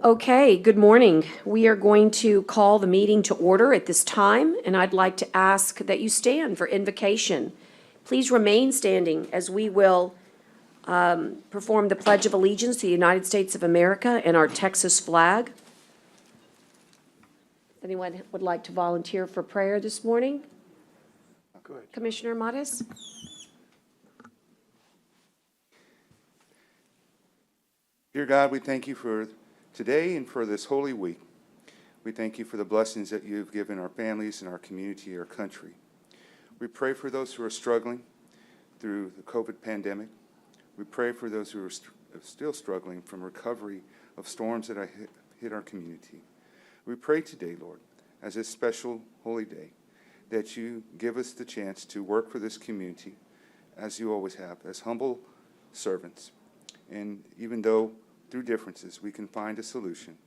Okay, good morning. We are going to call the meeting to order at this time, and I'd like to ask that you stand for invocation. Please remain standing as we will perform the Pledge of Allegiance to the United States of America and our Texas flag. Anyone would like to volunteer for prayer this morning? Good. Commissioner Mattis? Dear God, we thank you for today and for this holy week. We thank you for the blessings that you've given our families and our community, our country. We pray for those who are struggling through the COVID pandemic. We pray for those who are still struggling from recovery of storms that hit our community. We pray today, Lord, as this special holy day, that you give us the chance to work for this community, as you always have, as humble servants. And even though through differences we can find a solution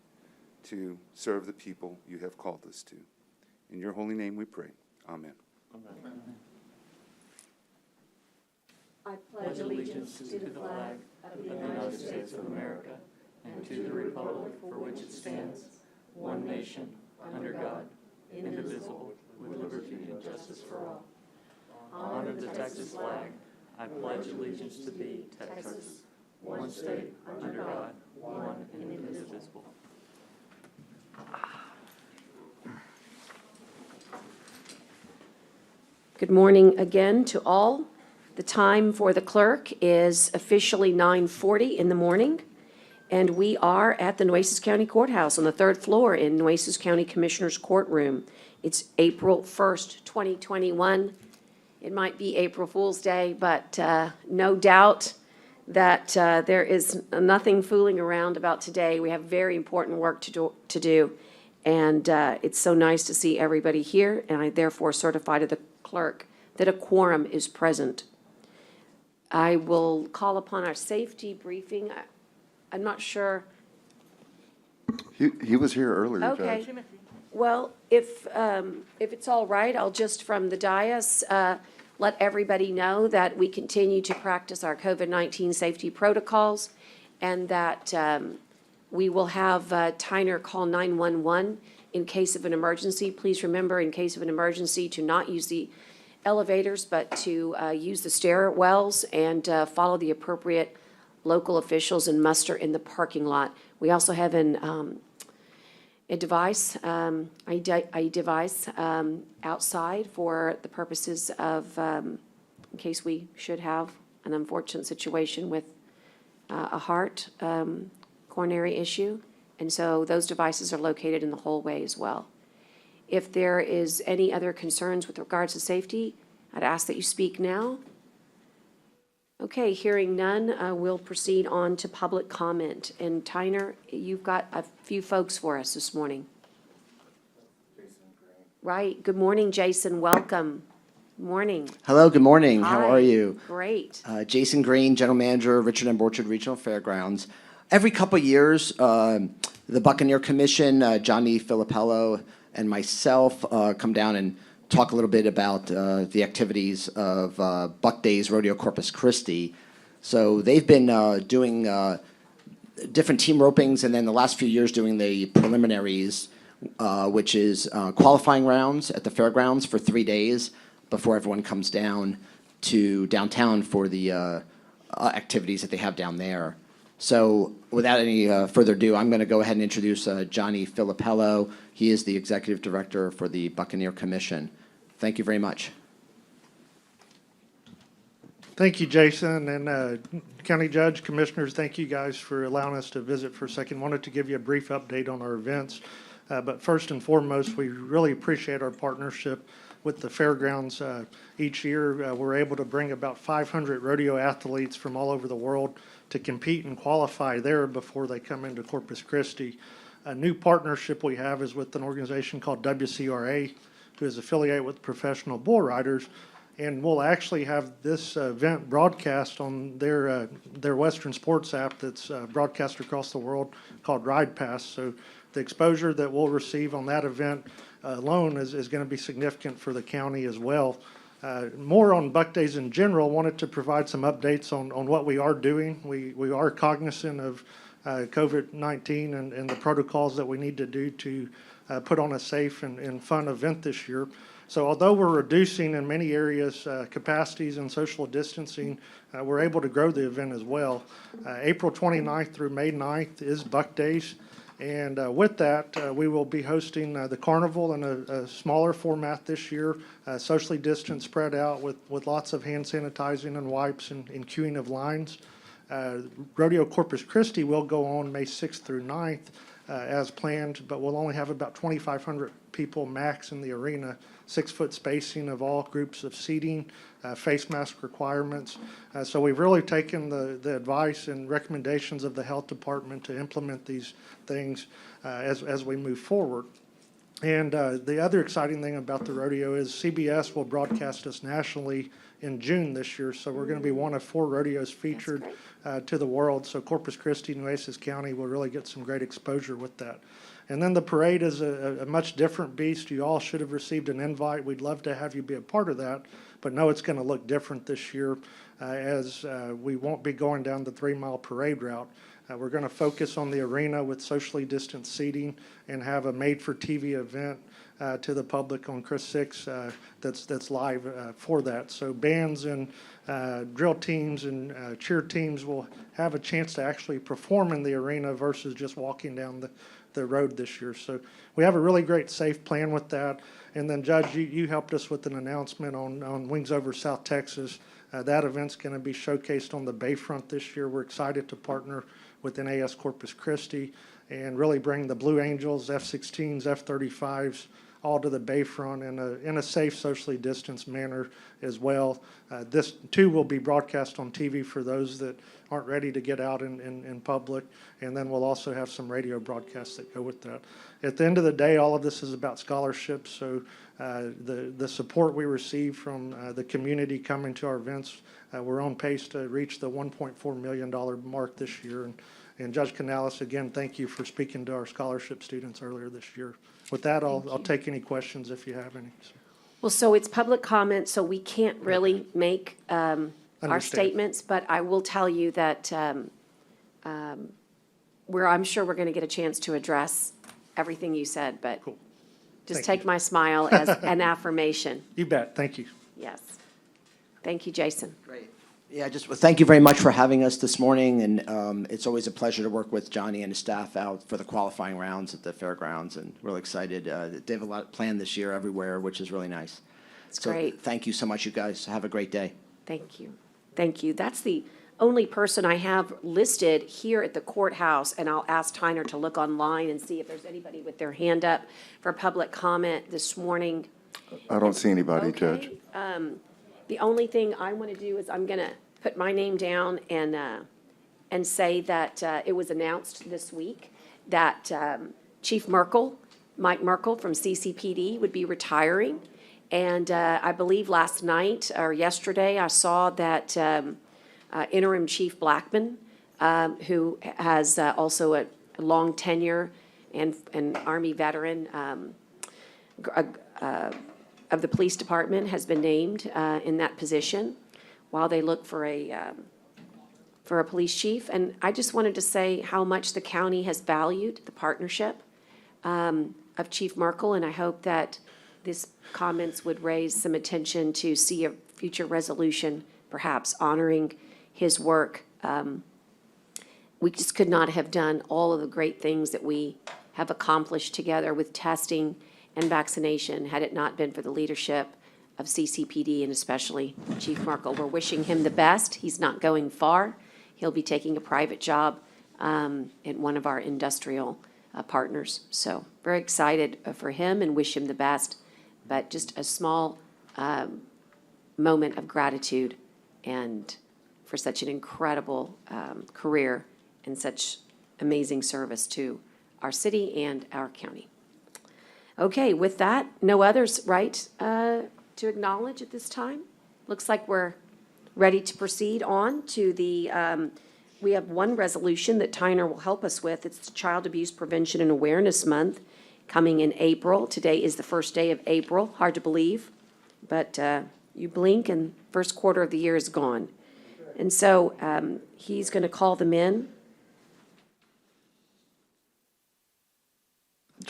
to serve the people you have called us to. In your holy name we pray. Amen. Amen. I pledge allegiance to the flag of the United States of America and to the republic for which it stands, one nation, under God, indivisible, with liberty and justice for all. Honor the Texas flag. I pledge allegiance to thee, Texas, one state, under God, one and indivisible. Good morning again to all. The time for the clerk is officially 9:40 in the morning, and we are at the Nueces County Courthouse on the third floor in Nueces County Commissioner's Courtroom. It's April 1st, 2021. It might be April Fool's Day, but no doubt that there is nothing fooling around about today. We have very important work to do, and it's so nice to see everybody here, and I therefore certify to the clerk that a quorum is present. I will call upon our safety briefing. I'm not sure. He was here earlier, Okay. Judge. Well, if it's all right, I'll just from the dais let everybody know that we continue to practice our COVID-19 safety protocols and that we will have Tyner call 911 in case of an emergency. Please remember, in case of an emergency, to not use the elevators, but to use the stairwells and follow the appropriate local officials and muster in the parking lot. We also have a device outside for the purposes of, in case we should have an unfortunate situation with a heart coronary issue. And so those devices are located in the hallway as well. If there is any other concerns with regards to safety, I'd ask that you speak now. Okay, hearing none, we'll proceed on to public comment. And Tyner, you've got a few folks for us this morning. Right. Good morning, Jason. Welcome. Morning. Hello, good morning. How Hi. are you? Great. Jason Green, General Manager, Richard M. Borchard Regional Fairgrounds. Every couple of years, the Buccaneer Commission, Johnny Filippello and myself come down and talk a little bit about the activities of Buck Days Rodeo Corpus Christi. So they've been doing different team ropings, and then the last few years doing the preliminaries, which is qualifying rounds at the fairgrounds for 3 days before everyone comes down to downtown for the activities that they have down there. So without any further ado, I'm going to go ahead and introduce Johnny Filippello. He is the Executive Director for the Buccaneer Commission. Thank you very much. Thank you, Jason, and County Judge, Commissioners, thank you guys for allowing us to visit for a second. Wanted to give you a brief update on our events, but first and foremost, we really appreciate our partnership with the fairgrounds. Each year, we're able to bring about 500 rodeo athletes from all over the world to compete and qualify there before they come into Corpus Christi. A new partnership we have is with an organization called WCRA, who is affiliated with Professional Bull Riders, and we'll actually have this event broadcast on their Western Sports app that's broadcast across the world called Ride Pass. So the exposure that we'll receive on that event alone is going to be significant for the county as well. More on Buck Days in general, wanted to provide some updates on what we are doing. We are cognizant of COVID-19 and the protocols that we need to do to put on a safe and fun event this year. So although we're reducing in many areas capacities and social distancing, we're able to grow the event as well. April 29th through May 9th is Buck Days. And with that, we will be hosting the carnival in a smaller format this year, socially distanced, spread out with lots of hand sanitizing and wipes and queuing of lines. Rodeo Corpus Christi will go on May 6th through 9th as planned, but we'll only have about 2,500 people max in the arena, 6-foot spacing of all groups of seating, face mask requirements. So we've really taken the advice and recommendations of the health department to implement these things as we move forward. And the other exciting thing about the rodeo is CBS will broadcast us nationally in June this year. So we're going to be one of 4 rodeos featured to the world. So Corpus Christi, Nueces County will really get some great exposure with that. And then the parade is a much different beast. You all should have received an invite. We'd love to have you be a part of that, but no, it's going to look different this year as we won't be going down the 3-mile parade route. We're going to focus on the arena with socially distanced seating and have a made-for-TV event to the public on Chris 6 that's live for that. So bands and drill teams and cheer teams will have a chance to actually perform in the arena versus just walking down the road this year. So we have a really great safe plan with that. And then Judge, you helped us with an announcement on Wings Over South Texas. That event's going to be showcased on the Bayfront this year. We're excited to partner with NAS Corpus Christi and really bring the Blue Angels, F-16s, F-35s, all to the Bayfront in a safe, socially distanced manner as well. This too will be broadcast on TV for those that aren't ready to get out in public, and then we'll also have some radio broadcasts that go with that. At the end of the day, all of this is about scholarships, so the support we receive from the community coming to our events, we're on pace to reach the $1.4 million mark this year. And Judge Canales, again, thank you for speaking to our scholarship students earlier this year. With that, I'll take any questions if you have any. Well, so it's public comment, so we can't really make our Understand. statements, but I will tell you that I'm sure we're going to get a chance to address everything you said, but Cool. just Thank take you. my smile as an affirmation. You bet. Thank you. Yes. Thank you, Jason. Great. Yeah, just thank you very much for having us this morning, and it's always a pleasure to work with Johnny and his staff out for the qualifying rounds at the fairgrounds, and really excited. They have a lot planned this year everywhere, which is really nice. It's So great. thank you so much, you guys. Have a great day. Thank you. Thank you. That's the only person I have listed here at the courthouse, and I'll ask Tyner to look online and see if there's anybody with their hand up for public comment this morning. I don't see anybody, Judge. Okay. The only thing I want to do is I'm going to put my name down and say that it was announced this week that Chief Merkel, Mike Merkel from CCPD would be retiring. And I believe last night or yesterday, I saw that interim Chief Blackman, who has also a long tenure and an Army veteran, of the police department has been named in that position while they look for a police chief. And I just wanted to say how much the county has valued the partnership of Chief Merkel, and I hope that this comments would raise some attention to see a future resolution, perhaps honoring his work. We just could not have done all of the great things that we have accomplished together with testing and vaccination had it not been for the leadership of CCPD and especially Chief Merkel. We're wishing him the best. He's not going far. He'll be taking a private job at one of our industrial partners. So very excited for him and wish him the best. But just a small moment of gratitude and for such an incredible career and such amazing service to our city and our county. Okay, with that, no others, right, to acknowledge at this time? Looks like we're ready to proceed on to the, we have one resolution that Tyner will help us with. It's the Child Abuse Prevention and Awareness Month coming in April. Today is the first day of April, hard to believe, but you blink and first quarter of the year is gone. And so he's going to call them in.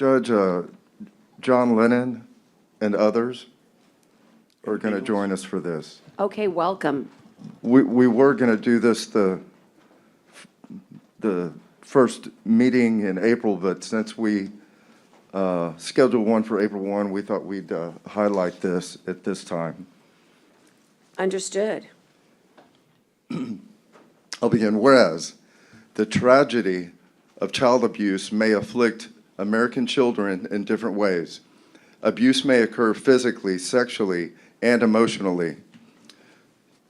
Judge, John Lennon and others are going to join us for this. Okay, welcome. We were going to do this the first meeting in April, but since we scheduled one for April 1, we thought we'd highlight this at this time. Understood. I'll begin. Whereas the tragedy of child abuse may afflict American children in different ways. Abuse may occur physically, sexually, and emotionally.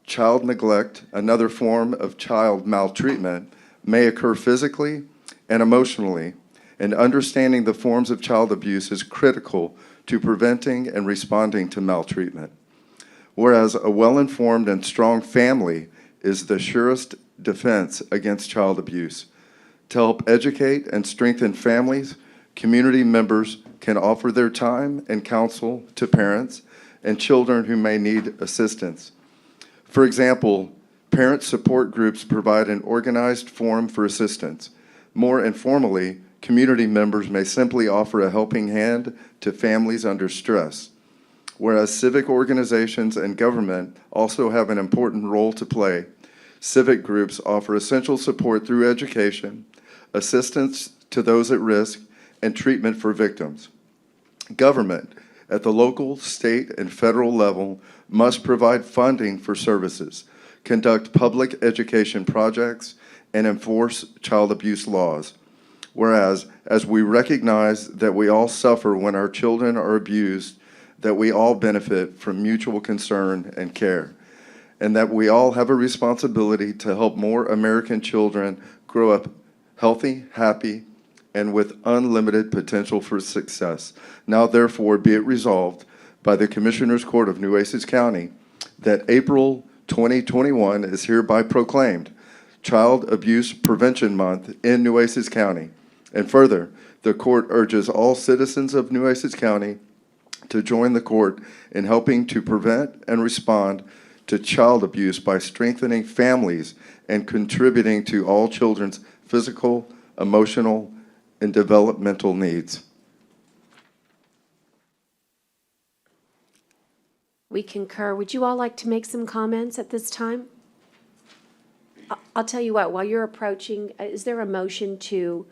Child neglect, another form of child maltreatment, may occur physically and emotionally, and understanding the forms of child abuse is critical to preventing and responding to maltreatment. Whereas a well-informed and strong family is the surest defense against child abuse. To help educate and strengthen families, community members can offer their time and counsel to parents and children who may need assistance. For example, parent support groups provide an organized forum for assistance. More informally, community members may simply offer a helping hand to families under stress. Whereas civic organizations and government also have an important role to play, civic groups offer essential support through education, assistance to those at risk, and treatment for victims. Government, at the local, state, and federal level, must provide funding for services, conduct public education projects, and enforce child abuse laws. Whereas, as we recognize that we all suffer when our children are abused, that we all benefit from mutual concern and care, and that we all have a responsibility to help more American children grow up healthy, happy, and with unlimited potential for success. Now, therefore, be it resolved by the Commissioners Court of Nueces County that April 2021 is hereby proclaimed Child Abuse Prevention Month in Nueces County. And further, the court urges all citizens of Nueces County to join the court in helping to prevent and respond to child abuse by strengthening families and contributing to all children's physical, emotional, and developmental needs. We concur. Would you all like to make some comments at this time? I'll tell you what, while you're approaching, is there a motion to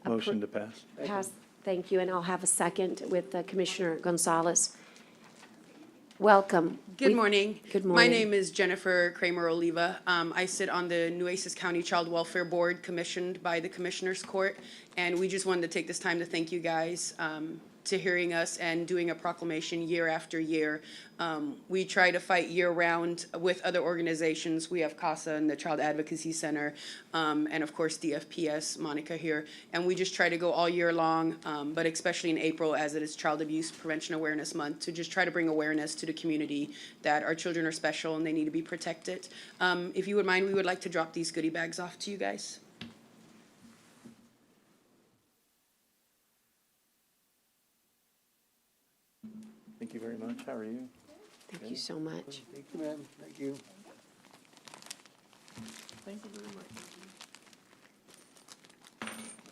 Motion to pass. pass? Thank you, and I'll have a second with Commissioner Gonzalez. Welcome. Good morning. Good My morning. name is Jennifer Kramer Oliva. I sit on the Nueces County Child Welfare Board commissioned by the Commissioners Court, and we just wanted to take this time to thank you guys to hearing us and doing a proclamation year after year. We try to fight year-round with other organizations. We have CASA and the Child Advocacy Center, and of course DFPS, Monica here. And we just try to go all year long, but especially in April as it is Child Abuse Prevention Awareness Month, to just try to bring awareness to the community that our children are special and they need to be protected. If you would mind, we would like to drop these goodie bags off to you guys. Thank you very much. How are you? Thank you so much. Thank you, ma'am. Thank you.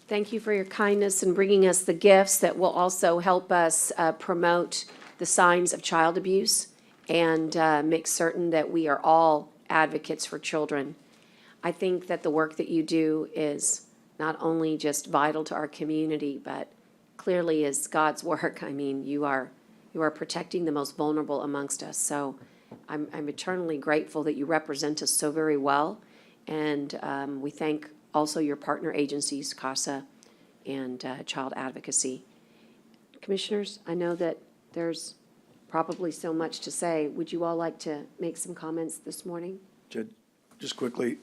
Thank you for your kindness in bringing us the gifts that will also help us promote the signs of child abuse and make certain that we are all advocates for children. I think that the work that you do is not only just vital to our community, but clearly is God's work. I mean, you are protecting the most vulnerable amongst us. So I'm eternally grateful that you represent us so very well. And we thank also your partner agencies, CASA and Child Advocacy. Commissioners, I know that there's probably so much to say. Would you all like to make some comments this morning? Judge, just quickly,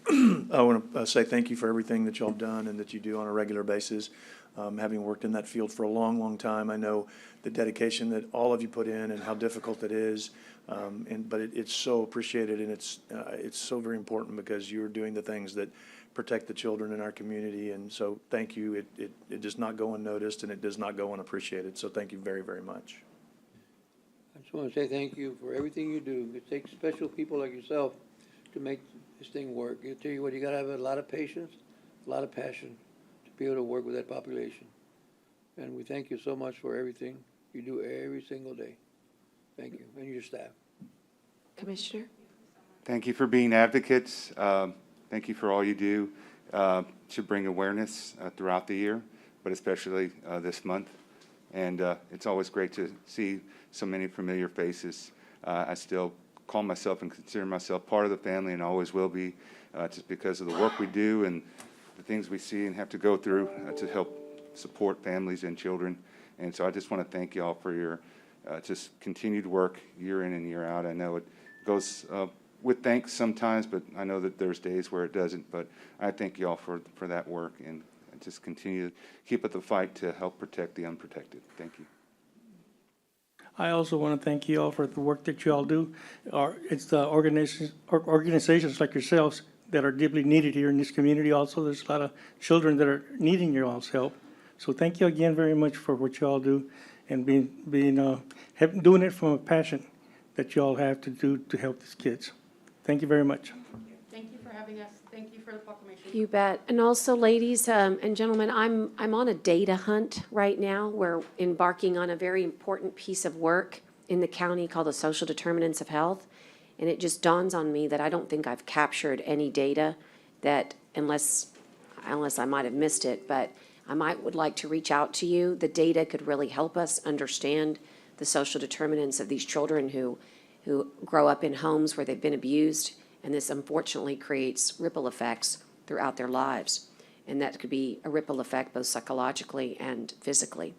I want to say thank you for everything that y'all have done and that you do on a regular basis. Having worked in that field for a long, long time, I know the dedication that all of you put in and how difficult it is. But it's so appreciated, and it's so very important because you're doing the things that protect the children in our community. And so thank you. It does not go unnoticed, and it does not go unappreciated. So thank you very, very much. I just want to say thank you for everything you do. It takes special people like yourself to make this thing work. I tell you what, you got to have a lot of patience, a lot of passion to be able to work with that population. And we thank you so much for everything you do every single day. Thank you, and your staff. Commissioner? Thank you for being advocates. Thank you for all you do to bring awareness throughout the year, but especially this month. And it's always great to see so many familiar faces. I still call myself and consider myself part of the family and always will be, just because of the work we do and the things we see and have to go through to help support families and children. And so I just want to thank you all for your just continued work year in and year out. I know it goes with thanks sometimes, but I know that there's days where it doesn't. But I thank you all for that work, and just continue to keep up the fight to help protect the unprotected. Thank you. I also want to thank you all for the work that you all do. It's the organizations like yourselves that are deeply needed here in this community. Also, there's a lot of children that are needing your all's help. So thank you again very much for what you all do and doing it from a passion that you all have to do to help these kids. Thank you very much. Thank you for having us. Thank you for the proclamation. You bet. And also, ladies and gentlemen, I'm on a data hunt right now. We're embarking on a very important piece of work in the county called the Social Determinants of Health. And it just dawns on me that I don't think I've captured any data that, unless I might have missed it, but would like to reach out to you. The data could really help us understand the social determinants of these children who grow up in homes where they've been abused, and this unfortunately creates ripple effects throughout their lives. And that could be a ripple effect both psychologically and physically.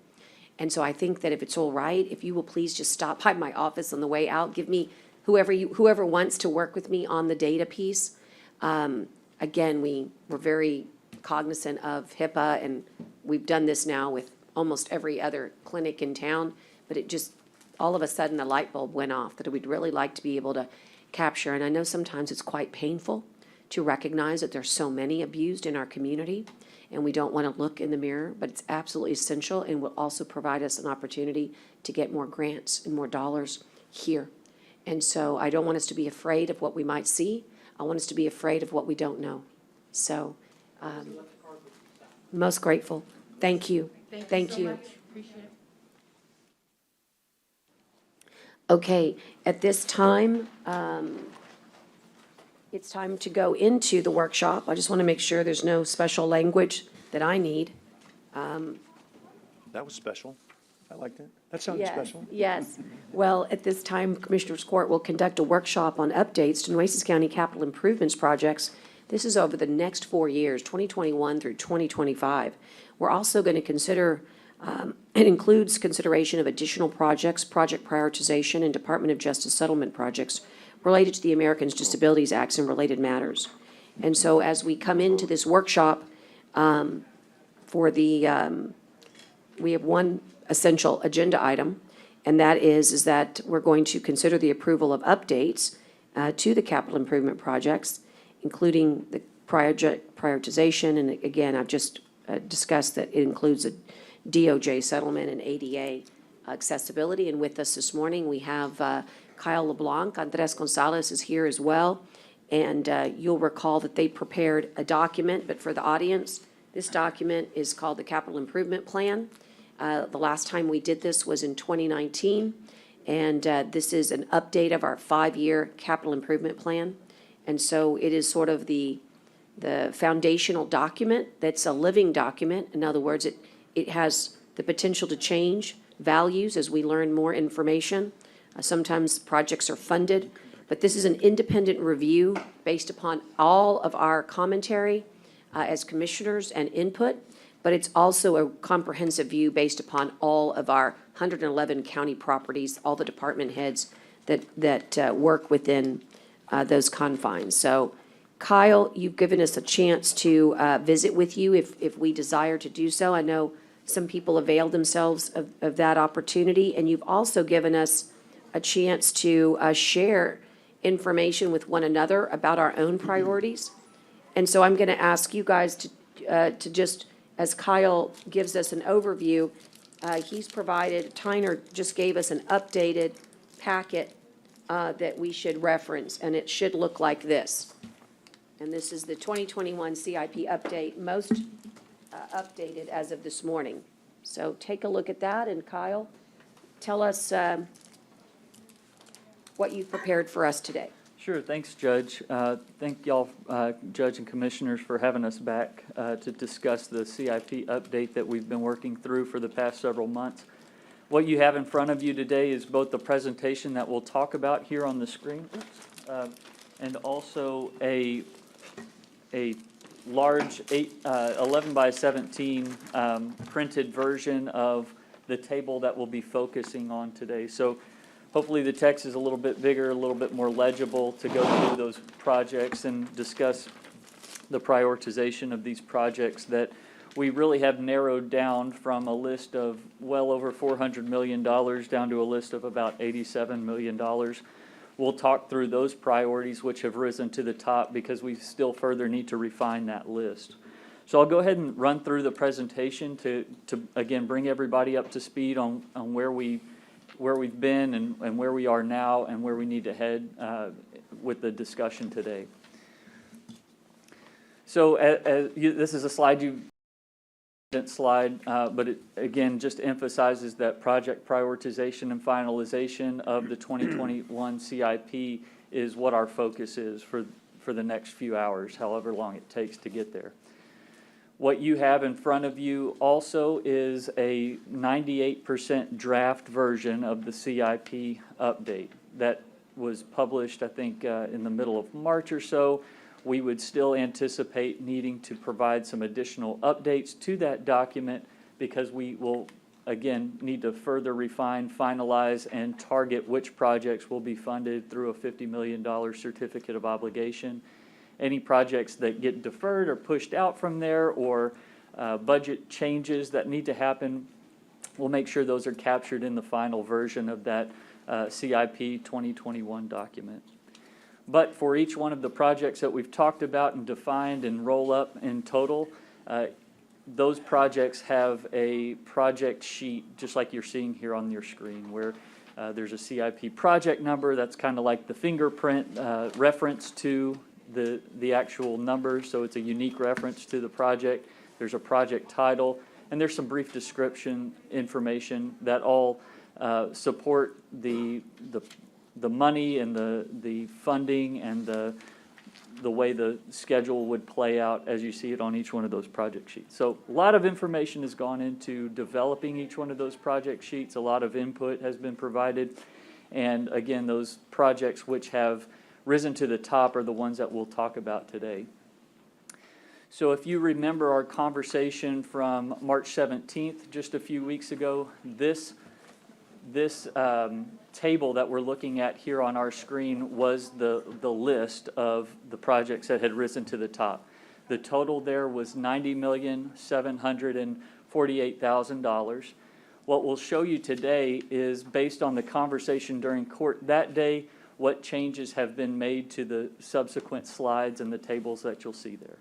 And so I think that if it's all right, if you will please just stop by my office on the way out, give me whoever wants to work with me on the data piece. Again, we're very cognizant of HIPAA, and we've done this now with almost every other clinic in town, but it just, all of a sudden, a light bulb went off that we'd really like to be able to capture. And I know sometimes it's quite painful to recognize that there's so many abused in our community, and we don't want to look in the mirror, but it's absolutely essential and will also provide us an opportunity to get more grants and more dollars here. And so I don't want us to be afraid of what we might see. I want us to be afraid of what we don't know. So, most grateful. Thank you. Thank you. Appreciate it. Okay, at this time, it's time to go into the workshop. I just want to make sure there's no special language that I need. That was special. I liked it. That sounded Yes, special. yes. Well, at this time, Commissioners Court will conduct a workshop on updates to Nueces County capital improvements projects. This is over the next 4 years, 2021 through 2025. We're also going to consider, it includes consideration of additional projects, project prioritization, and Department of Justice settlement projects related to the Americans with Disabilities Acts and related matters. And so as we come into this workshop, we have one essential agenda item, and that is that we're going to consider the approval of updates to the capital improvement projects, including the prioritization. And again, I've just discussed that it includes a DOJ settlement and ADA accessibility. And with us this morning, we have Kyle LeBlanc. Andres Gonzalez is here as well. And you'll recall that they prepared a document, but for the audience, this document is called the Capital Improvement Plan. The last time we did this was in 2019, and this is an update of our 5-year capital improvement plan. And so it is sort of the foundational document that's a living document. In other words, it has the potential to change values as we learn more information. Sometimes projects are funded, but this is an independent review based upon all of our commentary as commissioners and input. But it's also a comprehensive view based upon all of our 111 county properties, all the department heads that work within those confines. So, Kyle, you've given us a chance to visit with you if we desire to do so. I know some people availed themselves of that opportunity, and you've also given us a chance to share information with one another about our own priorities. And so I'm going to ask you guys to just, as Kyle gives us an overview, he's provided, Tyner just gave us an updated packet that we should reference, and it should look like this. And this is the 2021 CIP update, most updated as of this morning. So take a look at that, and Kyle, tell us what you've prepared for us today. Sure, thanks, Judge. Thank y'all, Judge and Commissioners, for having us back to discuss the CIP update that we've been working through for the past several months. What you have in front of you today is both the presentation that we'll talk about here on the screen, and also a large 11 by 17 printed version of the table that we'll be focusing on today. So hopefully the text is a little bit bigger, a little bit more legible to go through those projects and discuss the prioritization of these projects that we really have narrowed down from a list of well over $400 million down to a list of about $87 million. We'll talk through those priorities which have risen to the top because we still further need to refine that list. So I'll go ahead and run through the presentation to again, bring everybody up to speed on where we've been and where we are now and where we need to head with the discussion today. So this is a slide but it again just emphasizes that project prioritization and finalization of the 2021 CIP is what our focus is for the next few hours, however long it takes to get there. What you have in front of you also is a 98% draft version of the CIP update that was published, I think, in the middle of March or so. We would still anticipate needing to provide some additional updates to that document because we will, again, need to further refine, finalize, and target which projects will be funded through a $50 million certificate of obligation. Any projects that get deferred or pushed out from there or budget changes that need to happen, we'll make sure those are captured in the final version of that CIP 2021 document. But for each one of the projects that we've talked about and defined and roll up in total, those projects have a project sheet, just like you're seeing here on your screen, where there's a CIP project number that's kind of like the fingerprint reference to the actual number, so it's a unique reference to the project. There's a project title, and there's some brief description information that all support the money and the funding and the way the schedule would play out as you see it on each one of those project sheets. So a lot of information has gone into developing each one of those project sheets. A lot of input has been provided. And again, those projects which have risen to the top are the ones that we'll talk about today. So if you remember our conversation from March 17th, just a few weeks ago, this table that we're looking at here on our screen was the list of the projects that had risen to the top. The total there was $90,748,000. What we'll show you today is based on the conversation during court that day, what changes have been made to the subsequent slides and the tables that you'll see there.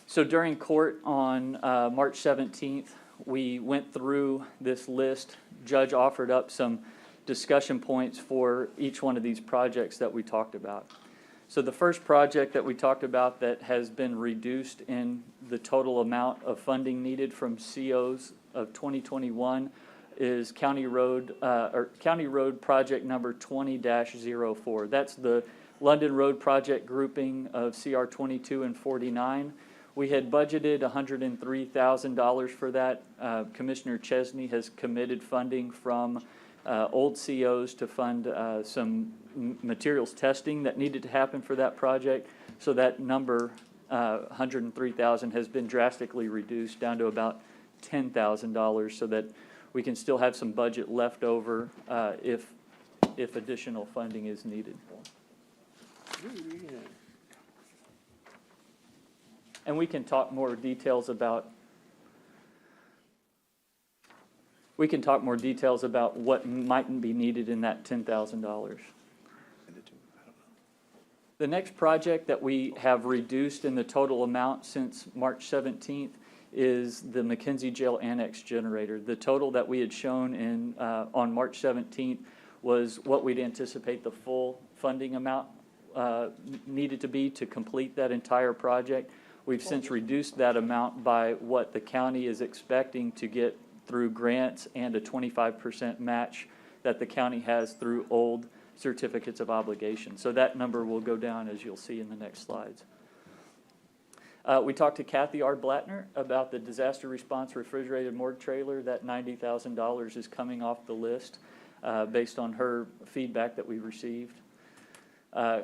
So during court on March 17th, we went through this list. Judge offered up some discussion points for each one of these projects that we talked about. So the first project that we talked about that has been reduced in the total amount of funding needed from COs of 2021 is County Road project number 20-04. That's the London Road project grouping of CR 22 and 49. We had budgeted $103,000 for that. Commissioner Chesney has committed funding from old COs to fund some materials testing that needed to happen for that project. So that number, $103,000, has been drastically reduced down to about $10,000 so that we can still have some budget left over if additional funding is needed. And we can talk more details about what might be needed in that $10,000. The next project that we have reduced in the total amount since March 17th is the McKenzie Jail Annex generator. The total that we had shown on March 17th was what we'd anticipate the full funding amount needed to be to complete that entire project. We've since reduced that amount by what the county is expecting to get through grants and a 25% match that the county has through old certificates of obligation. So that number will go down, as you'll see in the next slides. We talked to Kathy R. Blattner about the disaster response refrigerated morgue trailer. That $90,000 is coming off the list based on her feedback that we received.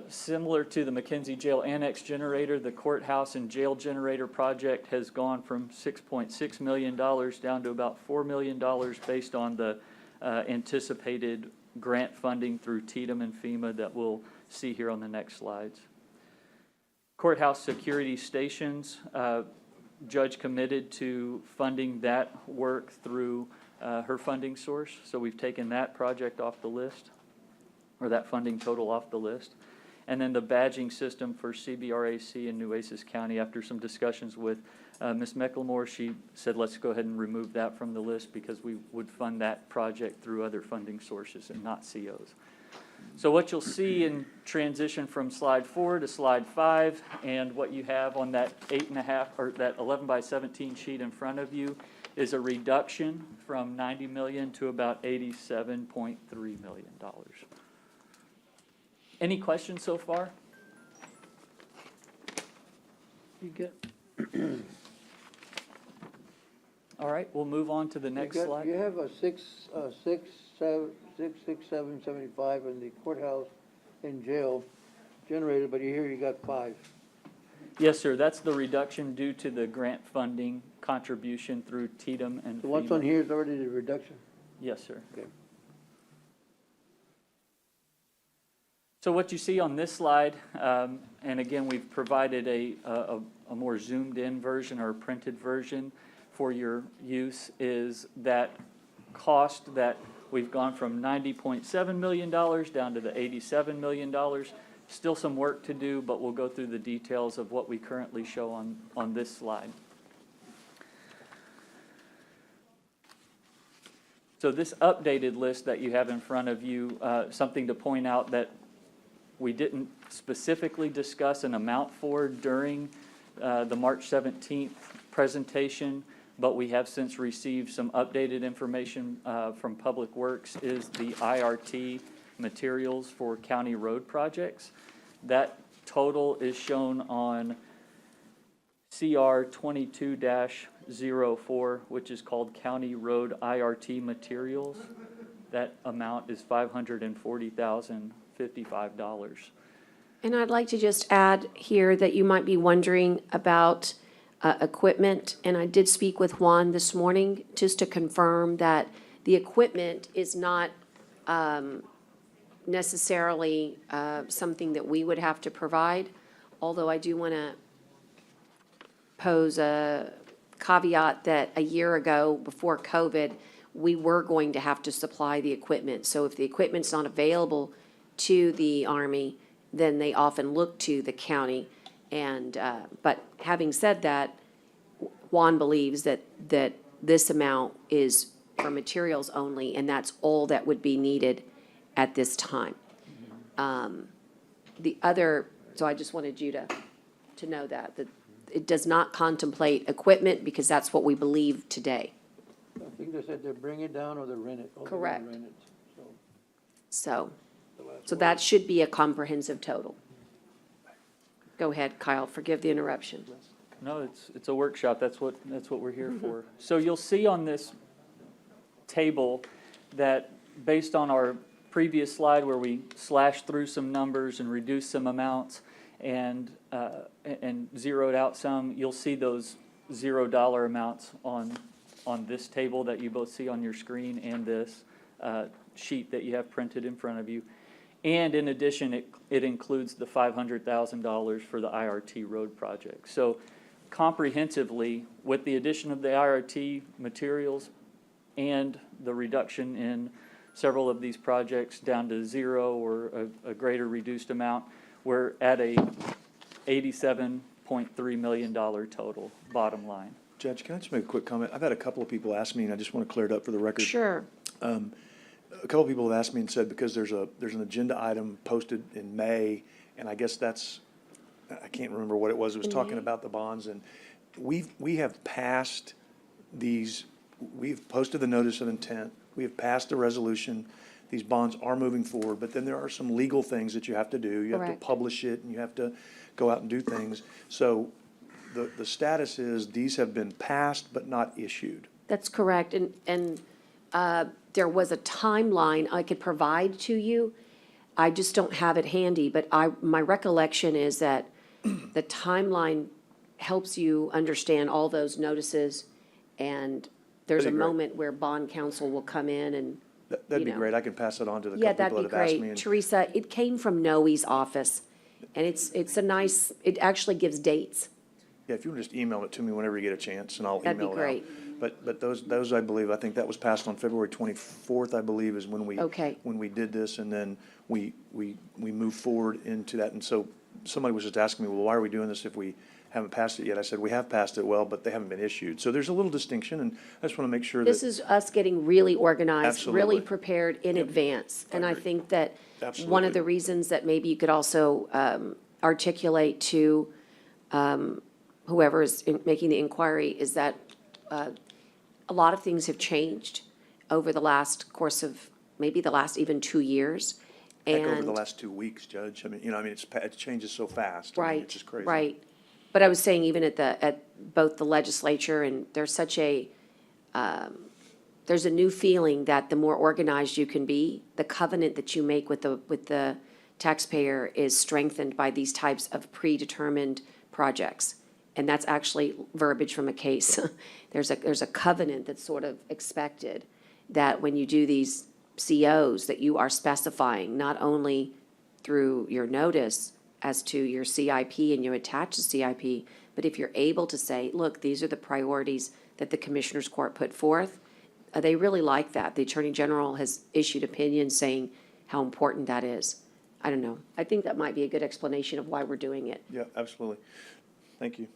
Similar to the McKenzie Jail Annex generator, the courthouse and jail generator project has gone from $6.6 million down to about $4 million based on the anticipated grant funding through TDM and FEMA that we'll see here on the next slides. Courthouse security stations, Judge committed to funding that work through her funding source, so we've taken that project off the list, or that funding total off the list. And then the badging system for CBRAC in Nueces County, after some discussions with Ms. Mecklemore, she said, let's go ahead and remove that from the list because we would fund that project through other funding sources and not COs. So what you'll see in transition from slide 4 to slide 5, and what you have on that 8.5 or that 11 by 17 sheet in front of you is a reduction from 90 million to about $87.3 million. Any questions so far? You good? All right, we'll move on to the next slide. You have a 66775 in the courthouse and jail generated, but here you got 5. Yes, sir, that's the reduction due to the grant funding contribution through TDM and The ones on FEMA. here is already the reduction? Yes, sir. Okay. So what you see on this slide, and again, we've provided a more zoomed-in version or a printed version for your use, is that cost that we've gone from $90.7 million down to the $87 million. Still some work to do, but we'll go through the details of what we currently show on this slide. So this updated list that you have in front of you, something to point out that we didn't specifically discuss an amount for during the March 17th presentation, but we have since received some updated information from Public Works, is the IRT materials for county road projects. That total is shown on CR 22-04, which is called County Road IRT Materials. That amount is $540,055. And I'd like to just add here that you might be wondering about equipment, and I did speak with Juan this morning just to confirm that the equipment is not necessarily something that we would have to provide, although I do want to pose a caveat that a year ago, before COVID, we were going to have to supply the equipment. So if the equipment's not available to the Army, then they often look to the county. And, but having said that, Juan believes that this amount is for materials only, and that's all that would be needed at this time. The other, so I just wanted you to know that it does not contemplate equipment because that's what we believe today. I think they said they bring it down or they rent it. Or they Correct. rent it. So that should be a comprehensive total. Go ahead, Kyle, forgive the interruption. No, it's a workshop. That's what we're here for. So you'll see on this table that based on our previous slide where we slashed through some numbers and reduced some amounts and zeroed out some, you'll see those $0 amounts on this table that you both see on your screen and this sheet that you have printed in front of you. And in addition, it includes the $500,000 for the IRT road project. So comprehensively, with the addition of the IRT materials and the reduction in several of these projects down to zero or a greater reduced amount, we're at a $87.3 million total bottom line. Judge, can I just make a quick comment? I've had a couple of people ask me, and I just want to clear it up for the record. Sure. A couple of people have asked me and said, because there's an agenda item posted in May, and I guess that's I can't remember what it was, it was talking about the bonds, and we have passed these, we've posted the notice of intent, we have passed the resolution, these bonds are moving forward, but then there are some legal things that you have to do. You have to Correct. publish it, and you have to go out and do things. So the status is, these have been passed but not issued. That's correct, and there was a timeline I could provide to you. I just don't have it handy, but my recollection is that the timeline helps you understand all those notices, and there's a That'd be great. moment where bond counsel will come in and, That'd you be know. great. I can pass it on to the yeah, couple that'd people be that have asked me. great. and- Teresa, it came from Noe's office, and it's a nice, it actually gives dates. Yeah, if you would just email it to me whenever you get a chance, and I'll That'd be email it out. great. But those, I believe, I think that was passed on February 24th, I believe, is when we. Okay. When we did this, and then we moved forward into that. And so somebody was just asking me, well, why are we doing this if we haven't passed it yet? I said, we have passed it, well, but they haven't been issued. So there's a little distinction, and I just want to make sure that. This is us getting really organized, really Absolutely. prepared in advance. And I agree. think that one Absolutely. of the reasons that maybe you could also articulate to whoever is making the inquiry is that a lot of things have changed over the last course of, maybe the last even 2 years. Heck, over the And last 2 weeks, Judge. I mean, it changes so fast. I mean, Right, It's just crazy. right. But I was saying even at both the legislature, and there's such a, there's a new feeling that the more organized you can be, the covenant that you make with the taxpayer is strengthened by these types of predetermined projects. And that's actually verbiage from a case. There's a covenant that's sort of expected, that when you do these COs, that you are specifying not only through your notice as to your CIP and you attach the CIP, but if you're able to say, look, these are the priorities that the Commissioners Court put forth, they really like that. The Attorney General has issued opinions saying how important that is. I don't know. I think that might be a good explanation of why we're doing it. Yeah, absolutely. Thank you.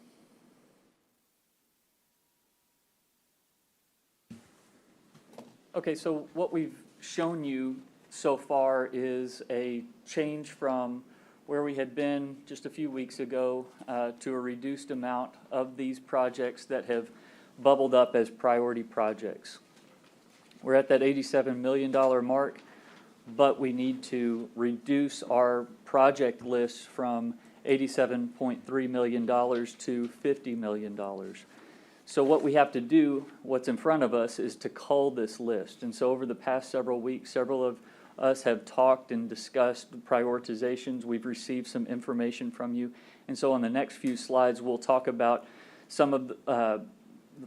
Okay, so what we've shown you so far is a change from where we had been just a few weeks ago to a reduced amount of these projects that have bubbled up as priority projects. We're at that $87 million mark, but we need to reduce our project list from $87.3 million to $50 million. So what we have to do, what's in front of us, is to cull this list. And so over the past several weeks, several of us have talked and discussed prioritizations. We've received some information from you. And so on the next few slides, we'll talk about some of the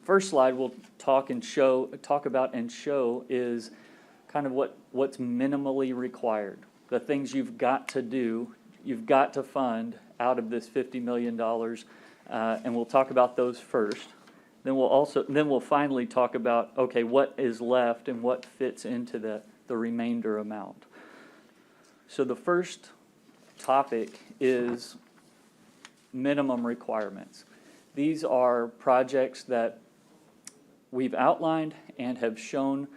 first slide we'll talk about and show is kind of what's minimally required. The things you've got to do, you've got to fund out of this $50 million. And we'll talk about those first. Then we'll finally talk about, okay, what is left and what fits into the remainder amount. So the first topic is minimum requirements. These are projects that we've outlined and have shown,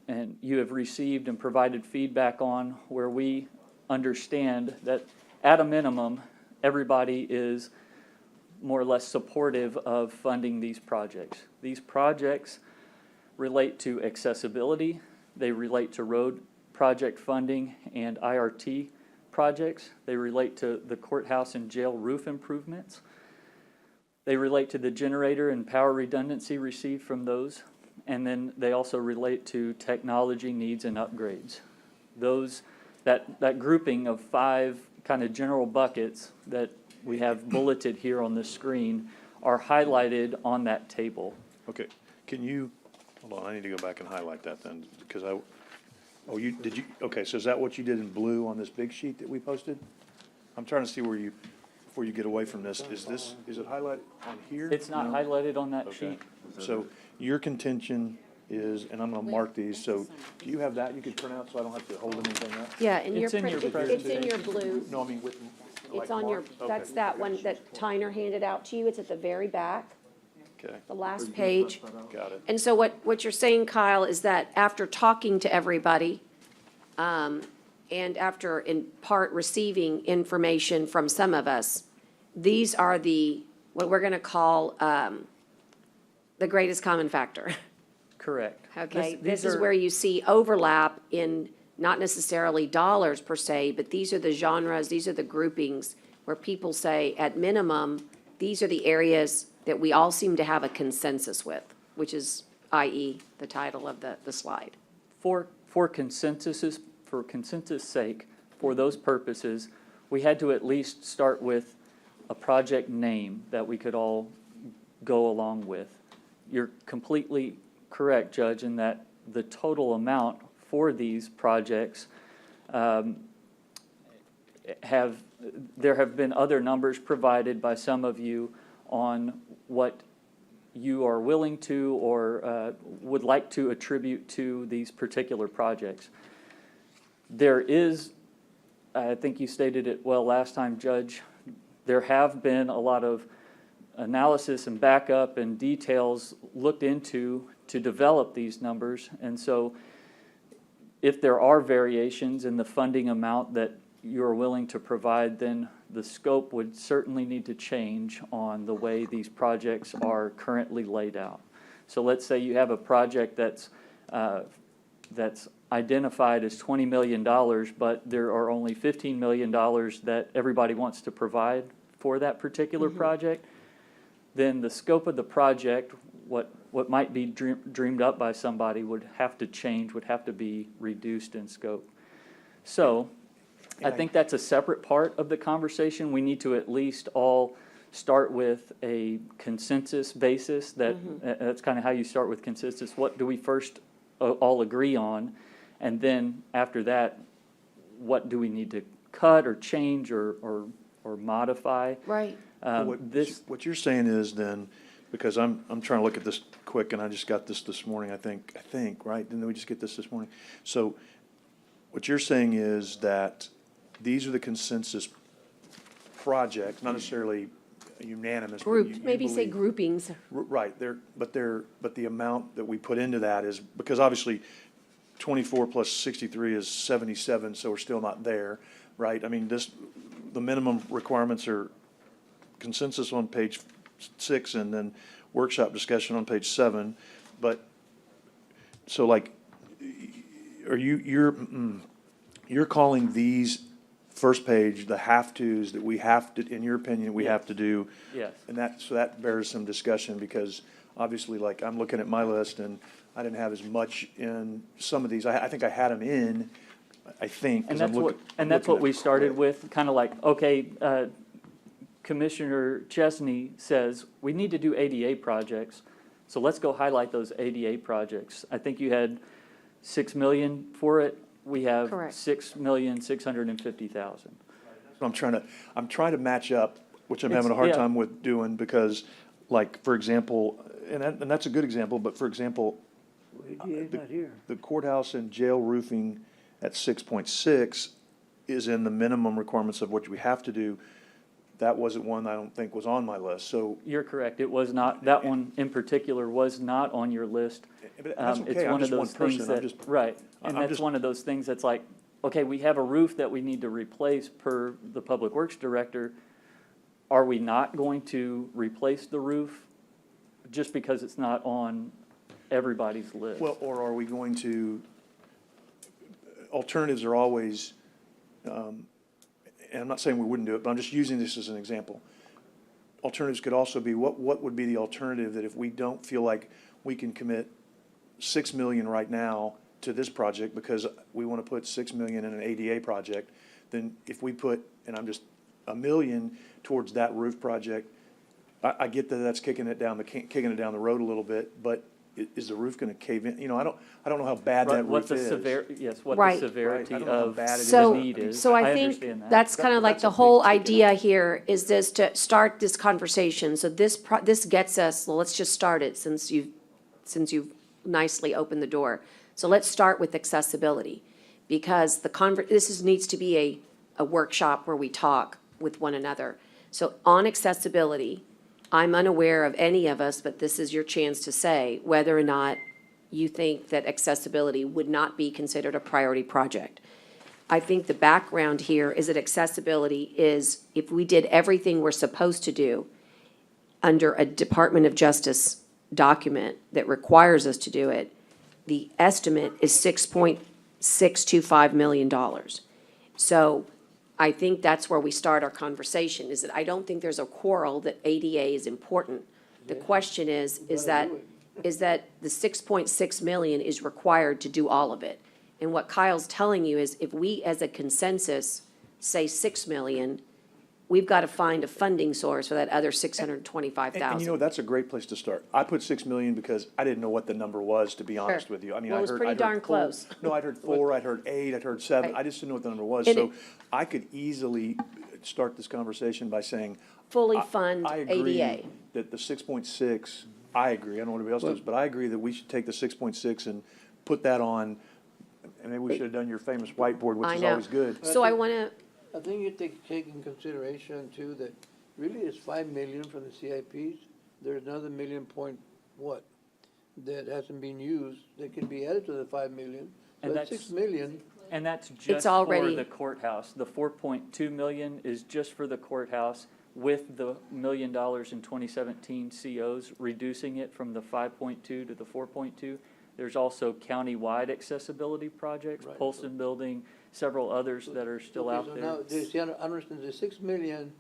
and you have received and provided feedback on, where we understand that at a minimum, everybody is more or less supportive of funding these projects. These projects relate to accessibility, they relate to road project funding and IRT projects, they relate to the courthouse and jail roof improvements, they relate to the generator and power redundancy received from those, and then they also relate to technology needs and upgrades. That grouping of 5 kind of general buckets that we have bulleted here on the screen are highlighted on that table. Okay, can you, hold on, I need to go back and highlight that then, because okay, so is that what you did in blue on this big sheet that we posted? I'm trying to see before you get away from this, is it highlighted on here? It's not highlighted on that Okay, sheet. so your contention is, and I'm gonna mark these, so do you have that you could print out so I don't have to hold anything up? Yeah, and It's in your it's in your blue. No, I mean with, like It's on your, marked? Okay, that's that one that Tyner handed out to you. It's at the very back, Okay, the last page. got it. And so what you're saying, Kyle, is that after talking to everybody, and after in part receiving information from some of us, these are what we're going to call the greatest common factor. Correct. Okay, These this is are- where you see overlap in not necessarily dollars per se, but these are the genres, these are the groupings where people say, at minimum, these are the areas that we all seem to have a consensus with, which is, i.e., the title of the slide. For consensus sake, for those purposes, we had to at least start with a project name that we could all go along with. You're completely correct, Judge, in that the total amount for these projects there have been other numbers provided by some of you on what you are willing to or would like to attribute to these particular projects. There is, I think you stated it well last time, Judge, there have been a lot of analysis and backup and details looked into to develop these numbers. And so if there are variations in the funding amount that you're willing to provide, then the scope would certainly need to change on the way these projects are currently laid out. So let's say you have a project that's identified as $20 million, but there are only $15 million that everybody wants to provide for that particular project, then the scope of the project, what might be dreamed up by somebody would have to change, would have to be reduced in scope. So I think that's a separate part of the conversation. We need to at least all start with a consensus basis. That's kind of how you start with consensus. What do we first all agree on? And then after that, what do we need to cut or change or modify? Right. What you're saying is then, because I'm trying to look at this quick, and I just got this morning, I think, right? Didn't we just get this morning? So what you're saying is that these are the consensus projects, not necessarily unanimous. but Grouped, you maybe say believe- groupings. Right, but the amount that we put into that is, because obviously 24 plus 63 is 77, so we're still not there, right? I mean, the minimum requirements are consensus on page 6 and then workshop discussion on page 7. But, so like, you're calling these first page the have-tos that we have to, in your opinion, we have to do? Yes. And so that bears some discussion, because obviously, like, I'm looking at my list and I didn't have as much in some of these. I think I had them in, I think. 'cause And that's what we started with, kind of like, okay, Commissioner Chesney says, we need to do ADA projects, so let's go highlight those ADA projects. I think you had 6 million for it. We have Correct. 6,650,000. I'm trying to match up, which I'm having a hard yeah. time with doing, because, like, for example, and that's a good example, but for example, ADA's not here. the courthouse and jail roofing at 6.6 is in the minimum requirements of what we have to do. That wasn't one I don't think was on my list, so. You're correct. It was not, that one in particular was not on your list. But that's It's okay, I'm one of just one those things person, I'm that, just. right. And I'm that's just- one of those things that's like, okay, we have a roof that we need to replace per the Public Works Director. Are we not going to replace the roof just because it's not on everybody's list? Well, or are we going to, alternatives are always, and I'm not saying we wouldn't do it, but I'm just using this as an example. Alternatives could also be, what would be the alternative that if we don't feel like we can commit 6 million right now to this project because we want to put 6 million in an ADA project, then if we put, and I'm just, $1 million towards that roof project, I get that that's kicking it down the road a little bit, but is the roof going to cave in? You know, I don't know how bad Right, that what roof the is. what the Right. severity Right, I don't know how of bad it is. So, the need is. so I think understand that. that's kind of like That's the a big whole ticket. idea here is this to start this conversation. So this gets us, well, let's just start it since you've nicely opened the door. So let's start with accessibility, because needs to be a workshop where we talk with one another. So on accessibility, I'm unaware of any of us, but this is your chance to say whether or not you think that accessibility would not be considered a priority project. I think the background here is that accessibility is, if we did everything we're supposed to do under a Department of Justice document that requires us to do it, the estimate is $6.625 million. So I think that's where we start our conversation, is that I don't think there's a quarrel that ADA is important. The question is that the 6.6 million is required to do all of it. And what Kyle's telling you is if we, as a consensus, say 6 million, we've got to find a funding source for that other And you know, 625,000. that's a great place to start. I put 6 million because I didn't know what the number was, to be honest Sure. with you. I mean, Well, it I was heard. pretty I heard darn 4 close. No, I'd heard 4, I'd heard 8, I'd heard 7. Right. I just didn't know what the number was. And So it- I could easily start this conversation by saying. Fully I- fund I agree ADA. that the 6.6, I agree, I don't know what anybody else does, but I agree that we should take the 6.6 and put that on, and maybe we should have done your famous whiteboard, which I is know. always good. So I want to, I think you take in consideration too, that really it's 5 million from the CIPs. There's another million point what, that hasn't been used, that can be added to the 5 million. So And that's that's- 6 million. And that's just for already- the courthouse. The 4.2 million is just for the courthouse with the $1 million in 2017 COs, reducing it from the 5.2 to the 4.2. There's also county-wide accessibility projects, Right. Polson Building, several others that are still Okay, out so there. now, see, I understand the 6 million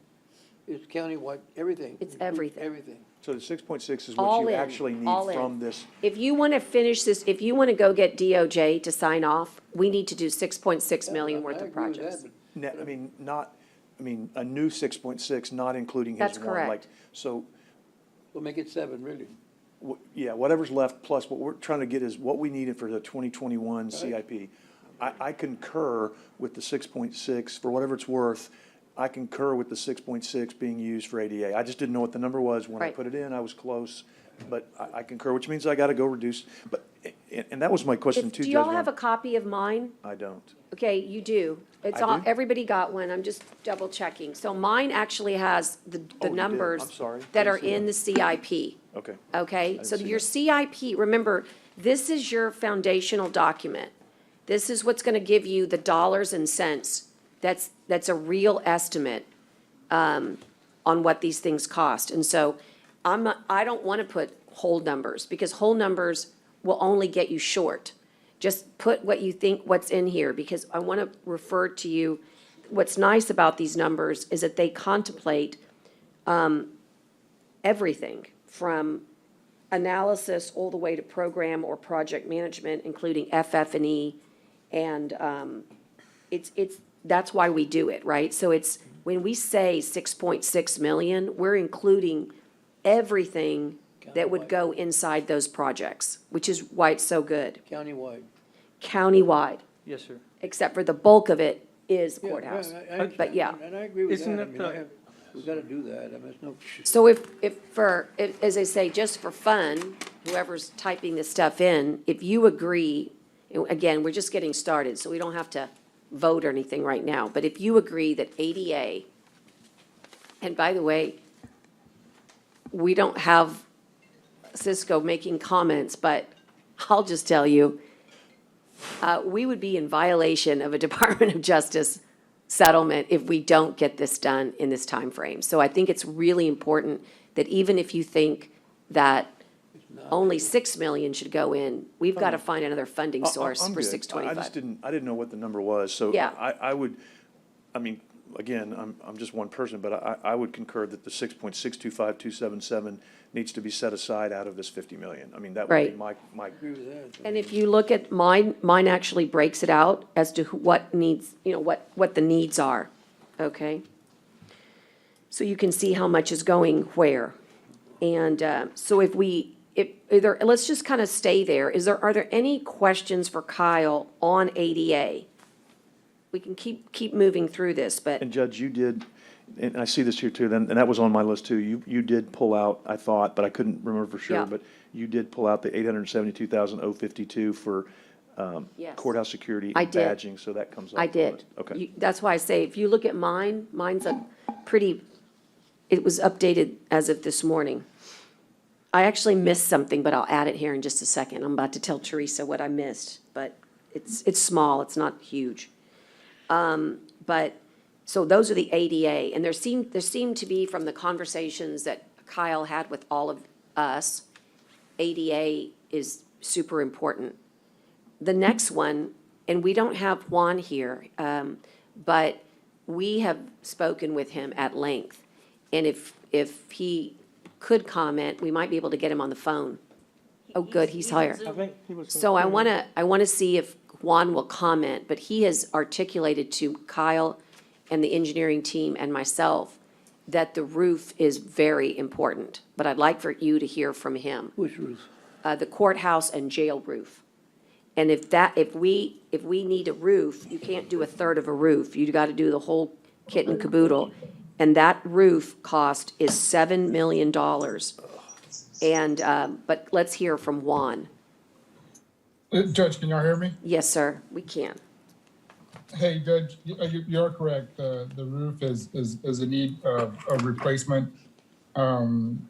is countywide, everything. It's everything. Everything. So the 6.6 is All what you in, actually need all in. from this. if you want to finish this, if you want to go get DOJ to sign off, we need to do 6.6 million worth I of agree with projects. that, but I mean, a new 6.6, not including his That's one. correct. Like, so, we'll make it 7, really. yeah, whatever's left, plus what we're trying to get is what we needed for the 2021 CIP. I concur with the 6.6, for whatever it's worth, I concur with the 6.6 being used for ADA. I just didn't know what the number was. When I Right. put it in, I was close, but I concur, which means I got to go reduce. But, and that was my question If- too, Do Judge. y'all have a copy of mine? I don't. Okay, you do. It's I all, do? everybody got one, I'm just double checking. So mine actually has the Oh, you did. numbers I'm sorry. that I are didn't see in the CIP. Okay. Okay, didn't so see your that. CIP, remember, this is your foundational document. This is what's gonna give you the dollars and cents. That's a real estimate, on what these things cost. And so I don't wanna put whole numbers, because whole numbers will only get you short. Just put what you think, what's in here, because I wanna refer to you, what's nice about these numbers is that they contemplate, everything from analysis all the way to program or project management, including FF&E. And that's why we do it, right? So it's, when we say 6.6 million, we're including everything that would go inside those projects, which is why it's so good. Countywide. Countywide, Yes, sir. except for the bulk of it is Yeah, courthouse. I understand, But yeah. And I agree with Isn't that. I it, mean, we gotta do that. I mean, it's no. So as I say, just for fun, whoever's typing this stuff in, if you agree, again, we're just getting started, so we don't have to vote or anything right now, but if you agree that ADA, and by the way, we don't have Cisco making comments, but I'll just tell you, we would be in violation of a Department of Justice settlement if we don't get this done in this time frame. So I think it's really important that even if you think that only 6 million should go in, we've got to find another funding source I'm for good. 625. I just didn't know what the number was, so Yeah. I would, I mean, again, I'm just one person, but I would concur that the 6.625277 needs to be set aside out of this 50 million. I mean, that would be Right. my, Agree with that. And if you look at mine actually breaks it out as to what needs, what the needs are, okay? So you can see how much is going where. And so let's just kind of stay there. Are there any questions for Kyle on ADA? We can keep moving through this, but, and Judge, you did, and I see this here too, and that was on my list too. You did pull out, I thought, but I couldn't remember for sure, Yeah. but you did pull out the 872,052 for Yes. courthouse security I and did. badging, so that comes off. I the did. list. Okay. That's why I say, if you look at mine's a pretty, it was updated as of this morning. I actually missed something, but I'll add it here in just a second. I'm about to tell Teresa what I missed, but it's small, it's not huge. But, so those are the ADA, and there seemed to be, from the conversations that Kyle had with all of us, ADA is super important. The next one, and we don't have Juan here, but we have spoken with him at length. And if he could comment, we might be able to get him on the phone. Oh, good, he's here. I think he was. So I want to see if Juan will comment, but he has articulated to Kyle and the engineering team and myself that the roof is very important. But I'd like for you to hear from him. Which roof? The courthouse and jail roof. And if we need a roof, you can't do a third of a roof. You got to do the whole kit and caboodle. And that roof cost is $7 million. And, but let's hear from Juan. Judge, can y'all hear me? Yes, sir, we can. Hey, Judge, you're correct. The roof is in need of replacement. And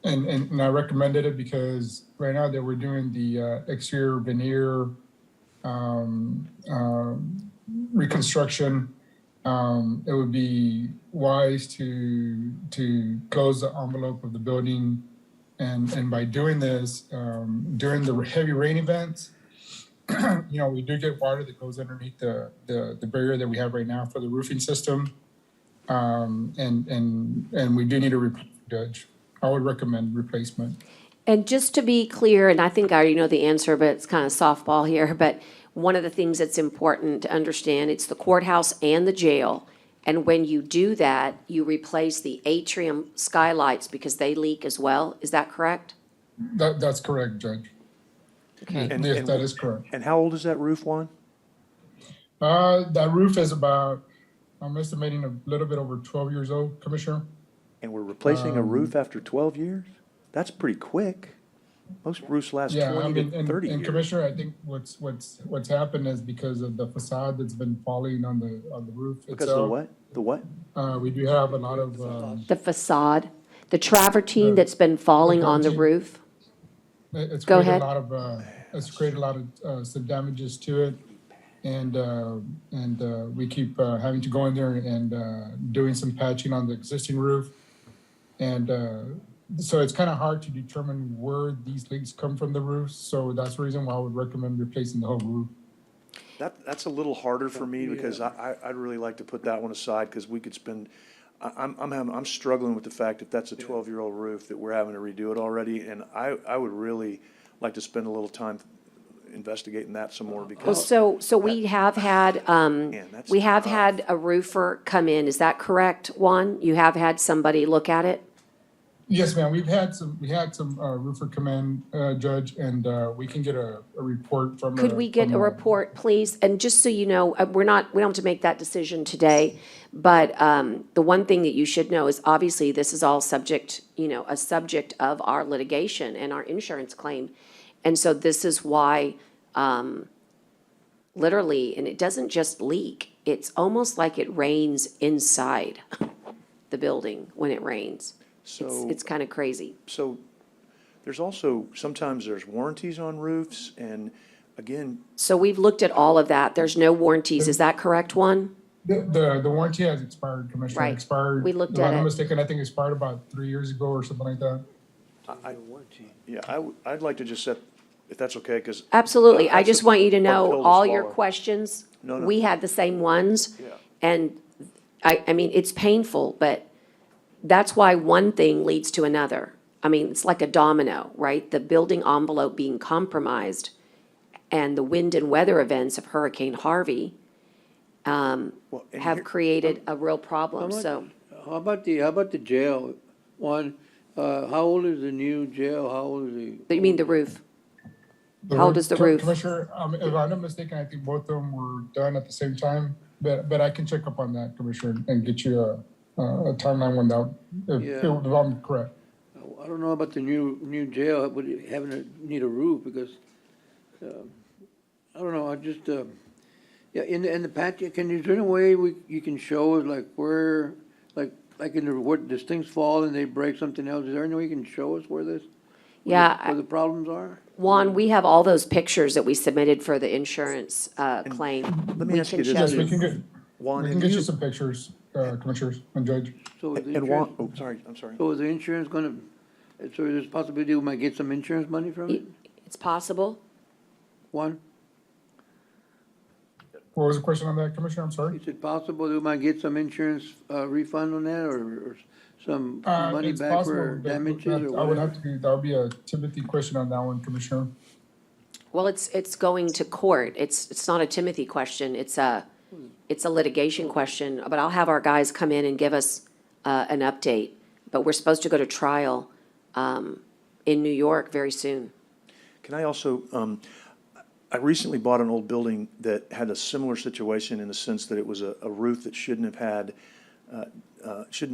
I recommended it because right now that we're doing the exterior veneer reconstruction, it would be wise to close the envelope of the building. And by doing this, during the heavy rain events, we do get water that goes underneath the barrier that we have right now for the roofing system. And we do need a judge. I would recommend replacement. And just to be clear, and I think I already know the answer, but it's kind of softball here, but one of the things that's important to understand, it's the courthouse and the jail. And when you do that, you replace the atrium skylights because they leak as well. Is that correct? That's correct, Judge. Okay. Yes, that is correct. And how old is that roof, Juan? That roof is about, I'm estimating a little bit over 12 years old, Commissioner. And we're replacing a roof after 12 years? That's pretty quick. Most roofs last Yeah, 20 to 30 and years. Commissioner, I think what's happened is because of the facade that's been falling on the roof itself. Because of the what? The what? We do have a lot of, The facade, the travertine that's been falling on the roof. it's Go created a ahead. lot of, it's created a lot of some damages to it. And we keep having to go in there and doing some patching on the existing roof. And so it's kind of hard to determine where these leaks come from the roof. So that's the reason why I would recommend replacing the whole roof. That's a little harder for me because I'd really like to put that one aside because we could spend, I'm struggling with the fact if that's a 12-year-old roof that we're having to redo it already. And I would really like to spend a little time investigating that some more Well, because. so we have had, that's we have tough. had a roofer come in. Is that correct, Juan? You have had somebody look at it? Yes, ma'am. We had some roofer come in, Judge, and we can get a report from. Could we get a report, please? And just so you know, we don't have to make that decision today, but the one thing that you should know is obviously this is all subject, a subject of our litigation and our insurance claim. And so this is why, literally, and it doesn't just leak, it's almost like it rains inside the building when it rains. So. It's kind of crazy. So there's also, sometimes there's warranties on roofs and again, So we've looked at all of that. There's no warranties. Is that correct, Juan? The warranty has expired, Commissioner. Right. Expired. We looked If I'm at not it. mistaken, I think it expired about 3 years ago or something like that. I'd like to just set, if that's okay, because. Absolutely. I just want you to know, pill to all your swallow. questions, No, no. we had the same ones. Yeah. And I mean, it's painful, but that's why one thing leads to another. I mean, it's like a domino, right? The building envelope being compromised and the wind and weather events of Hurricane Harvey Well, and have here- created a real problem, much- so. How about the jail? One, how old is the new jail? How old is the? You mean the roof? How old is the roof? Commissioner, if I'm not mistaken, I think both of them were done at the same time, but I can check up on that, Commissioner, and get you a timeline when that, if I'm correct. I don't know about the new jail, but having to need a roof because, I don't know, I just, yeah, in the patch, can you, is there any way you can show us like where, like in the, where these things fall and they break something else? Is there any way you can show us where this? Yeah, Where the problems are? Juan, we have all those pictures that we submitted for the insurance claim. let me We ask you can this. show Yes, we can get, Juan, we have can get you you- some pictures, Commissioners and Judge. So is the And Juan, insurance, oh, sorry, I'm sorry. so is the insurance gonna, so there's a possibility we might get some insurance money from it? It's possible. One, What was the question on that, Commissioner? I'm sorry. is it possible that we might get some insurance refund on that or some money It's back possible, for but damages that- or I would whatever? have to, that would be a Timothy question on that one, Commissioner. Well, it's going to court. It's not a Timothy question. It's a litigation question. But I'll have our guys come in and give us an update. But we're supposed to go to trial in New York very soon. Can I also, I recently bought an old building that had a similar situation in the sense that it was a roof that shouldn't have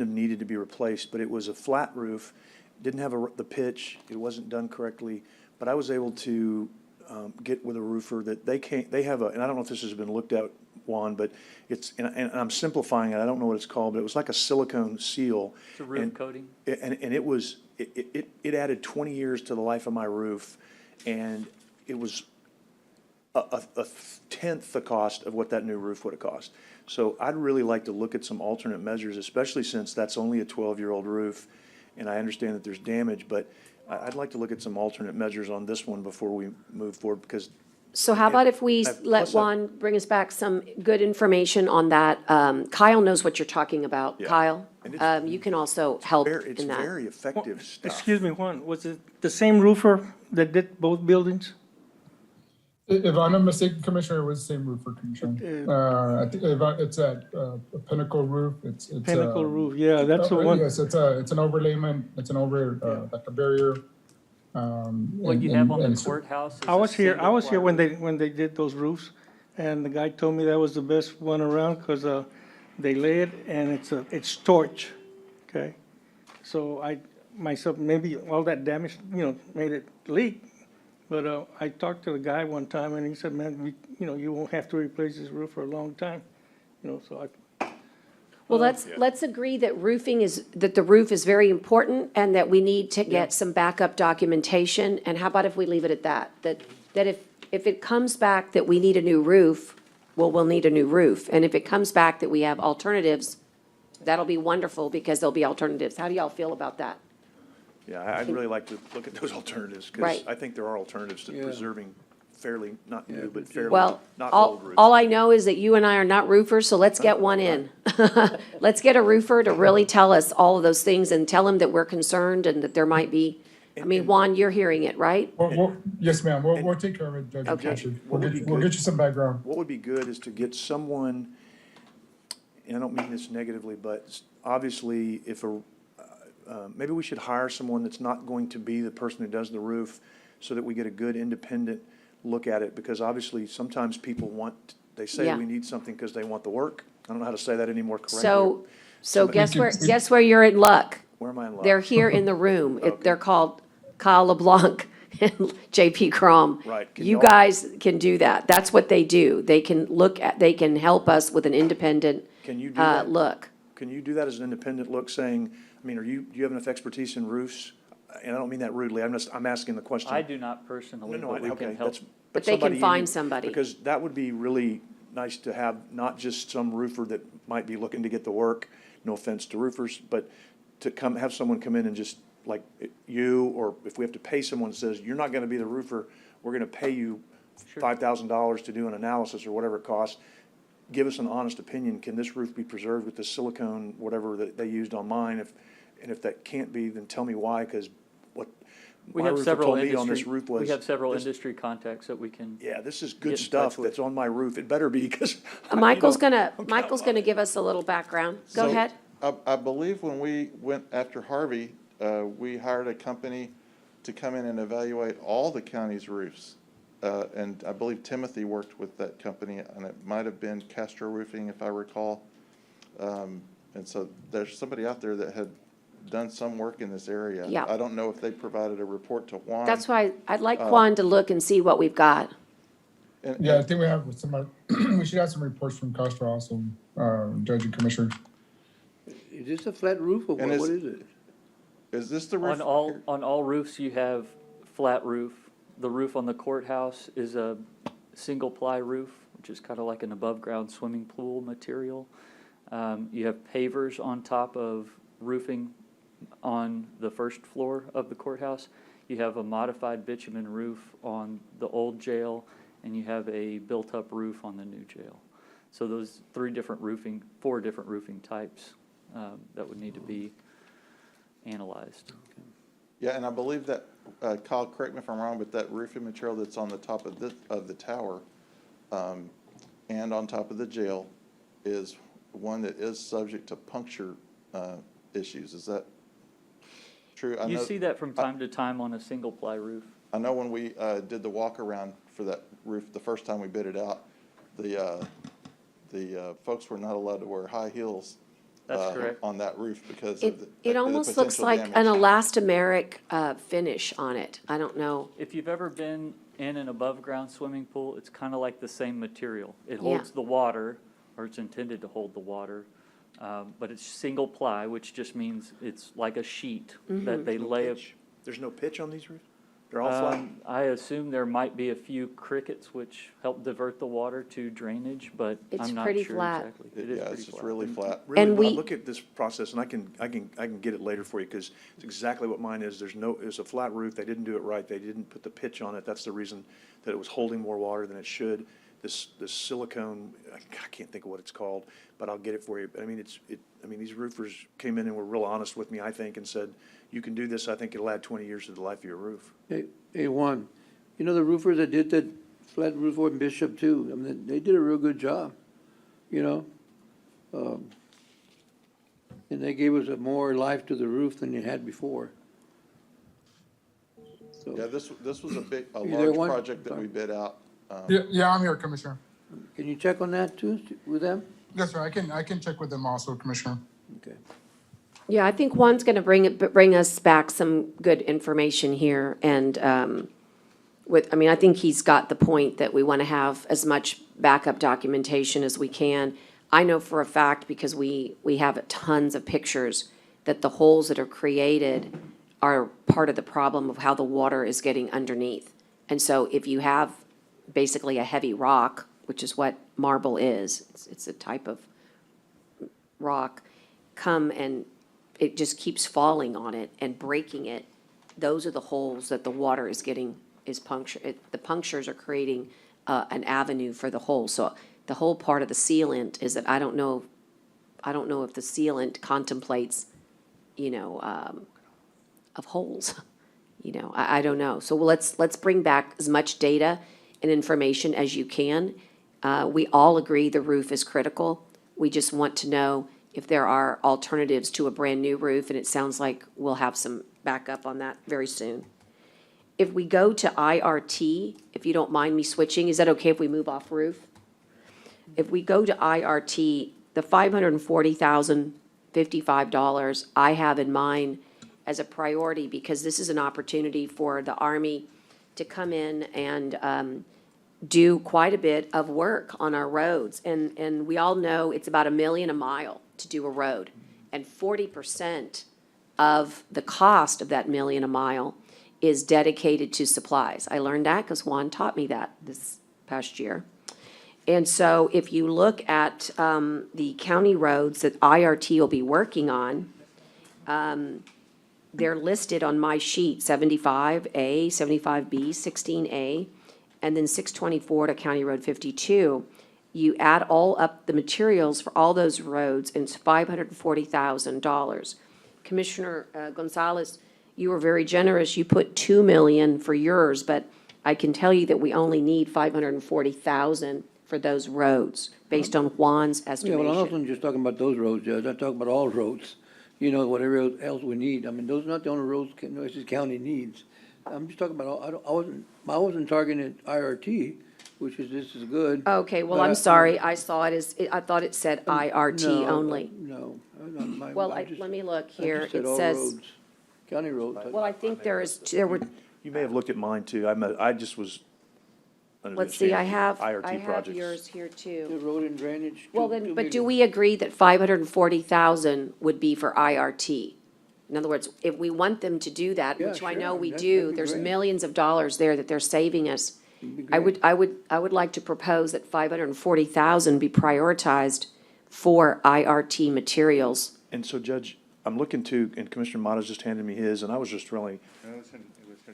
needed to be replaced, but it was a flat roof, didn't have the pitch, it wasn't done correctly, but I was able to get with a roofer that they have and I don't know if this has been looked at, Juan, but it's, and I'm simplifying it, I don't know what it's called, but it was like a silicone seal. It's a roof and- coating. And it added 20 years to the life of my roof, and it was a tenth the cost of what that new roof would have cost. So I'd really like to look at some alternate measures, especially since that's only a 12-year-old roof, and I understand that there's damage, but I'd like to look at some alternate measures on this one before we move forward, because So how about if we I've- let plus I- Juan bring us back some good information on that? Kyle knows what you're talking about. Yeah. Kyle, And it's- you can also help it's in that. very effective stuff. Excuse me, Juan, was it the same roofer that did both buildings? If I'm not mistaken, Commissioner, it was the same roofer, Commissioner. I think it's a Pinnacle roof. It's Pinnacle Roof, yeah, that's the one. Yes, it's an overlayment. It's an like a barrier. What you have on the courthouse is I was here, single I was here ply. when they did those roofs, and the guy told me that was the best one around, because, they lay it, and it's torch, okay? So myself, maybe all that damage, made it leak, but, I talked to the guy one time, and he said, man, you won't have to replace this roof for a long time, so Well, let's agree that that the roof is very important and that we need to get some backup documentation. And how about if we leave it at that? That if it comes back that we need a new roof, well, we'll need a new roof. And if it comes back that we have alternatives, that'll be wonderful because there'll be alternatives. How do y'all feel about that? Yeah, I'd really like to look at those alternatives, because Right. I think there are alternatives to Yeah. preserving fairly, not new, but fairly, Well, not old all roofs. I know is that you and I are not roofers, so let's get one in. Let's get a roofer to really tell us all of those things and tell him that we're concerned and that there might be, I mean, Juan, you're hearing it, right? Yes, ma'am. We'll take care of it, Judge. Okay. Yes, sir. What would be We'll good- get you some background. What would be good is to get someone, and I don't mean this negatively, but obviously, if maybe we should hire someone that's not going to be the person who does the roof, so that we get a good independent look at it, because obviously, sometimes people they say Yeah. we need something because they want the work. I don't know how to say that any more correctly. So Somebody- guess where you're in luck? Where am I in luck? They're here in the room. They're called Kyle LeBlanc and JP Crom. Right. Can You y'all- guys can do that. That's what they do. They can help us with an independent Can you do that? look. Can you do that as an independent look, saying, I mean, do you have enough expertise in roofs? And I don't mean that rudely, I'm asking the question. I do not personally, No, but we okay, can help. that's. But they can somebody in find you- somebody. Because that would be really nice to have, not just some roofer that might be looking to get the work, no offense to roofers, but to have someone come in and just, like you, or if we have to pay someone that says, you're not gonna be the roofer, we're gonna pay you $5,000 to do an analysis or whatever it costs. Give us an honest opinion, can this roof be preserved with the silicone, whatever that they used on mine? And if that can't be, then tell me why, because what We my have roofer several told me on this industry, roof was. we have several this- industry contacts that we can. Yeah, this is Get good in stuff touch with. that's on my roof. It better be, because. Michael's gonna give us a little background. Go So, ahead. I believe when we went after Harvey, we hired a company to come in and evaluate all the county's roofs. And I believe Timothy worked with that company, and it might have been Castro Roofing, if I recall. And so there's somebody out there that had done some work in this area. Yeah. I don't know if they provided a report to Juan. That's why I'd like Juan to look and see what we've got. And- Yeah, I think we have some, we should have some reports from Castro also, Judge and Commissioner. Is this a flat roof or And what is- is it? Is this the roof? On all roofs, you have flat roof. The roof on the courthouse is a single-ply roof, which is kind of like an above-ground swimming pool material. You have pavers on top of roofing on the first floor of the courthouse. You have a modified bitumen roof on the old jail, and you have a built-up roof on the new jail. So those four different roofing types that would need to be analyzed. Yeah, and I believe that, Kyle, correct me if I'm wrong, but that roofing material that's on the top of the tower, and on top of the jail is one that is subject to puncture, issues. Is that true? I You know- see that from time to time on a single-ply roof. I know when we, did the walk around for that roof, the first time we bid it out, the folks were not allowed to wear high heels. That's correct. On that roof because of the. It the almost looks potential like an damage. elastomeric finish on it. I don't know. If you've ever been in an above-ground swimming pool, it's kind of like the same material. It Yeah. holds the water, or it's intended to hold the water, but it's single ply, which just means it's like a sheet that they lay. There's no pitch on these roofs? They're all flat? I assume there might be a few crickets which help divert the water to drainage, but It's I'm not pretty sure flat. exactly. It is Yeah, pretty it's just flat. really flat. Really, And when I we- look at this process, and I can get it later for you, because it's exactly what mine is. It's a flat roof. They didn't do it right. They didn't put the pitch on it. That's the reason that it was holding more water than it should. This silicone, I can't think of what it's called, but I'll get it for you. But I mean, these roofers came in and were real honest with me, I think, and said, you can do this. I think it'll add 20 years to the life of your roof. Hey, Juan, you know the roofers that did that flat roof over in Bishop too? I mean, they did a real good job, you know? And they gave us a more life to the roof than it had before. So, Yeah, this was a You there, large Juan? project that we bid out. Yeah, I'm here, Commissioner. can you check on that too, with them? Yes, sir, I can check with them also, Commissioner. Okay. Yeah, I think Juan's going to bring us back some good information here, and I think he's got the point that we want to have as much backup documentation as we can. I know for a fact, because we have tons of pictures, that the holes that are created are part of the problem of how the water is getting underneath. And so if you have basically a heavy rock, which is what marble is, it's a type of rock, come and it just keeps falling on it and breaking it, those are the holes that the water is punctured. The punctures are creating an avenue for the hole. So the whole part of the sealant is that I don't know if the sealant contemplates, of holes. I don't know. So let's bring back as much data and information as you can. We all agree the roof is critical. We just want to know if there are alternatives to a brand-new roof, and it sounds like we'll have some backup on that very soon. If we go to IRT, if you don't mind me switching, is that okay if we move off roof? If we go to IRT, the $540,055 I have in mind as a priority, because this is an opportunity for the Army to come in and do quite a bit of work on our roads. And we all know it's about $1 million a mile to do a road. And 40% of the cost of that $1 million a mile is dedicated to supplies. I learned that because Juan taught me that this past year. And so if you look at the county roads that IRT will be working on, they're listed on my sheet, 75A, 75B, 16A, and then 624 to County Road 52. You add all up the materials for all those roads, and it's $540,000. Commissioner Gonzalez, you were very generous. You put $2 million for yours, but I can tell you that we only need $540,000 for those roads, based on Juan's Yeah, well, I'm estimation. not just talking about those roads, Judge. I'm talking about all roads, whatever else we need. I mean, those are not the only roads Nueces County needs. I'm just talking about, I wasn't targeting IRT, this is good. Okay, well, but I'm sorry. I saw it as, I thought it said IRT No, only. No. Well, let me look here. I just said It all says, roads, county roads. well, I think there were, You may have looked at mine too. I just was under the let's see, I understanding have IRT projects. yours here too. The road and drainage. Well, then, but do we agree that $540,000 would be for IRT? In other words, if we want them to do that, Yeah, which I sure. know we That'd do, be there's great. millions of dollars there that they're saving us. It'd be I great. would like to propose that 540,000 be prioritized for IRT materials. And so, Judge, I'm looking to, and Commissioner Motta's just handed me his, and I was just really, No, it was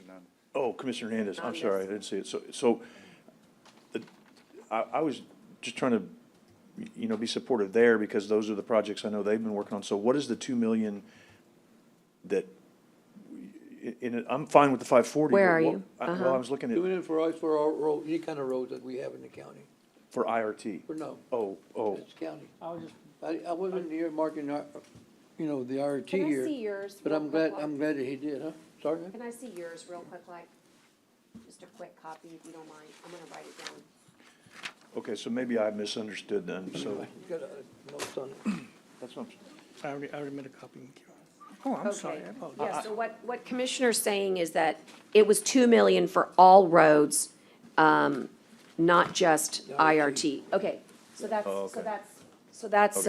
none. oh, Commissioner Hernandez, I'm On sorry, I this. didn't see it. So, I was just trying to, be supportive there because those are the projects I know they've been working on. So what is the 2 million that, I'm fine with the 540. Where but are what- you? Well, I was looking Doing at, it for us, for our road, any kind of roads that we have in the county, for IRT. for no, Oh, it's county. I'll just, I wasn't here marking our, the RT Can I here, see yours? but real I'm quick, glad, I'm glad that he did, huh? Sorry? Can I see yours real quick, like, just a quick copy if you don't mind? I'm gonna write it down. okay, so maybe I misunderstood then, so You got notes on it. that's what I'm. I already made a copy. Oh, I'm sorry, I Okay. apologize. Yeah, so what Commissioner's saying is that it was 2 million for all roads, not just IRT. Okay, so that's, Oh, so okay. that's, so that's,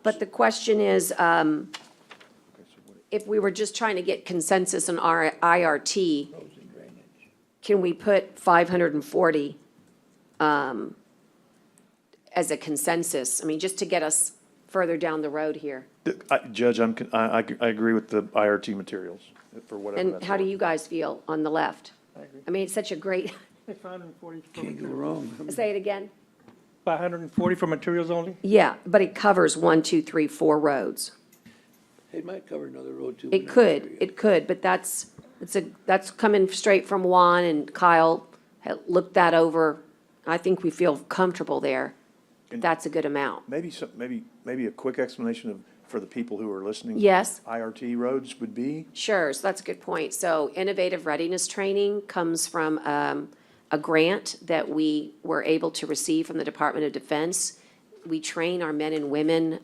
but the question is, if we were just trying to get consensus on our IRT, Roads and drainage. can we put 540 as a consensus? I mean, just to get us further down the road here. Judge, I agree with the IRT materials for whatever And that's how do worth. you guys feel on the left? I agree. I mean, it's such a great, 540 for Can't go materials. wrong. say it again? 540 for materials only? Yeah, but it covers 1, 2, 3, 4 roads. It might cover another road too. It could, but that's coming straight from Juan, and Kyle had looked that over. I think we feel comfortable there. That's a good amount. Maybe a quick explanation of, for the people who are listening. Yes. IRT roads would be? Sure, so that's a good point. So innovative readiness training comes from a grant that we were able to receive from the Department of Defense. We train our men and women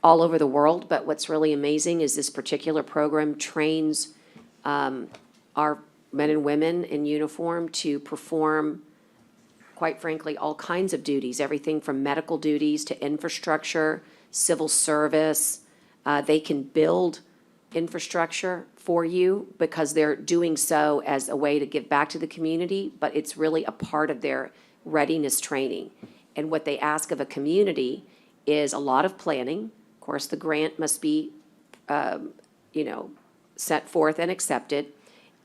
all over the world, but what's really amazing is this particular program trains our men and women in uniform to perform, quite frankly, all kinds of duties, everything from medical duties to infrastructure, civil service. They can build infrastructure for you because they're doing so as a way to give back to the community, but it's really a part of their readiness training. And what they ask of a community is a lot of planning. Of course, the grant must be, set forth and accepted.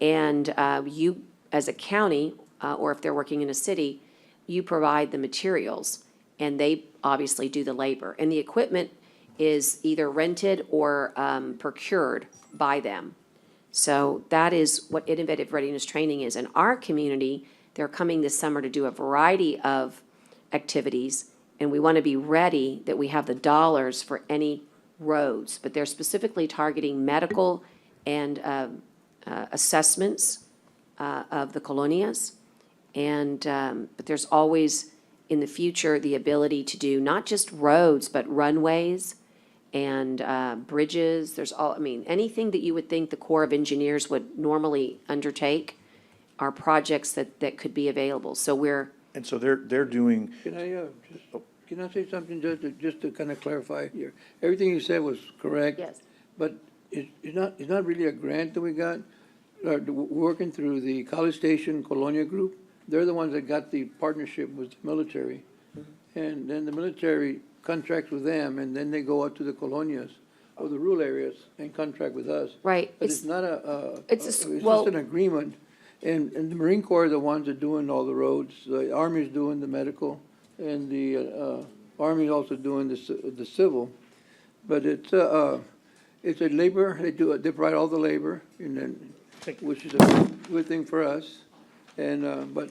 And you, as a county, or if they're working in a city, you provide the materials, and they obviously do the labor. And the equipment is either rented or procured by them. So that is what innovative readiness training is. In our community, they're coming this summer to do a variety of activities, and we want to be ready that we have the dollars for any roads. But they're specifically targeting medical and assessments of the colonias. And, but there's always, in the future, the ability to do not just roads, but runways and bridges. There's anything that you would think the Corps of Engineers would normally undertake are projects that could be available. So we're, And so they're doing, Can I say something just to kind of clarify here? Everything you said was correct. yes, But it's not really a grant that we got. We're working through the College Station Colonia Group. They're the ones that got the partnership with the military. And then the military contracts with them, and then they go out to the colonias or the rural areas and contract with us. right. But it's not it's a it's s- just well- an agreement. And the Marine Corps are the ones that are doing all the roads. The Army's doing the medical, and the Army's also doing the civil. But it's a labor, they provide all the labor, and then, which is a good thing for us. And, but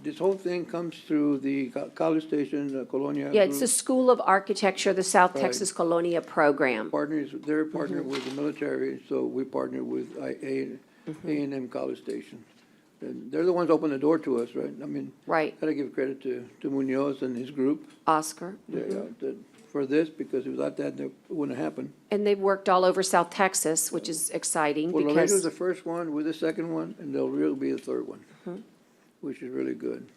this whole thing comes through the College Station, Colonia. Yeah, it's the Group. School of Architecture, the South Right. Texas Colonia Program. Partners, they're partnered with the military, so we partner with A&M College Station. And they're the ones who open the door to us, right? I mean, Right, gotta give credit to Munoz and his group Oscar. for this, because without that, it wouldn't happen. And they've worked all over South Texas, which is exciting Well, Laredo's because, the first one, we're the second one, and Del Rio will be the third one, which is really good.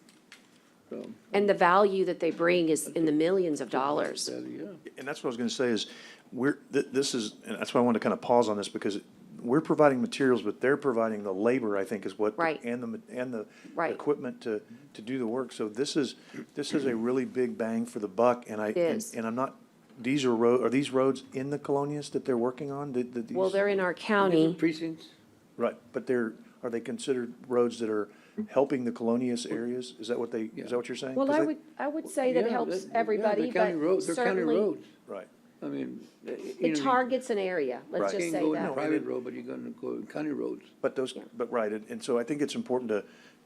So, and the value that they bring is in the millions of dollars. yeah. and that's what I was gonna say is, this is, and that's why I wanted to kind of pause on this, because we're providing materials, but they're providing the labor, I think, is what. Right. And the Right. equipment to do the work. So this is a really big bang for the buck, and It is. and I'm not, are these roads in the Colonias that they're working on? Well, they're in our county. Different precincts. Right, but are they considered roads that are helping the Colonias areas? Is that what you're saying? Well, 'Cause I would say that Yeah, helps yeah, everybody, they're county but roads. They're county certainly roads. Right. I mean, you it know, targets an area, let's Right. just you say can't go in a that. private road, but you're gonna go in county roads. But right, and so I think it's important to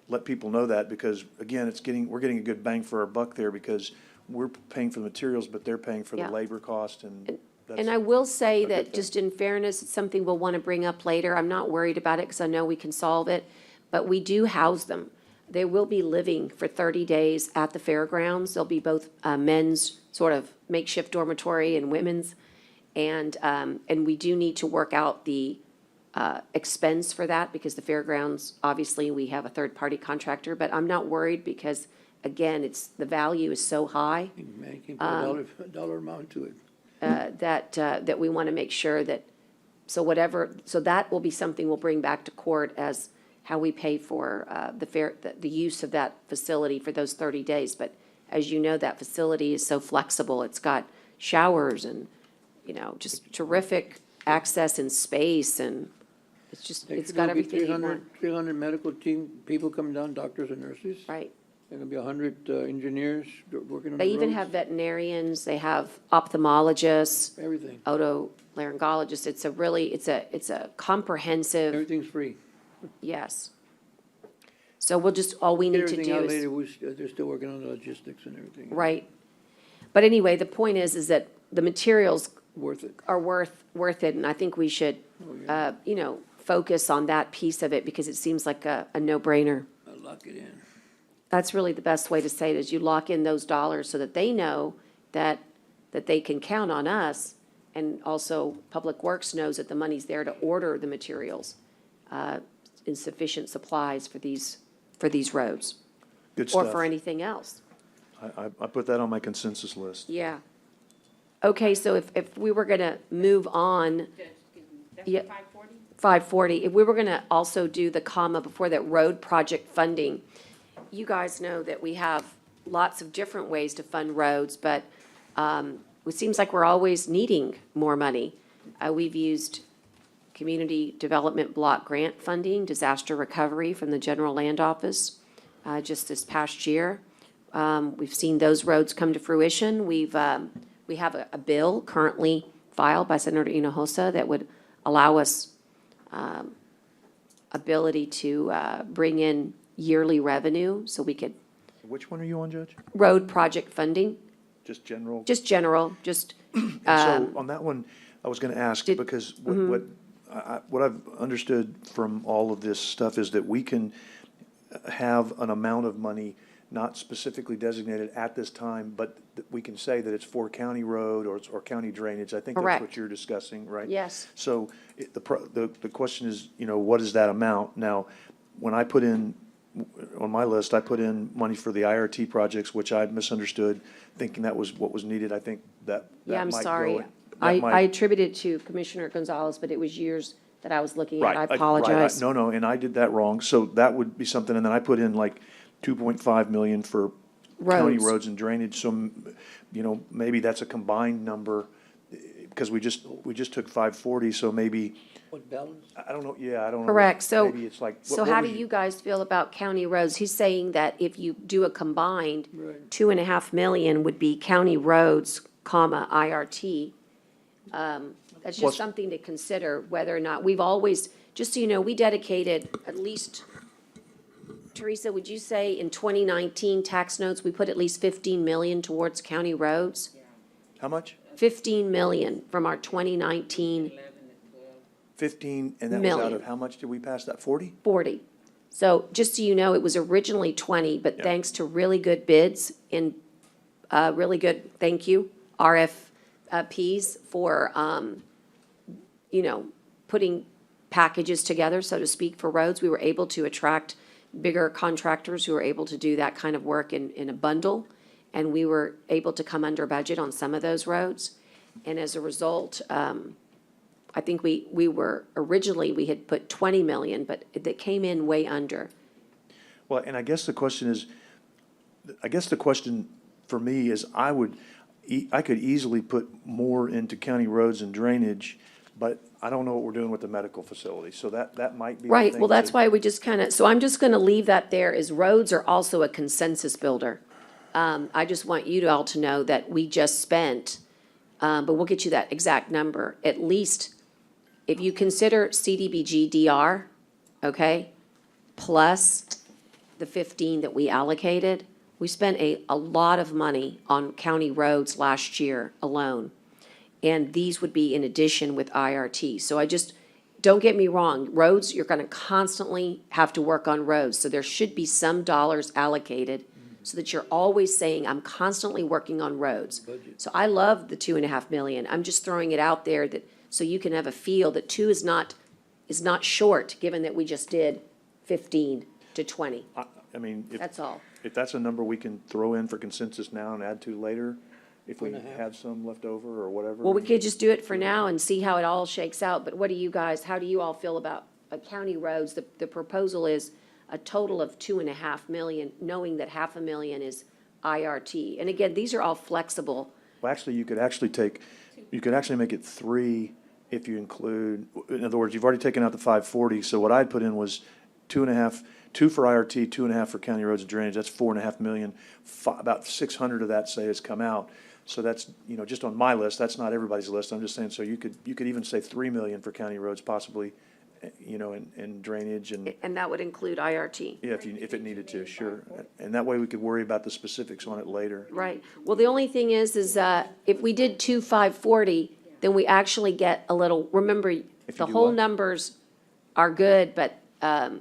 let people know that, because again, we're getting a good bang for our buck there, because we're paying for the materials, but they're paying for the Yeah. labor cost, and And I will say a good that, thing. just in fairness, it's something we'll want to bring up later. I'm not worried about it because I know we can solve it, but we do house them. They will be living for 30 days at the fairgrounds. There'll be both men's sort of makeshift dormitory and women's. And we do need to work out the expense for that, because the fairgrounds, obviously, we have a third-party contractor, but I'm not worried because, again, the value is so high. Man, you can put a dollar amount to it. That we want to make sure that, so that will be something we'll bring back to court as how we pay for the use of that facility for those 30 days. But as you know, that facility is so flexible. It's got showers and, just terrific access and space, and it's got everything you want. 300 medical team, people coming down, doctors and nurses. Right. There are gonna be 100 engineers working on the They even roads. have veterinarians, they have ophthalmologists, Everything. otolaryngologists. It's a comprehensive, Everything's free. yes. So all we Get need to everything do out is. later. They're still working on the logistics and everything. Right. But anyway, the point is that the materials Worth it. are worth it, and I think we should, focus on that piece of it, because it seems like a no-brainer. I'll lock it in. That's really the best way to say it, is you lock in those dollars so that they know that they can count on us, and also Public Works knows that the money's there to order the materials in sufficient supplies for these roads, good or stuff. for anything else. I put that on my consensus list. Yeah. Okay, so if we were gonna move on. Yeah. 540, if we were gonna also do the comma before that, road project funding. You guys know that we have lots of different ways to fund roads, but it seems like we're always needing more money. We've used community development block grant funding, disaster recovery from the General Land Office, just this past year. We've seen those roads come to fruition. We have a bill currently filed by Senator Hinojosa that would allow us ability to bring in yearly revenue, so we could, Which one are you on, Judge? road project funding, Just general? just general, And so on that one, I was gonna ask, did- because what I've understood from all of this stuff is that we can have an amount of money not specifically designated at this time, but we can say that it's for county road or county drainage. I think that's Correct. what you're discussing, right? Yes. So the question is, what is that amount? Now, when I put in, on my list, I put in money for the IRT projects, which I misunderstood, thinking that was what was needed. I think that yeah, I'm might go- sorry. that I might- attributed it to Commissioner Gonzalez, but it was years that I was looking at. Right. I right, apologize. No, and I did that wrong. So that would be something, and then I put in like 2.5 million for county Roads. roads and drainage. So, maybe that's a combined number, because we just took 540, so maybe, What balance? I don't know, yeah, I don't know. Correct, so, Maybe it's like. so how do you guys feel about county roads? He's saying that if you do a combined, Right. 2.5 million would be county roads, comma, IRT. That's Plus- just something to consider, whether or not, we've always, just so you know, we dedicated at least, Teresa, would you say in 2019 tax notes, we put at least 15 million towards county roads? How much? 15 million from our 2019 15, and that was out Million. of, how much did we pass that, 40? 40. So just so you know, it was originally 20, but Yeah. thanks to really good bids and really good, thank you, RFPs for, putting packages together, so to speak, for roads, we were able to attract bigger contractors who were able to do that kind of work in a bundle. And we were able to come under budget on some of those roads. And as a result, I think we were, originally, we had put 20 million, but it came in way under. Well, and I guess the question for me is I could easily put more into county roads and drainage, but I don't know what we're doing with the medical facility, so that might be the Right, thing well, that's to- why we just kind of, so I'm just going to leave that there, is roads are also a consensus builder. I just want you all to know that we just spent, but we'll get you that exact number, at least, if you consider CDBG DR, okay, plus the 15 that we allocated, we spent a lot of money on county roads last year alone. And these would be in addition with IRT. So don't get me wrong, roads, you're gonna constantly have to work on roads. So there should be some dollars allocated so that you're always saying, I'm constantly working on roads. So I love the 2.5 million. I'm just throwing it out there so you can have a feel that 2 is not short, given that we just did 15 to 20. I mean, That's all. if that's a number we can throw in for consensus now and add to later, if we 2.5. have some left over or whatever. Well, we could just do it for now and see how it all shakes out, but what do you guys, how do you all feel about county roads? The proposal is a total of 2.5 million, knowing that 500,000 is IRT. And again, these are all flexible. Well, actually, you could actually make it 3 if you include, in other words, you've already taken out the 540, so what I'd put in was 2.5, 2 for IRT, 2.5 for county roads and drainage, that's 4.5 million. About 600 of that, say, has come out. So that's, just on my list, that's not everybody's list, I'm just saying, so you could even say 3 million for county roads possibly, and drainage and, And that would include IRT. yeah, if it needed to, sure. And that way we could worry about the specifics on it later. Right. Well, the only thing is if we did 540, then we actually get a little, remember, you the do whole what? numbers are good, but that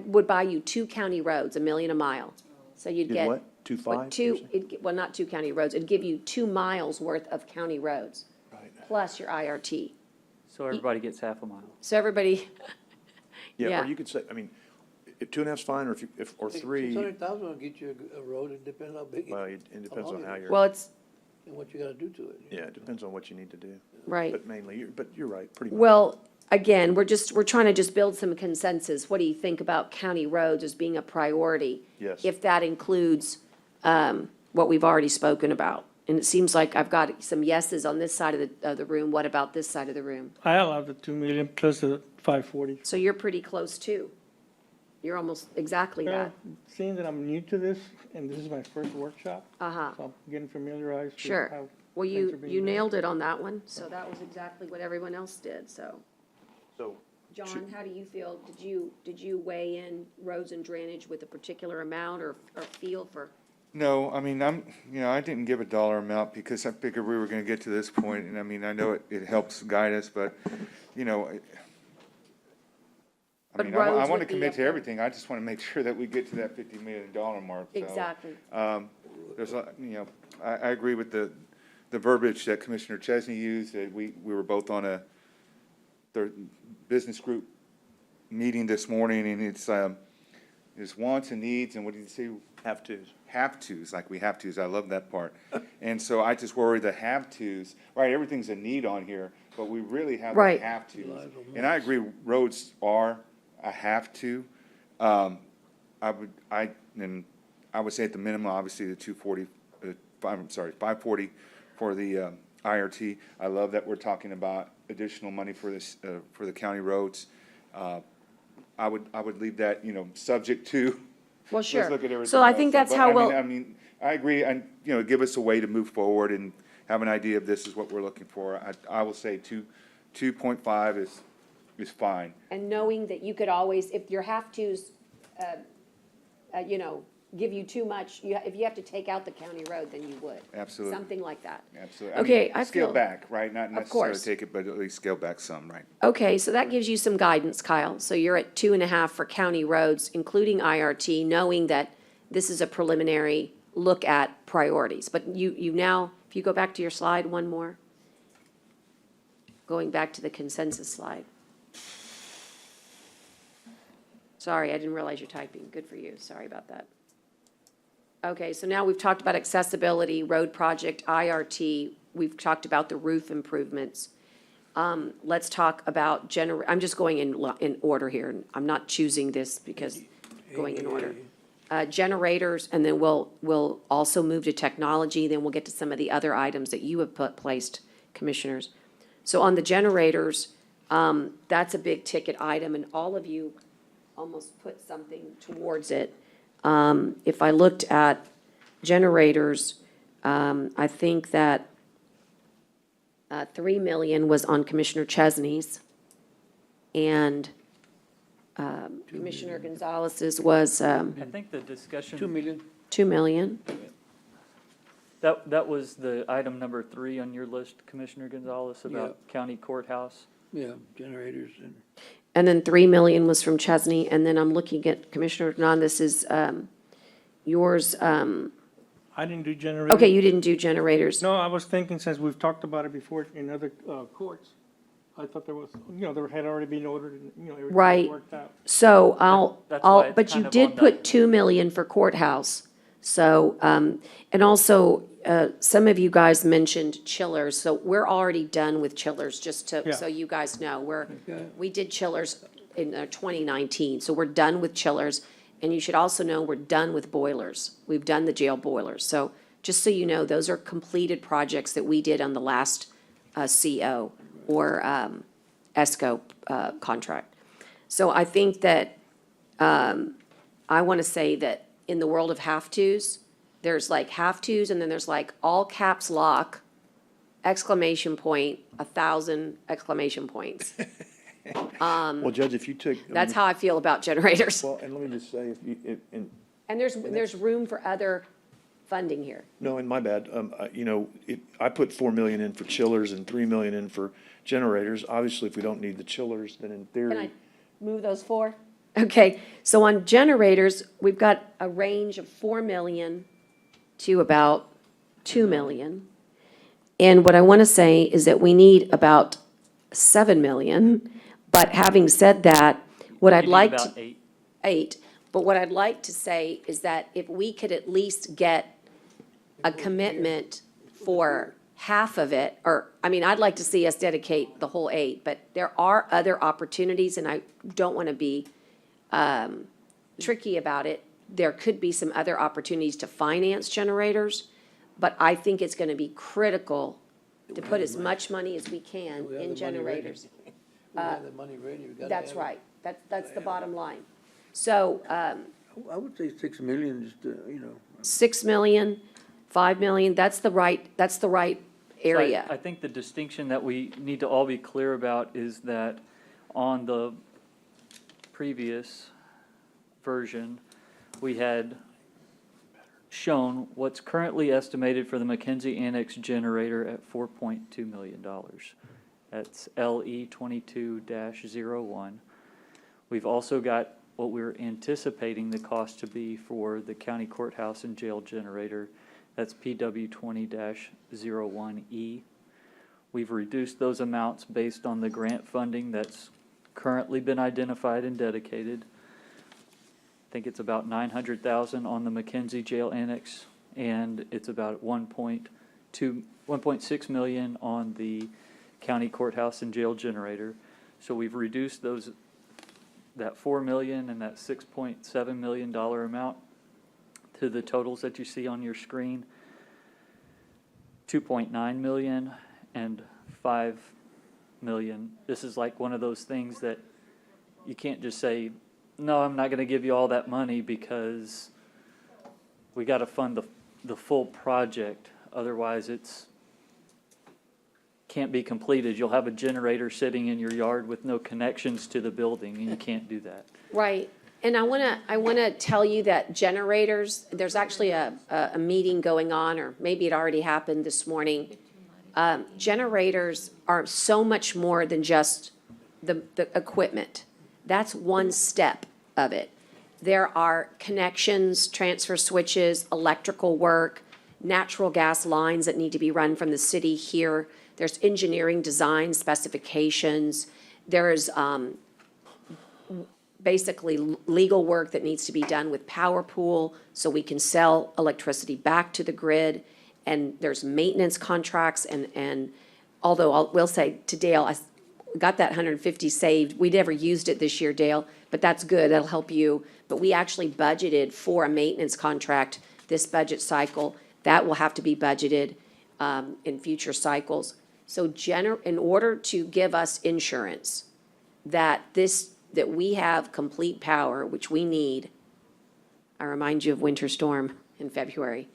would buy you 2 county roads, 1 million a mile. So you'd Did get. what? 2.5, you're saying? Well, not 2 county roads. It'd give you 2 miles worth of county roads, Right. plus your IRT. So everybody gets half a mile. So everybody, Yeah, Yeah. or you could say, I mean, if 2.5's fine, or or 3, 600,000 will get you a road, it depends how big well, it it depends on how you're, well, it's, and what you gotta do to it. yeah, it depends on what you need to do. right. But mainly, but you're right, pretty much. Well, again, we're trying to just build some consensus. What do you think about county roads as being a priority? Yes. If that includes what we've already spoken about. And it seems like I've got some yeses on this side of the room. What about this side of the room? I allow the 2 million plus the 540. So you're pretty close too. You're almost exactly that. Seeing that I'm new to this, and this is my first workshop, Uh-huh. so I'm getting familiarized with Sure. how Well, things are being you done. nailed it on that one. So that was exactly what everyone else did, so. So, John, how do you feel? Did you weigh in roads and drainage with a particular amount or feel for? No, I mean, I didn't give a dollar amount because I figured we were gonna get to this point, and I mean, I know it helps guide us, but, But I roads want to would be commit up to there. everything, I just want to make sure that we get to that $50 million mark, so. Exactly. There's, I agree with the verbiage that Commissioner Chesney used, that we were both on the business group meeting this morning, and it's wants and needs, and what did you say? have tos. Have-tos, like we have tos, I love that part. And so I just worry the have-tos, right, everything's a need on here, but we really have the Right. have-tos. And I agree, roads are a have-to. I would say at the minimum, obviously, the 540 for the IRT. I love that we're talking about additional money for this, for the county roads. I would leave that, subject to. Well, Let's sure. look at everything So I else. think that's But, how I mean- we'll, I mean, I agree, and, give us a way to move forward and have an idea of this is what we're looking for. I will say 2.5 is fine. and knowing that you could always, if your have-tos, give you too much, if you have to take out the county road, then you would. Absolutely. Something like that. Absolutely. Okay, I Scale feel- back, right? Not necessarily course. take it, but at least scale back some, right? Okay, so that gives you some guidance, Kyle. So you're at 2.5 for county roads, including IRT, knowing that this is a preliminary look at priorities. But you now, if you go back to your slide, one more. Going back to the consensus slide. Sorry, I didn't realize you're typing. Good for you. Sorry about that. Okay, so now we've talked about accessibility, road project, IRT. we've talked about the roof improvements. Let's talk about I'm just going in order here. I'm not choosing this because going in order. Generators, and then we'll also move to technology, then we'll get to some of the other items that you have placed, commissioners. So on the generators, that's a big ticket item, and all of you almost put something towards it. If I looked at generators, I think that 3 million was on Commissioner Chesney's, and Commissioner Gonzalez's was I think the discussion. 2 million. 2 million. That was the item number 3 on your list, Commissioner Gonzalez, about county courthouse. Yeah, generators and. And then 3 million was from Chesney, and then I'm looking at Commissioner Hernandez is yours. I didn't do generators. Okay, you didn't do generators. No, I was thinking, since we've talked about it before in other courts, I thought there was, there had already been ordered and, everything Right. was worked out. So That's why it's but you kind of did on put the- 2 million for courthouse. So, and also, some of you guys mentioned chillers, so we're already done with chillers, just Yeah. to, so you guys know, Okay. we did chillers in 2019, so we're done with chillers. And you should also know we're done with boilers. We've done the jail boilers. So just so you know, those are completed projects that we did on the last CO or ESCO contract. So I think that I want to say that in the world of have-tos, there's like have-tos and then there's like all caps lock, exclamation point, 1,000 exclamation points. Well, Judge, if you took. That's how I feel about generators. Well, and let me just say, if you, And there's room for other funding here. no, and my bad, I put 4 million in for chillers and 3 million in for generators. Obviously, if we don't need the chillers, then in Can I theory, move those 4? Okay, so on generators, we've got a range of 4 million to about 2 million. And what I want to say is that we need about 7 million. But having said that, what I'd You need like about to. 8. 8, but what I'd like to say is that if we could at least get a commitment for half of it, or, I mean, I'd like to see us dedicate the whole 8, but there are other opportunities, and I don't want to be tricky about it. There could be some other opportunities to finance generators, but I think it's going to be critical to put as much money as we can We have in the money ready. generators. We have the money ready. We gotta That's have it. right. That's the bottom line. So, I would say 6 million, just, 6 million, 5 million, that's the right So I area. think the distinction that we need to all be clear about is that on the previous version, we had shown what's currently estimated for the McKenzie Annex generator at $4.2 million. That's LE 22-01. We've also got what we're anticipating the cost to be for the county courthouse and jail generator. That's PW 20-01E. We've reduced those amounts based on the grant funding that's currently been identified and dedicated. I think it's about 900,000 on the McKenzie Jail Annex, and it's about 1.6 million on the county courthouse and jail generator. So we've reduced that 4 million and that $6.7 million amount to the totals that you see on your screen. 2.9 million and 5 million. This is like one of those things that you can't just say, no, I'm not going to give you all that money because we got to fund the full project. Otherwise, it's can't be completed. You'll have a generator sitting in your yard with no connections to the building, and you can't do that. Right. And I want to tell you that generators, there's actually a meeting going on, or maybe it already happened this morning. Generators are so much more than just the equipment. That's one step of it. There are connections, transfer switches, electrical work, natural gas lines that need to be run from the city here. There's engineering design specifications. There's basically legal work that needs to be done with Power Pool so we can sell electricity back to the grid. and there's maintenance contracts, and although will say to Dale, I got that 150 saved. We never used it this year, Dale, but that's good. That'll help you. But we actually budgeted for a maintenance contract this budget cycle. That will have to be budgeted in future cycles. So in order to give us insurance that we have complete power, which we need, I remind you of winter storm in February,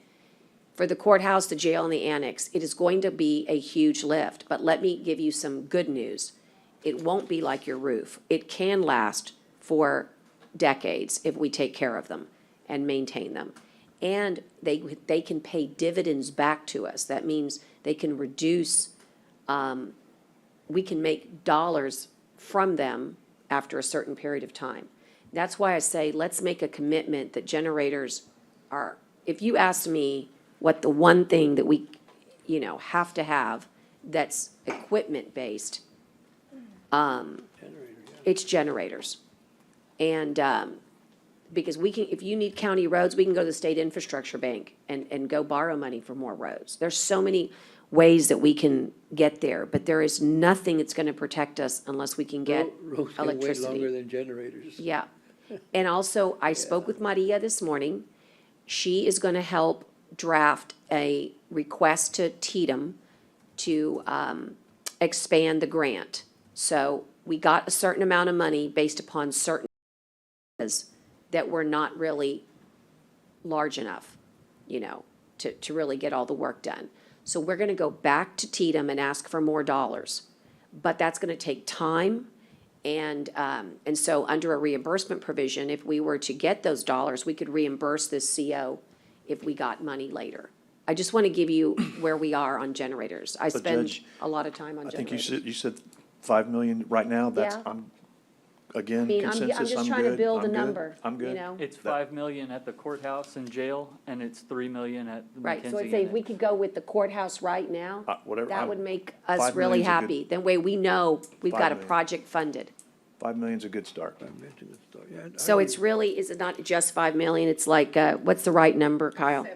for the courthouse, the jail, and the annex, it is going to be a huge lift. But let me give you some good news. It won't be like your roof. It can last for decades if we take care of them and maintain them. And they can pay dividends back to us. That means they can reduce, we can make dollars from them after a certain period of time. That's why I say, let's make a commitment that generators are, if you ask me what the one thing that we, have to have that's equipment-based, it's generators. And, because if you need county roads, we can go to the State Infrastructure Bank and go borrow money for more roads. There's so many ways that we can get there, but there is nothing that's gonna protect us unless we can get Roads can wait electricity. longer than generators. Yeah. And also, I spoke with Maria this morning. She is gonna help draft a request to TDM to expand the grant. So we got a certain amount of money based upon certain that were not really large enough, to really get all the work done. So we're gonna go back to TDM and ask for more dollars. But that's gonna take time. And so under a reimbursement provision, if we were to get those dollars, we could reimburse this CO if we got money later. I just want to give you where we are on generators. I But spend Judge, a lot of time on I think generators. you said 5 million right now. That's, Yeah. again, I mean, I'm consensus, just I'm trying to good, build a I'm good, number, I'm good. It's 5 million at the courthouse and jail, and it's 3 million at the Right, so McKenzie I'd say if unit. we could go with the courthouse right now, Whatever. that would make us 5 really million's a good- happy. That way we know we've 5 got a million. project funded. 5 million's a good start. I mentioned the story. Yeah, So it's really, is it not just 5 million? It's like, what's the right number, Kyle?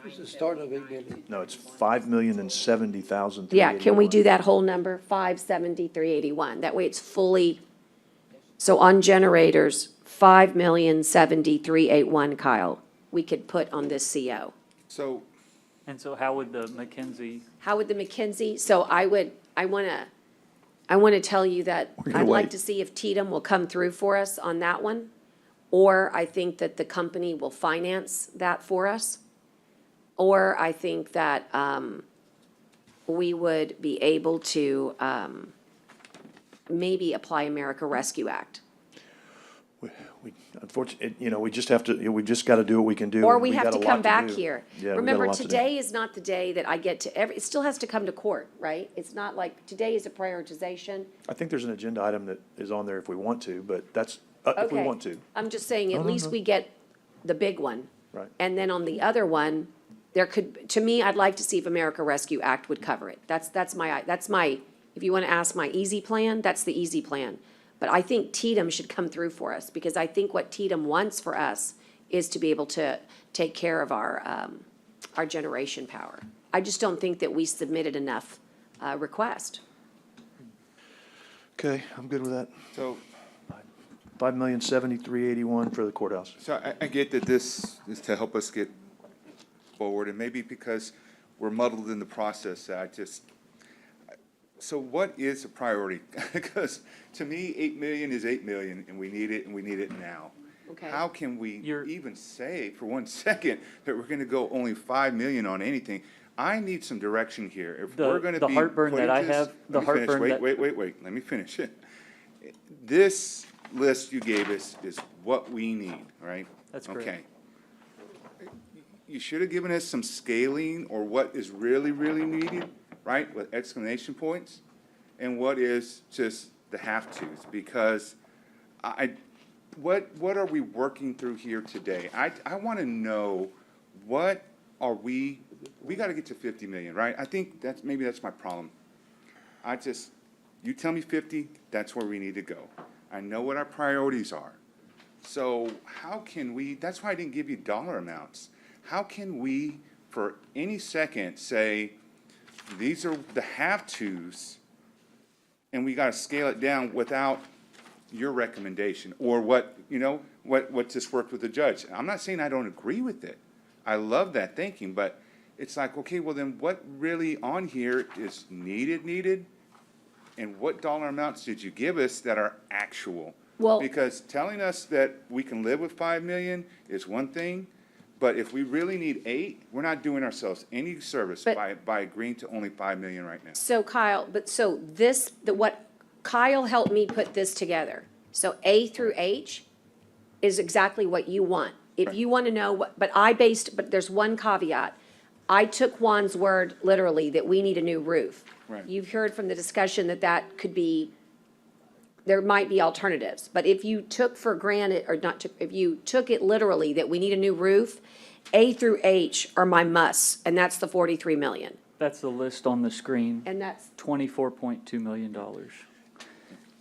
It's the start of 8 million. No, it's 5,070,000. Yeah, can we do that whole number, 57381? That way it's fully, so on generators, 5,070,381, Kyle, we could put on this CO. So, And so how would the McKenzie, How would the McKinsey, so I wanna tell you that gonna I'd like wait. to see if TDM will come through for us on that one. Or I think that the company will finance that for us. Or I think that, we would be able to, maybe apply America Rescue Act. Unfortunately, we just have to, we've just got to do what we can do. Or and we have got to a lot come back do. here. Yeah, we got a Remember, lot to do. today is not the day that I get to it still has to come to court, right? It's not like, today is a prioritization. I think there's an agenda item that is on there if we want to, but that's, if we Okay. want to. I'm just saying, at least we get the big one. Right. And then on the other one, there could, to me, I'd like to see if America Rescue Act would cover it. That's my, if you want to ask my easy plan, that's the easy plan. But I think TDM should come through for us, because I think what TDM wants for us is to be able to take care of our generation power. I just don't think that we submitted enough request. Okay, I'm good with that. so 5,070,381 for the courthouse. So I get that this is to help us get forward, and maybe because we're muddled in the process, so what is a priority? Because to me, 8 million is 8 million, and we need it now. Okay. How can we You're- even say for 1 second that we're gonna go only 5 million on anything? I need some direction here. If The- we're gonna the be heartburn putting that I this- have- the let me finish. heartburn that- Wait, let me finish it. This list you gave us is what we need, right? That's correct. Okay. You should have given us some scaling or what is really, really needed, right, with exclamation points, and what is just the have-tos, because what are we working through here today? I want to know, what are we gotta get to 50 million, right? I think maybe that's my problem. You tell me 50, that's where we need to go. I know what our priorities are. So how can we, that's why I didn't give you dollar amounts. How can we for any second say, these are the have-tos, and we gotta scale it down without your recommendation, or what, you know, what just worked with the judge. I'm not saying I don't agree with it. I love that thinking, but it's like, okay, well then what really on here is needed? And what dollar amounts did you give us that are actual? Well- Because telling us that we can live with 5 million is one thing, but if we really need 8, we're not doing ourselves any service But- by agreeing to only 5 million right now. So Kyle, what Kyle helped me put this together. So A through H is exactly what you want. If you want to know what, but there's one caveat. I took Juan's word literally that we need a new roof. Right. You've heard from the discussion that could be, there might be alternatives. But if you took for granted, or not took, if you took it literally that we need a new roof, A through H are my musts, and that's the 43 million. That's the list on the screen, And that's, $24.2 million. And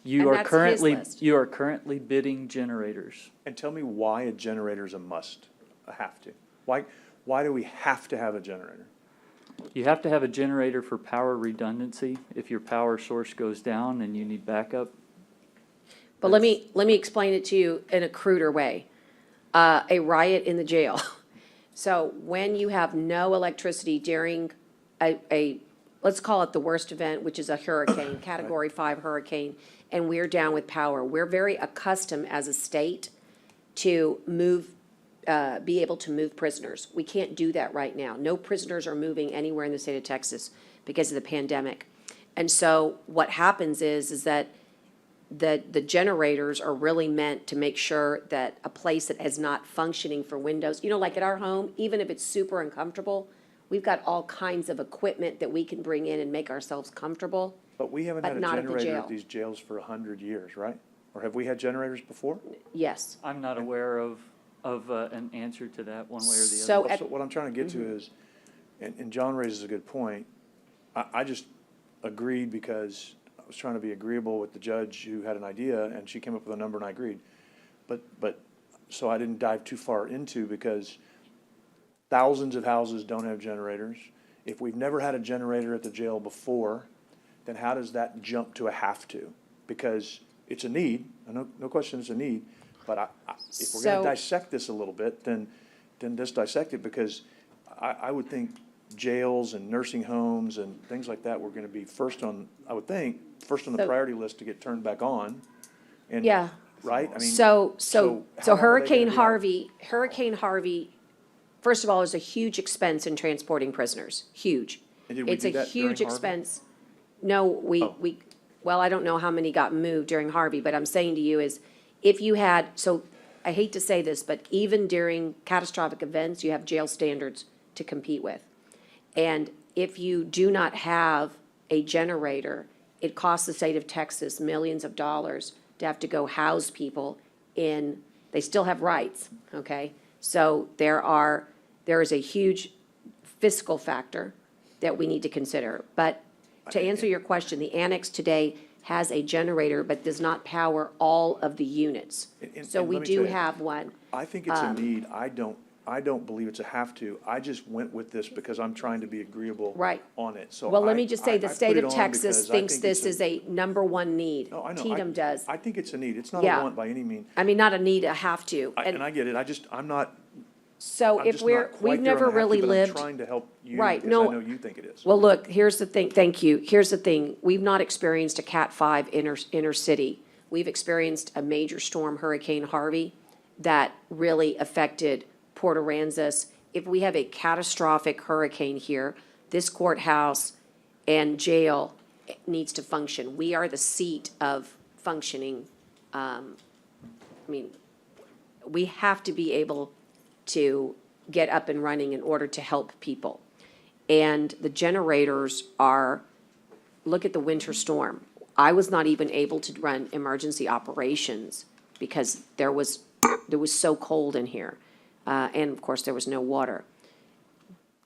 You are that's his currently, list. you are currently bidding generators. And tell me why a generator is a must, a have to. Why do we have to have a generator? You have to have a generator for power redundancy. If your power source goes down and you need backup, but let me explain it to you in a cruder way. A riot in the jail. So when you have no electricity during let's call it the worst event, which is a hurricane, Category 5 hurricane, and we're down with power, we're very accustomed as a state to be able to move prisoners. We can't do that right now. No prisoners are moving anywhere in the state of Texas because of the pandemic. And so what happens is that the generators are really meant to make sure that a place that is not functioning for windows, you know, like at our home, even if it's super uncomfortable, we've got all kinds of equipment that we can bring in and make ourselves comfortable. But we haven't But had a not at the generator jail. at these jails for 100 years, right? Or have we had generators before? Yes. I'm not aware of an answer to that one way or the other. So at, So what I'm trying to get to is, and John raises a good point, I just agreed because I was trying to be agreeable with the judge who had an idea, and she came up with a number and I agreed. But, so I didn't dive too far into, because thousands of houses don't have generators. If we've never had a generator at the jail before, then how does that jump to a have to? Because it's a need, no question it's a need, but if we're So- gonna dissect this a little bit, then just dissect it, because I would think jails and nursing homes and things like that were gonna be first on, I would think, first on the So- priority list to get turned back on. And yeah. right? I mean, So how long are they Hurricane gonna be out? Hurricane Harvey, first of all, is a huge expense in transporting prisoners, huge. And did we It's do a that during huge Harvey? expense. No, Oh. well, I don't know how many got moved during Harvey, but I'm saying to you is, if you had, so I hate to say this, but even during catastrophic events, you have jail standards to compete with. And if you do not have a generator, it costs the state of Texas millions of dollars to have to go house people in, they still have rights, okay? So there is a huge fiscal factor that we need to consider. But to answer your question, the annex today has a generator but does not power all of the units. And- So and we let me do tell you, have one. I think it's a need. I don't believe it's a have to. I just went with this because I'm trying to be agreeable Right. on it. So Well, let I- me just I say, the put state it of on Texas because I thinks think this it's is a number one need. No, I know. Tatum does. I think it's a need. It's not Yeah. a want by any means. I mean, not a need, a have to. And I get it. I'm not, So I'm if just we're, not quite we've there on never the have to, really but I'm lived. trying to help you Right, because I no. know you think it is. Well, look, here's the thing, thank you. Here's the thing, we've not experienced a Cat 5 inner city. We've experienced a major storm, Hurricane Harvey, that really affected Port Aransas. If we have a catastrophic hurricane here, this courthouse and jail needs to function. We are the seat of functioning. I mean, we have to be able to get up and running in order to help people. And the generators are, look at the winter storm. I was not even able to run emergency operations because there was so cold in here. And of course, there was no water.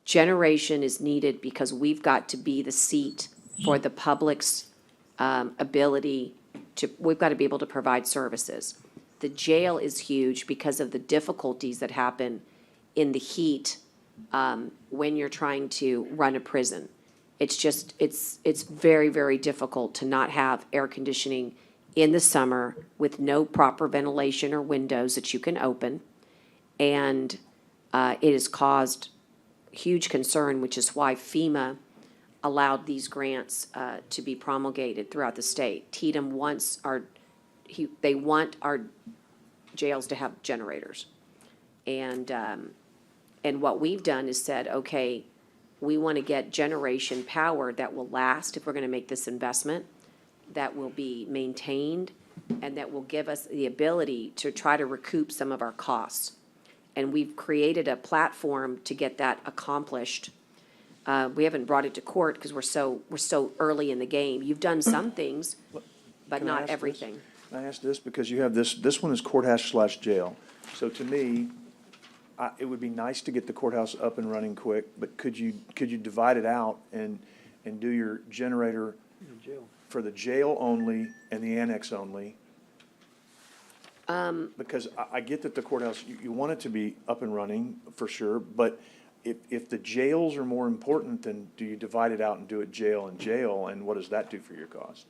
Generation is needed because we've got to be the seat for the public's ability to, we've got to be able to provide services. The jail is huge because of the difficulties that happen in the heat when you're trying to run a prison. It's just, it's very, very difficult to not have air conditioning in the summer with no proper ventilation or windows that you can open. And it has caused huge concern, which is why FEMA allowed these grants to be promulgated throughout the state. TDM wants they want our jails to have generators. And what we've done is said, okay, we want to get generation power that will last if we're going to make this investment, that will be maintained, and that will give us the ability to try to recoup some of our costs. And we've created a platform to get that accomplished. We haven't brought it to court because we're so early in the game. You've done some things, but Can I ask not this? everything. I ask this because you have this one is courthouse/jail. So to me, it would be nice to get the courthouse up and running quick, but could you divide it out and do your generator for the jail only and the annex only? Because I get that the courthouse, you want it to be up and running for sure, but if the jails are more important, then do you divide it out and do it jail and jail, and what does that do for your cost?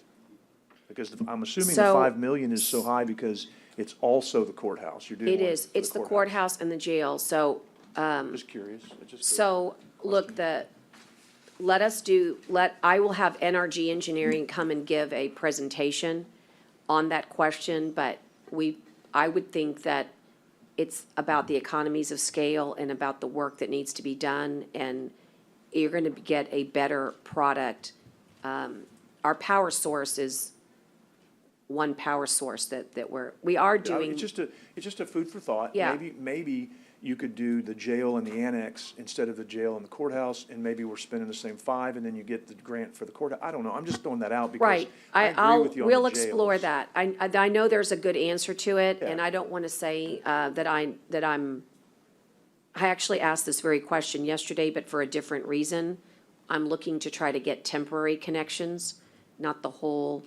Because I'm assuming the So- 5 million is so high because it's also the courthouse. You're doing It one is, for it's the courthouse and the jail, so, Just curious. so, look, I will have NRG Engineering come and give a presentation on that question, but I would think that it's about the economies of scale and about the work that needs to be done, and you're gonna get a better product. Our power source is one power source that we are doing. It's just a food for thought. Yeah. Maybe you could do the jail and the annex instead of the jail and the courthouse, and maybe we're spending the same 5, and then you get the grant for the courthouse. I don't know. I'm just throwing that out because Right. I agree with you on the We'll explore jails. that. I know there's a good answer to it, and Yeah. I don't want to say I actually asked this very question yesterday, but for a different reason. I'm looking to try to get temporary connections, not the whole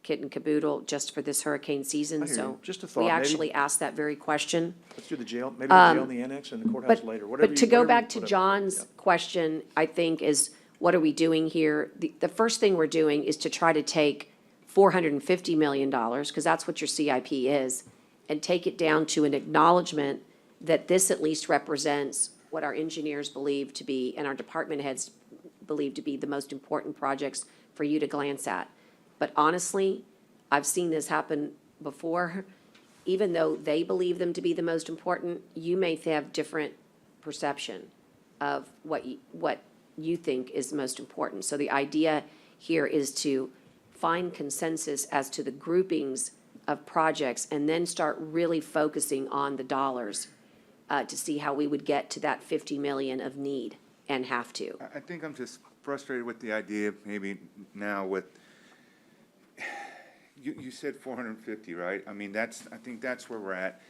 kit and caboodle, just for this hurricane season, I hear you. so. Just a thought, We maybe- actually asked that very question. Let's do the jail, maybe the jail and the annex and the courthouse later, whatever. But to go back to whatever. John's Yeah. question, I think is, what are we doing here? The first thing we're doing is to try to take $450 million, because that's what your CIP is, and take it down to an acknowledgement that this at least represents what our engineers believe to be, and our department heads believe to be the most important projects for you to glance at. But honestly, I've seen this happen before. Even though they believe them to be the most important, you may have different perception of what you think is most important. So the idea here is to find consensus as to the groupings of projects and then start really focusing on the dollars to see how we would get to that 50 million of need and have to. I think I'm just frustrated with the idea, maybe now with, you said 450, right? I mean, I think that's where we're at.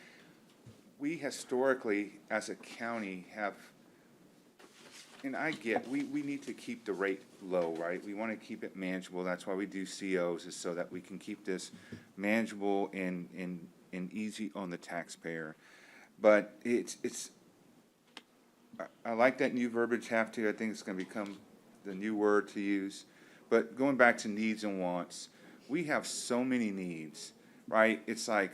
We historically, as a county, have, and we need to keep the rate low, right? We want to keep it manageable. That's why we do COs, is so that we can keep this manageable and easy on the taxpayer. But I like that new verbiage, have to. I think it's going to become the new word to use. But going back to needs and wants, we have so many needs, right? It's like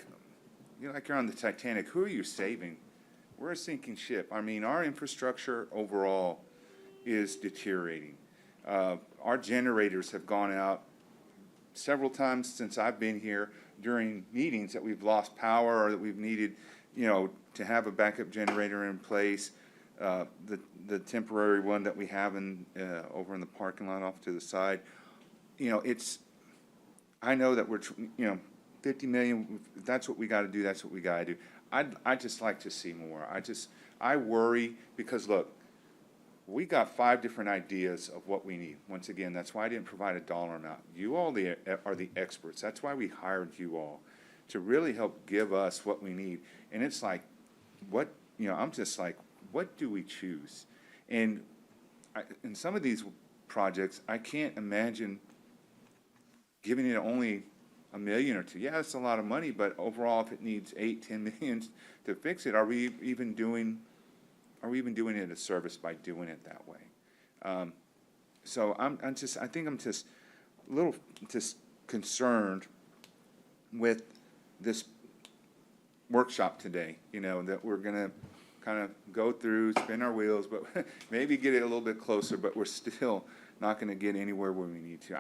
you're on the Titanic. Who are you saving? We're a sinking ship. I mean, our infrastructure overall is deteriorating. Our generators have gone out several times since I've been here during meetings that we've lost power or that we've needed, to have a backup generator in place. The temporary one that we have over in the parking lot off to the side, I know that we're, 50 million, if that's what we got to do, that's what we got to do. I'd just like to see more. I worry because, look, we got 5 different ideas of what we need. Once again, that's why I didn't provide a dollar amount. You all are the experts. That's why we hired you all, to really help give us what we need. And it's like, I'm just like, what do we choose? And in some of these projects, I can't imagine giving it only $1 million or $2 million. Yeah, it's a lot of money, but overall, if it needs $8-10 million to fix it, are we even doing are we even doing it a service by doing it that way? So I think I'm just a little just concerned with this workshop today, that we're gonna kind of go through, spin our wheels, but maybe get it a little bit closer, but we're still not gonna get anywhere where we need to.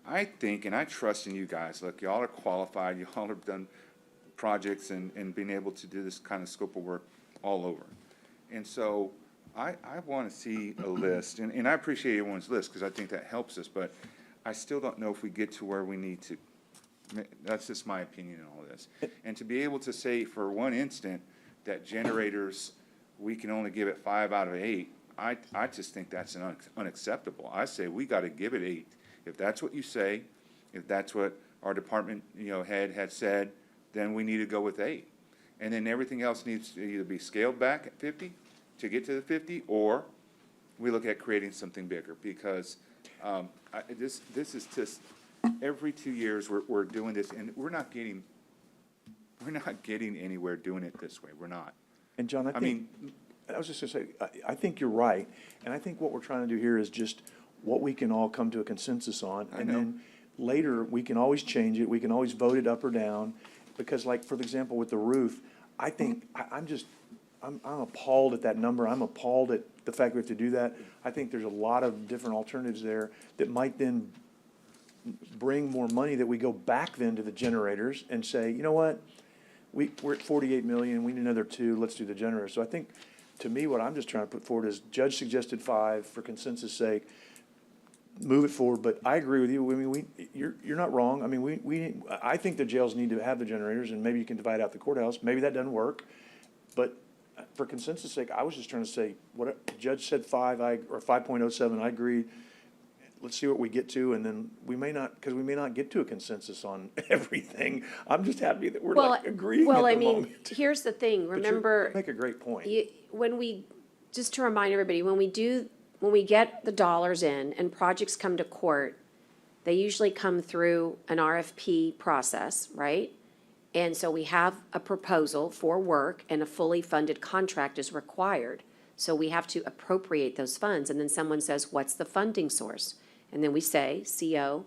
I think, and I trust in you guys. Look, y'all are qualified, y'all have done projects and been able to do this kind of scope of work all over. And so I want to see a list, and I appreciate everyone's list because I think that helps us, but I still don't know if we get to where we need to. That's just my opinion on all this. And to be able to say for one instant that generators, we can only give it 5 out of 8, I just think that's unacceptable. I say we got to give it 8. If that's what you say, if that's what our department, head had said, then we need to go with 8. And then everything else needs to either be scaled back at 50 to get to the 50, or we look at creating something bigger, because this is just, every 2 years we're doing this, and we're not getting anywhere doing it this way. We're not. And John, I mean, I was just gonna say, I think you're right, and I think what we're trying to do here is just what we can all come to a consensus on. I And know. then later, we can always change it, we can always vote it up or down, because like, for example, with the roof, I think, I'm appalled at that number, I'm appalled at the fact we have to do that. I think there's a lot of different alternatives there that might then bring more money, that we go back then to the generators and say, you know what? We're at 48 million, we need another 2, let's do the generator. So I think, to me, what I'm just trying to put forward is, Judge suggested 5 for consensus sake, move it forward, but I agree with you. I mean, you're not wrong. I mean, I think the jails need to have the generators, and maybe you can divide out the courthouse. Maybe that doesn't work. But for consensus sake, I was just trying to say, what the judge said 5, or 5.07, I agree. Let's see what we get to, and then we may not get to a consensus on everything. I'm just happy that we're like agreeing at the moment. Here's the thing, But you remember, make a great point. just to remind everybody, when we get the dollars in and projects come to court, they usually come through an RFP process, right? And so we have a proposal for work, and a fully funded contract is required. So we have to appropriate those funds, and then someone says, what's the funding source? And then we say, CO,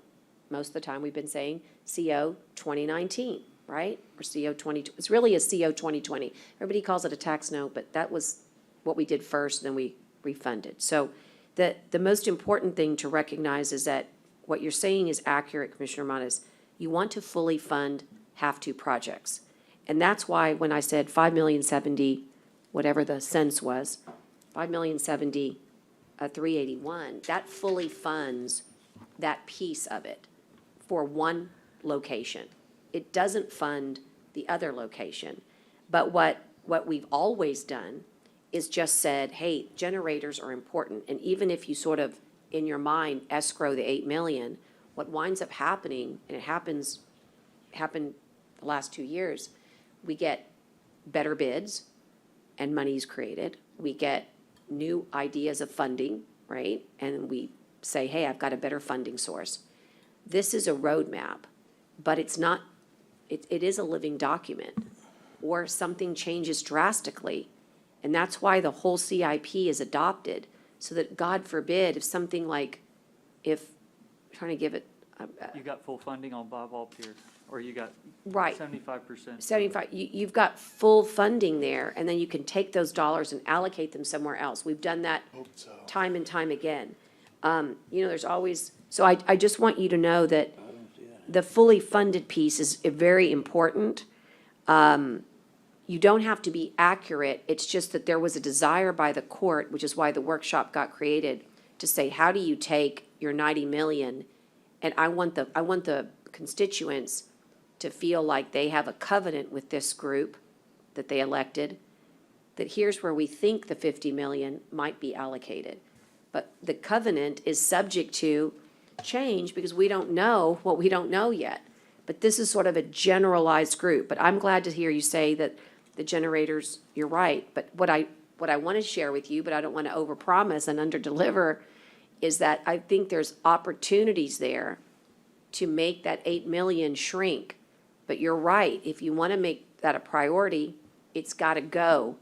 most of the time we've been saying CO 2019, right? Or CO 20, it's really a CO 2020. Everybody calls it a tax note, but that was what we did first, then we refunded. So the most important thing to recognize is that what you're saying is accurate, Commissioner Monas. You want to fully fund have-to projects. And that's why when I said 5,070,000, whatever the cents was, 5,070,000, 381, that fully funds that piece of it for one location. It doesn't fund the other location. But what we've always done is just said, hey, generators are important. And even if you sort of, in your mind, escrow the 8 million, what winds up happening, and it happened the last 2 years, we get better bids and money's created. We get new ideas of funding, right? And we say, hey, I've got a better funding source. This is a roadmap, but it's not, it is a living document, or something changes drastically. And that's why the whole CIP is adopted, so that, God forbid, if something like, I'm trying to give it. You got full funding on Bob All Pier, or you got Right. 75%? 75, you've got full funding there, and then you can take those dollars and allocate them somewhere else. We've done that time and time again. There's always, so I just want you to know that the fully funded piece is very important. You don't have to be accurate, it's just that there was a desire by the court, which is why the workshop got created, to say, how do you take your 90 million? And I want the constituents to feel like they have a covenant with this group that they elected, that here's where we think the 50 million might be allocated. But the covenant is subject to change, because we don't know what we don't know yet. But this is sort of a generalized group. But I'm glad to hear you say that the generators, you're right. But what I want to share with you, but I don't want to overpromise and underdeliver, is that I think there's opportunities there to make that 8 million shrink. But you're right, if you want to make that a priority, it's got to go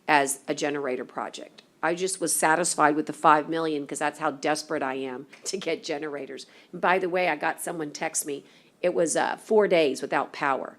as a generator project. I just was satisfied with the 5 million because that's how desperate I am to get generators. And by the way, I got someone text me, it was 4 days without power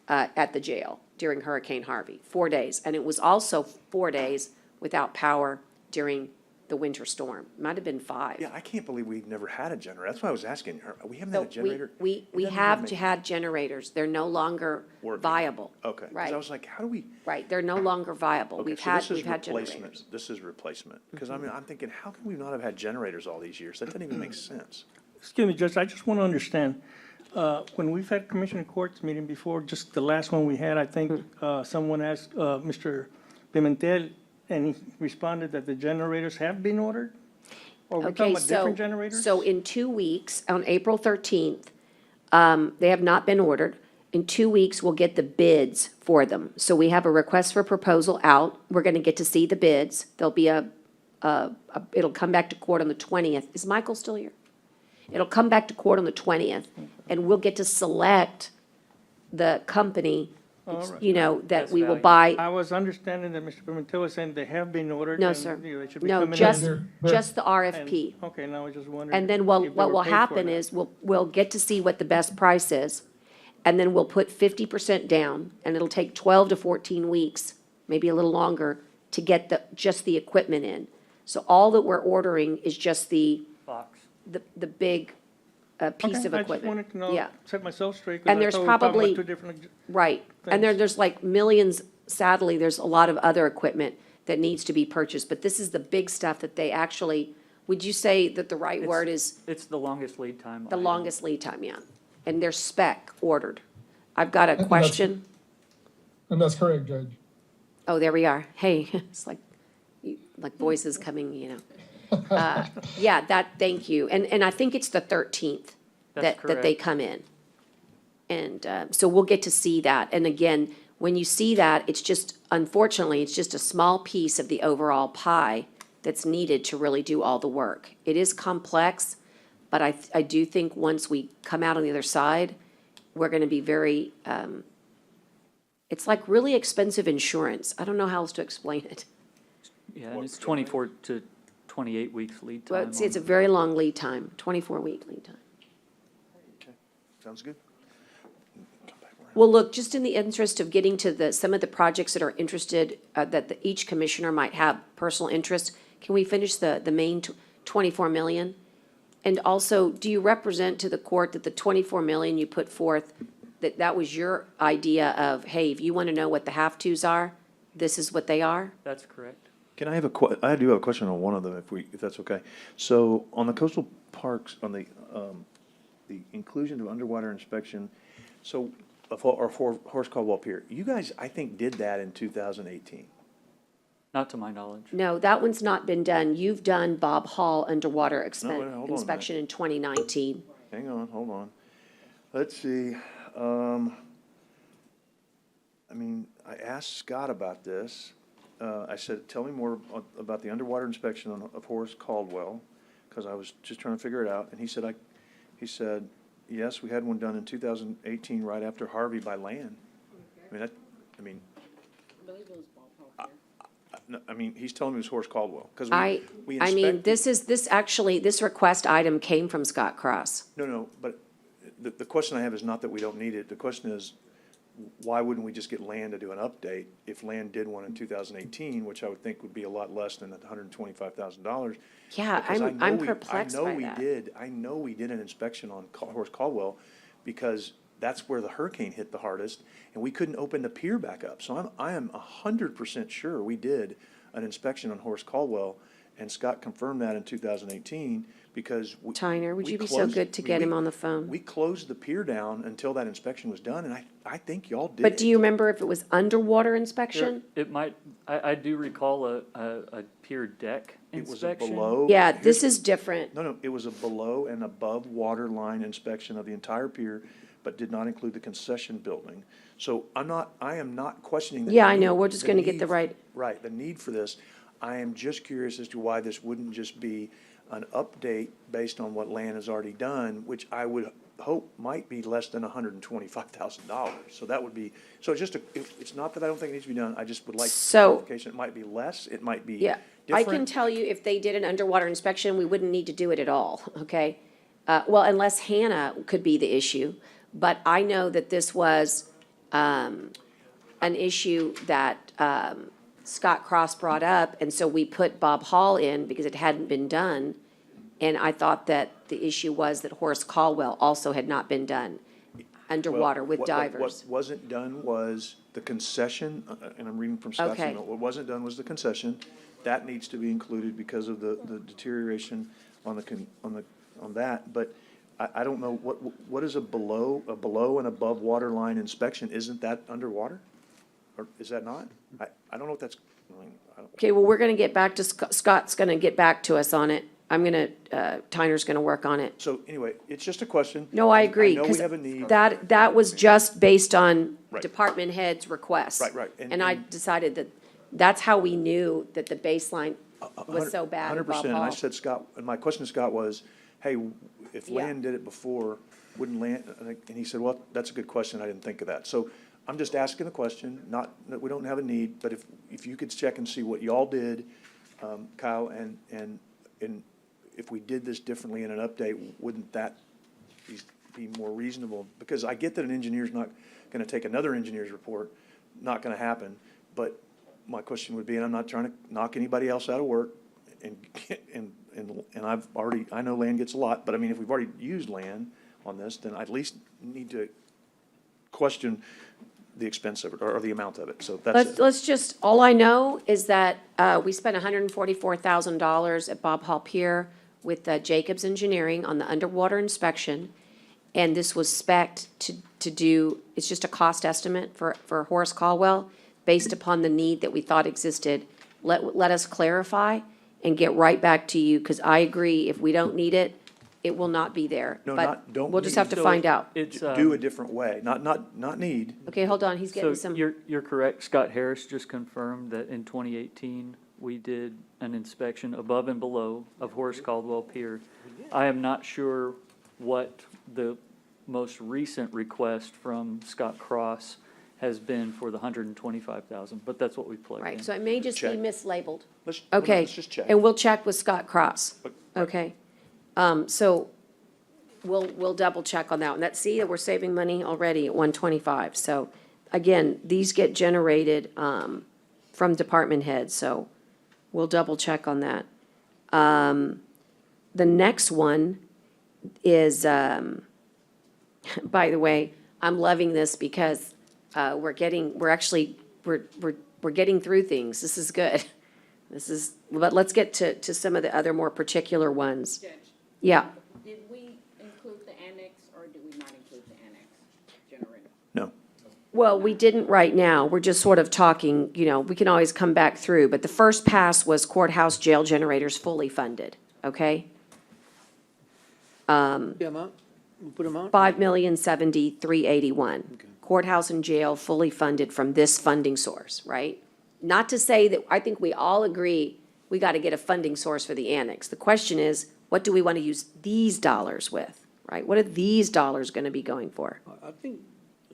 at the jail during Hurricane Harvey, 4 days. And it was also 4 days without power during the winter storm. Might have been 5. Yeah, I can't believe we've never had a generator. That's why I was asking. We haven't So had a generator? We It doesn't even have make- had generators. They're no longer Working. viable. Okay. 'Cause Right, I was like, how do we? right. They're no longer viable. Okay, We've so had, this is we've had replacement. generators. This is replacement. Because I mean, I'm thinking, how can we not have had generators all these years? That doesn't even make sense. Excuse me, Judge, I just want to understand, when we've had Commissioner Court's meeting before, just the last one we had, I think, someone asked, Mr. Pimentel, and he responded that the generators have been ordered? Or we're talking Okay, about so, different generators? so in 2 weeks, on April 13th, they have not been ordered. In 2 weeks, we'll get the bids for them. So we have a request for proposal out. We're gonna get to see the bids. There'll be it'll come back to court on the 20th. Is Michael still here? It'll come back to court on the 20th, and we'll get to select the company, All right. you know, that That's we will valuable. buy. I was understanding that Mr. Pimentel was saying they have been ordered. No, and, sir. you know, they should be No, coming in. just, They're- just the And- RFP. Okay, now I was just wondering. And then if what they will were paid for happen that. is, we'll get to see what the best price is, and then we'll put 50% down, and it'll take 12 to 14 weeks, maybe a little longer, to get just the equipment in. So all that we're ordering is just the Box. big piece Okay, of I just equipment. wanted to know, Yeah, set myself straight. 'cause And I there's thought we were talking about probably- two different. right. And there's like millions, sadly, there's a lot of other equipment that needs to be purchased, but this is the big stuff that they actually, would you say that the right word is? It's the longest lead time. The item. longest lead time, yeah. And they're spec ordered. I've got a that's- question. And that's correct, Judge. Oh, there we are. Hey, it's like, like voices coming, you know. Yeah, thank you. And I think it's the 13th That's that they correct. come in. And so we'll get to see that. And again, when you see that, it's just, unfortunately, it's just a small piece of the overall pie that's needed to really do all the work. It is complex, but I do think once we come out on the other side, we're gonna be very, it's like really expensive insurance. I don't know how else to explain it. Yeah, and it's 24 to 28 weeks lead time. Well, it's a on- very long lead time, 24-week lead time. Okay, sounds good. Come back around. Well, look, just in the interest of getting to some of the projects that are interested, each commissioner might have personal interest, can we finish the main 24 million? And also, do you represent to the court that the 24 million you put forth, that was your idea of, hey, if you want to know what the have-tos are, this is what they are? That's correct. Can I have I do have a question on one of them, if that's okay. So on the coastal parks, on the inclusion of underwater inspection, so, or for Horse Caldwell Pier, you guys, I think, did that in 2018. Not to my knowledge. No, that one's not been done. You've done Bob Hall underwater hold on a minute. inspection in 2019. Hang on, hold on. Let's see, I mean, I asked Scott about this. I said, tell me more about the underwater inspection of Horace Caldwell, because I was just trying to figure it out. And he said, yes, we had one done in 2018, right after Harvey by land. I mean, he's telling me it was Horace Caldwell, because we I mean, inspected. this request item came from Scott Cross. No, but the question I have is not that we don't need it. The question is, why wouldn't we just get land to do an update if land did one in 2018, which I would think would be a lot less than $125,000? Yeah, Because I I'm know we- perplexed by that. I know we did an inspection on Horace Caldwell because that's where the hurricane hit the hardest, and we couldn't open the pier back up. So I am 100% sure we did an inspection on Horace Caldwell, and Scott confirmed that in 2018 because Tyner, would we you be so closed- good to we- get him we- on the phone? We closed the pier down until that inspection was done, and I think y'all did. But do you remember if it was underwater inspection? It might, I do recall a pier deck It was a inspection. below. Yeah, here's- this is different. No, it was a below and above water line inspection of the entire pier, but did not include the concession building. So I am not questioning the Yeah, I need- know, we're just the gonna get the need- right- Right, the need for this. I am just curious as to why this wouldn't just be an update based on what land has already done, which I would hope might be less than $125,000. So that would be, so it's just it's not that I don't think it needs to be done, I just would like So- clarification. It might be less, it might be Yeah, I can different. tell you if they did an underwater inspection, we wouldn't need to do it at all, okay? Well, unless Hannah could be the issue, but I know that this was, an issue that, Scott Cross brought up, and so we put Bob Hall in because it hadn't been done. And I thought that the issue was that Horace Caldwell also had not been done underwater with What divers. wasn't done was the concession, and I'm reading from Scott's Okay. email, what wasn't done was the concession. That needs to be included because of the deterioration on that, but I don't know, what is a below and above water line inspection? Isn't that underwater? Or is that not? I don't know what that's, I mean, I don't. Okay, well, we're gonna get back to, Scott's gonna get back to us on it. Tyner's gonna work on it. So anyway, it's just a question. No, I agree, I know we 'cause have a need. that was just based on Right. department heads' requests. Right. And I decided that that's how we knew that the baseline was so bad at Bob 100%, and I Hall. said, Scott, and my question to Scott was, hey, if Yeah. Land did it before, wouldn't Land, and he said, well, that's a good question, I didn't think of that. So I'm just asking the question, not, that we don't have a need, but if you could check and see what y'all did, Kyle, and if we did this differently in an update, wouldn't that be more reasonable? Because I get that an engineer's not gonna take another engineer's report, not gonna happen, but my question would be, and I'm not trying to knock anybody else out of work, and I've already, I know Land gets a lot, but I mean, if we've already used Land on this, then I at least need to question the expense of it, or the amount of it, so that's it. Let's just, all I know is that, we spent $144,000 at Bob Hall Pier with Jacobs Engineering on the underwater inspection. And this was spec'd to do, it's just a cost estimate for Horace Caldwell based upon the need that we thought existed. Let us clarify and get right back to you, because I agree, if we don't need it, it will not be there. No, But don't we'll just need. have to find out. It's, Do a different way, not need. Okay, hold on, he's So getting some, you're correct. Scott Harris just confirmed that in 2018, we did an inspection above and below of Horace Caldwell Pier. I am not sure what the most recent request from Scott Cross has been for the 125,000, but that's what we plugged in. right, so it may just be Check. mislabeled. Let's Okay, just check. and we'll check with Scott Cross. Okay, so we'll double check on that one. See, we're saving money already at 125. So again, these get generated, from department heads, so we'll double check on that. The next one is, by the way, I'm loving this because, we're getting through things. This is good. But let's get to some of the other more particular ones. Judge, Yeah, did we include the annex or do we not include the annex generator? No. well, we didn't right now. We're just sort of talking, we can always come back through. But the first pass was courthouse jail generators fully funded, okay? The amount, we put them out? 5,070,381. Courthouse and jail fully funded from this funding source, right? Not to say that, I think we all agree we got to get a funding source for the annex. The question is, what do we want to use these dollars with, right? What are these dollars going to be going for? I think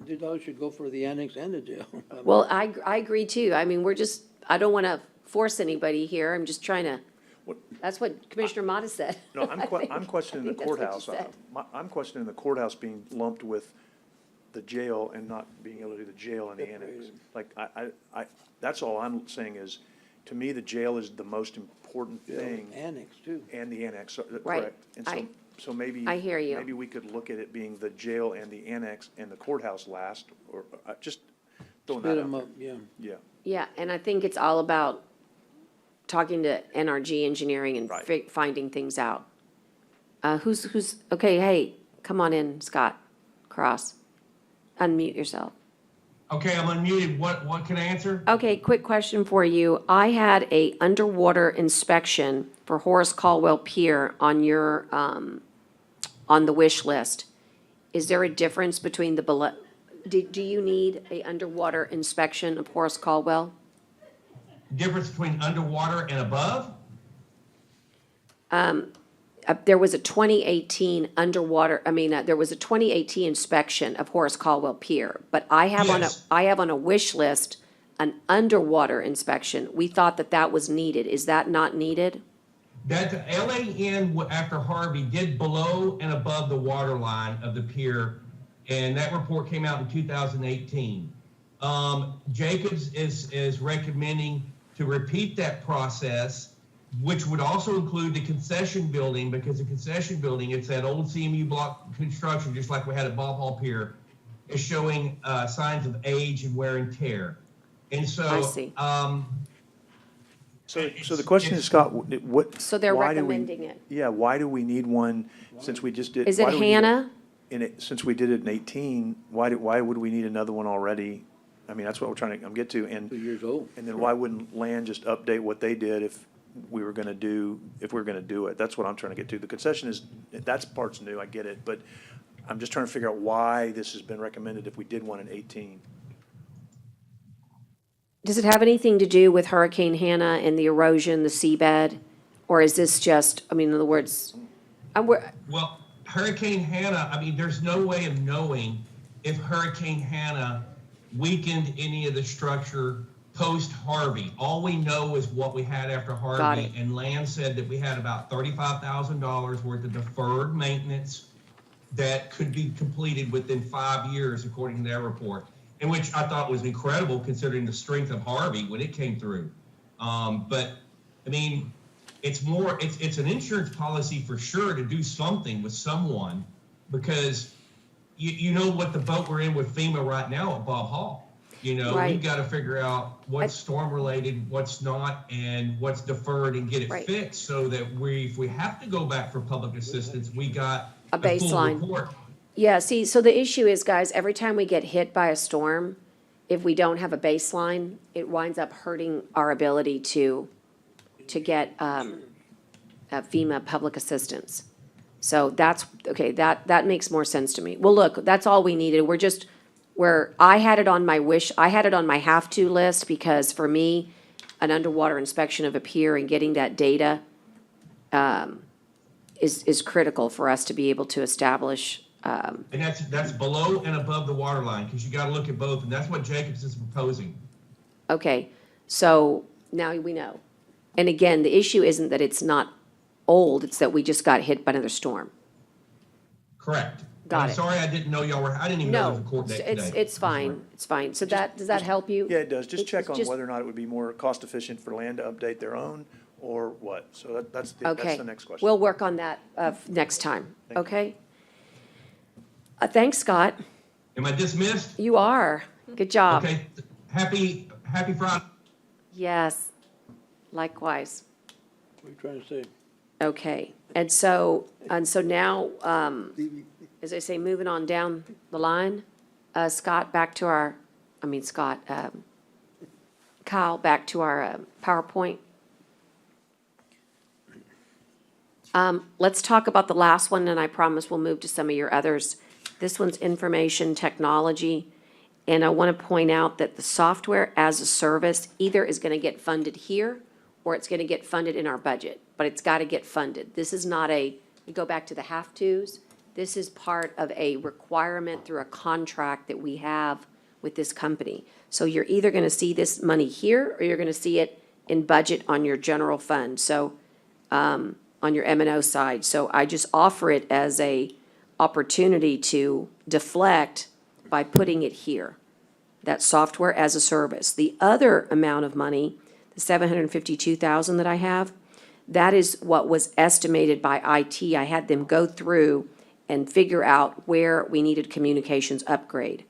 the dollars should go for the annex and the jail. Well, I agree too. I mean, I don't want to force anybody here. I'm just trying to, that's what Commissioner Mata said. No, I'm questioning the I think that's what you courthouse. said. I'm questioning the courthouse being lumped with the jail and not being able to do the jail and the annex. Like, that's all I'm saying is, to me, the jail is the most important thing. Annex too. And the annex, Right. correct. And so maybe. I hear you. Maybe we could look at it being the jail and the annex and the courthouse last, or just throwing Split that them out up, there. yeah. Yeah. Yeah, and I think it's all about talking to NRG Engineering and Right. finding things out. Okay, hey, come on in, Scott Cross. Unmute yourself. Okay, I'm unmuted. What can I answer? Okay, quick question for you. I had a underwater inspection for Horace Caldwell Pier on your, on the wish list. Is there a difference between the below, do you need a underwater inspection of Horace Caldwell? Difference between underwater and above? there was a 2018 underwater, there was a 2018 inspection of Horace Caldwell Pier, but I have Yes. I have on a wish list an underwater inspection. We thought that that was needed. Is that not needed? That LAN after Harvey did below and above the water line of the pier, and that report came out in 2018. Jacobs is recommending to repeat that process, which would also include the concession building, because the concession building, it's that old CMU block construction, just like we had at Bob Hall Pier, is showing signs of age and wear and tear. And so, I see. So the question is, Scott, what? So they're why do we- recommending it. Yeah, why do we need one, since we just did? Is it why do we need Hannah? Since we did it in 18, why would we need another one already? I mean, that's what we're trying to get to, 2 years old. and then why wouldn't Land just update what they did if we were gonna do it? That's what I'm trying to get to. The concession is, that's part's new, I get it, but I'm just trying to figure out why this has been recommended if we did one in 18. Does it have anything to do with Hurricane Hannah and the erosion, the seabed? Or is this just, in other words, well, Hurricane Hannah, there's no way of knowing if Hurricane Hannah weakened any of the structure post Harvey. All we know is what we had after Got Harvey, it. and Land said that we had about $35,000 worth of deferred maintenance that could be completed within 5 years, according to their report, and which I thought was incredible considering the strength of Harvey when it came through. But it's an insurance policy for sure to do something with someone, because you know what the boat we're in with FEMA right now at Bob Hall. Right. We've got to figure out what's storm related, what's not, and what's deferred, and get it Right. fixed, so that if we have to go back for public assistance, we got A full baseline. report. Yeah, see, so the issue is, guys, every time we get hit by a storm, if we don't have a baseline, it winds up hurting our ability to get FEMA public assistance. So that's, okay, that makes more sense to me. Well, look, that's all we needed. I had it on my have-to list, because for me, an underwater inspection of a pier and getting that data is critical for us to be able to establish. And that's below and above the water line, because you got to look at both, and that's what Jacobs is proposing. Okay, so now we know. And again, the issue isn't that it's not old, it's that we just got hit by another storm. Correct. Got I'm it. sorry I didn't know y'all were, I didn't even know there was a No, court date it's, today. it's fine, it's fine. So does that help you? Yeah, it does. Just check on just- whether or not it would be more cost efficient for Land to update their own, or what. So that's Okay. the next question. We'll work on that next time, okay? Thanks, Scott. Am I dismissed? You are. Good job. Okay, happy Friday. Yes, likewise. What are you trying to say? Okay, and so now, as I say, moving on down the line, Scott, Kyle, back to our PowerPoint. Let's talk about the last one, and I promise we'll move to some of your others. This one's information technology, and I want to point out that the software as a service either is going to get funded here, or it's going to get funded in our budget, but it's got to get funded. This is not you go back to the have-tos, this is part of a requirement through a contract that we have with this company. So you're either going to see this money here, or you're going to see it in budget on your general fund, so, on your M&O side. So I just offer it as a opportunity to deflect by putting it here. That software as a service. The other amount of money, the $752,000 that I have, that is what was estimated by IT. I had them go through and figure out where we needed communications upgrade.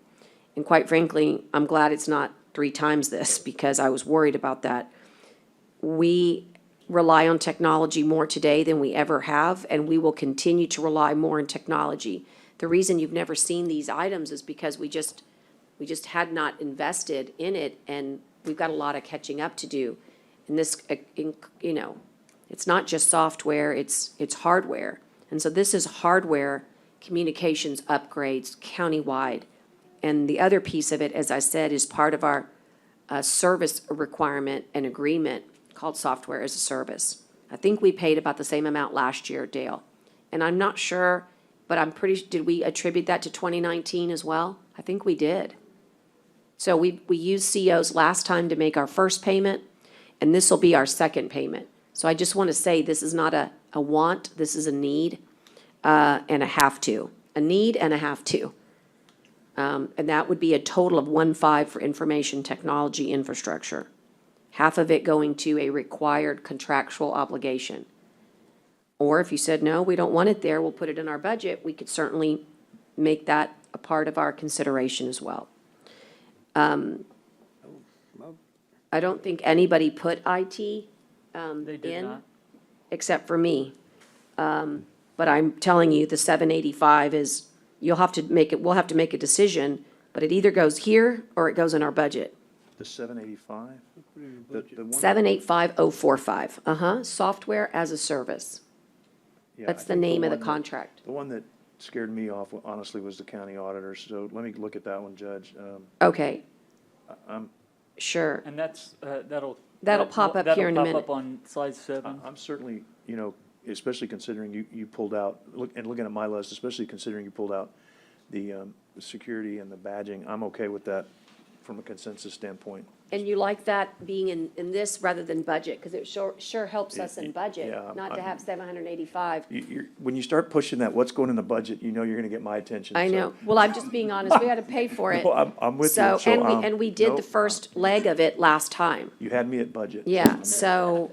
And quite frankly, I'm glad it's not 3 times this, because I was worried about that. We rely on technology more today than we ever have, and we will continue to rely more on technology. The reason you've never seen these items is because we just had not invested in it, and we've got a lot of catching up to do. And this, it's not just software, it's hardware. And so this is hardware communications upgrades countywide. And the other piece of it, as I said, is part of our service requirement and agreement called software as a service. I think we paid about the same amount last year, Dale. And I'm not sure, but I'm pretty, did we attribute that to 2019 as well? I think we did. So we used COs last time to make our first payment, and this will be our second payment. So I just want to say, this is not a want, this is a need, and a have to. A need and a have to. And that would be a total of 1.5 for information technology infrastructure. Half of it going to a required contractual obligation. Or if you said, no, we don't want it there, we'll put it in our budget, we could certainly make that a part of our consideration as well. I don't think anybody put IT They did in, not. except for me. But I'm telling you, the 785 is, you'll have to make it, we'll have to make a decision, but it either goes here or it goes in our budget. The 785? The one. 785045, software as a service. Yeah, That's I the think name of the one that- contract. The one that scared me off, honestly, was the county auditor, so let me look at that one, Judge. Okay, I'm, sure. And that's, that'll. That'll pop up here in a That'll minute. pop up on slide 7. I'm certainly, especially considering you pulled out, looking at my list, especially considering you pulled out the security and the badging, I'm okay with that from a consensus standpoint. And you like that being in this rather than budget, because it sure helps us in budget, Yeah, not to I'm- have 785. When you start pushing that, what's going in the budget, you're gonna get my attention. I so- know, well, I'm just being honest, we had to pay for it. No, I'm with you. So, and we did the nope, first leg of it last time. You had me at budget. Yeah, so,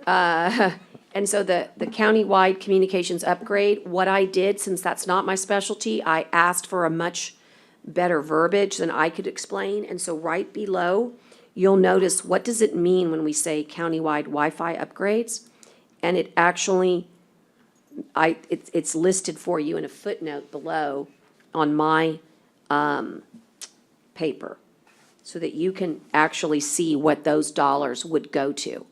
and so the countywide communications upgrade, what I did, since that's not my specialty, I asked for a much better verbiage than I could explain, and so right below, you'll notice, what does it mean when we say countywide Wi-Fi upgrades? And it actually, it's listed for you in a footnote below on my, paper, so that you can actually see what those dollars would go to.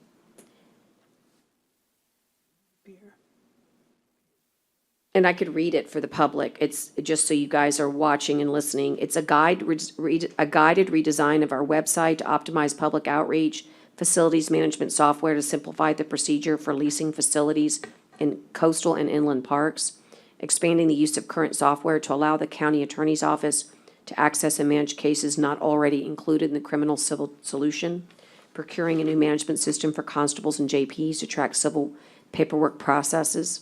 And I could read it for the public. It's just so you guys are watching and listening. It's a guided redesign of our website to optimize public outreach, facilities management software to simplify the procedure for leasing facilities in coastal and inland parks, expanding the use of current software to allow the county attorney's office to access and manage cases not already included in the criminal civil solution, procuring a new management system for constables and JPs to track civil paperwork processes,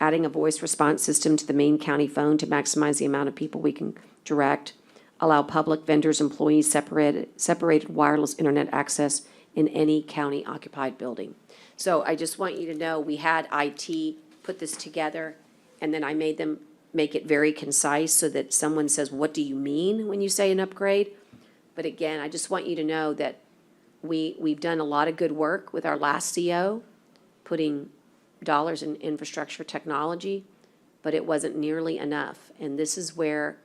adding a voice response system to the main county phone to maximize the amount of people we can direct, allow public vendors, employees separated wireless internet access in any county occupied building. So I just want you to know, we had IT put this together, and then I made them make it very concise so that someone says, what do you mean when you say an upgrade? But again, I just want you to know that we've done a lot of good work with our last CO, putting dollars in infrastructure technology, but it wasn't nearly enough. And this is where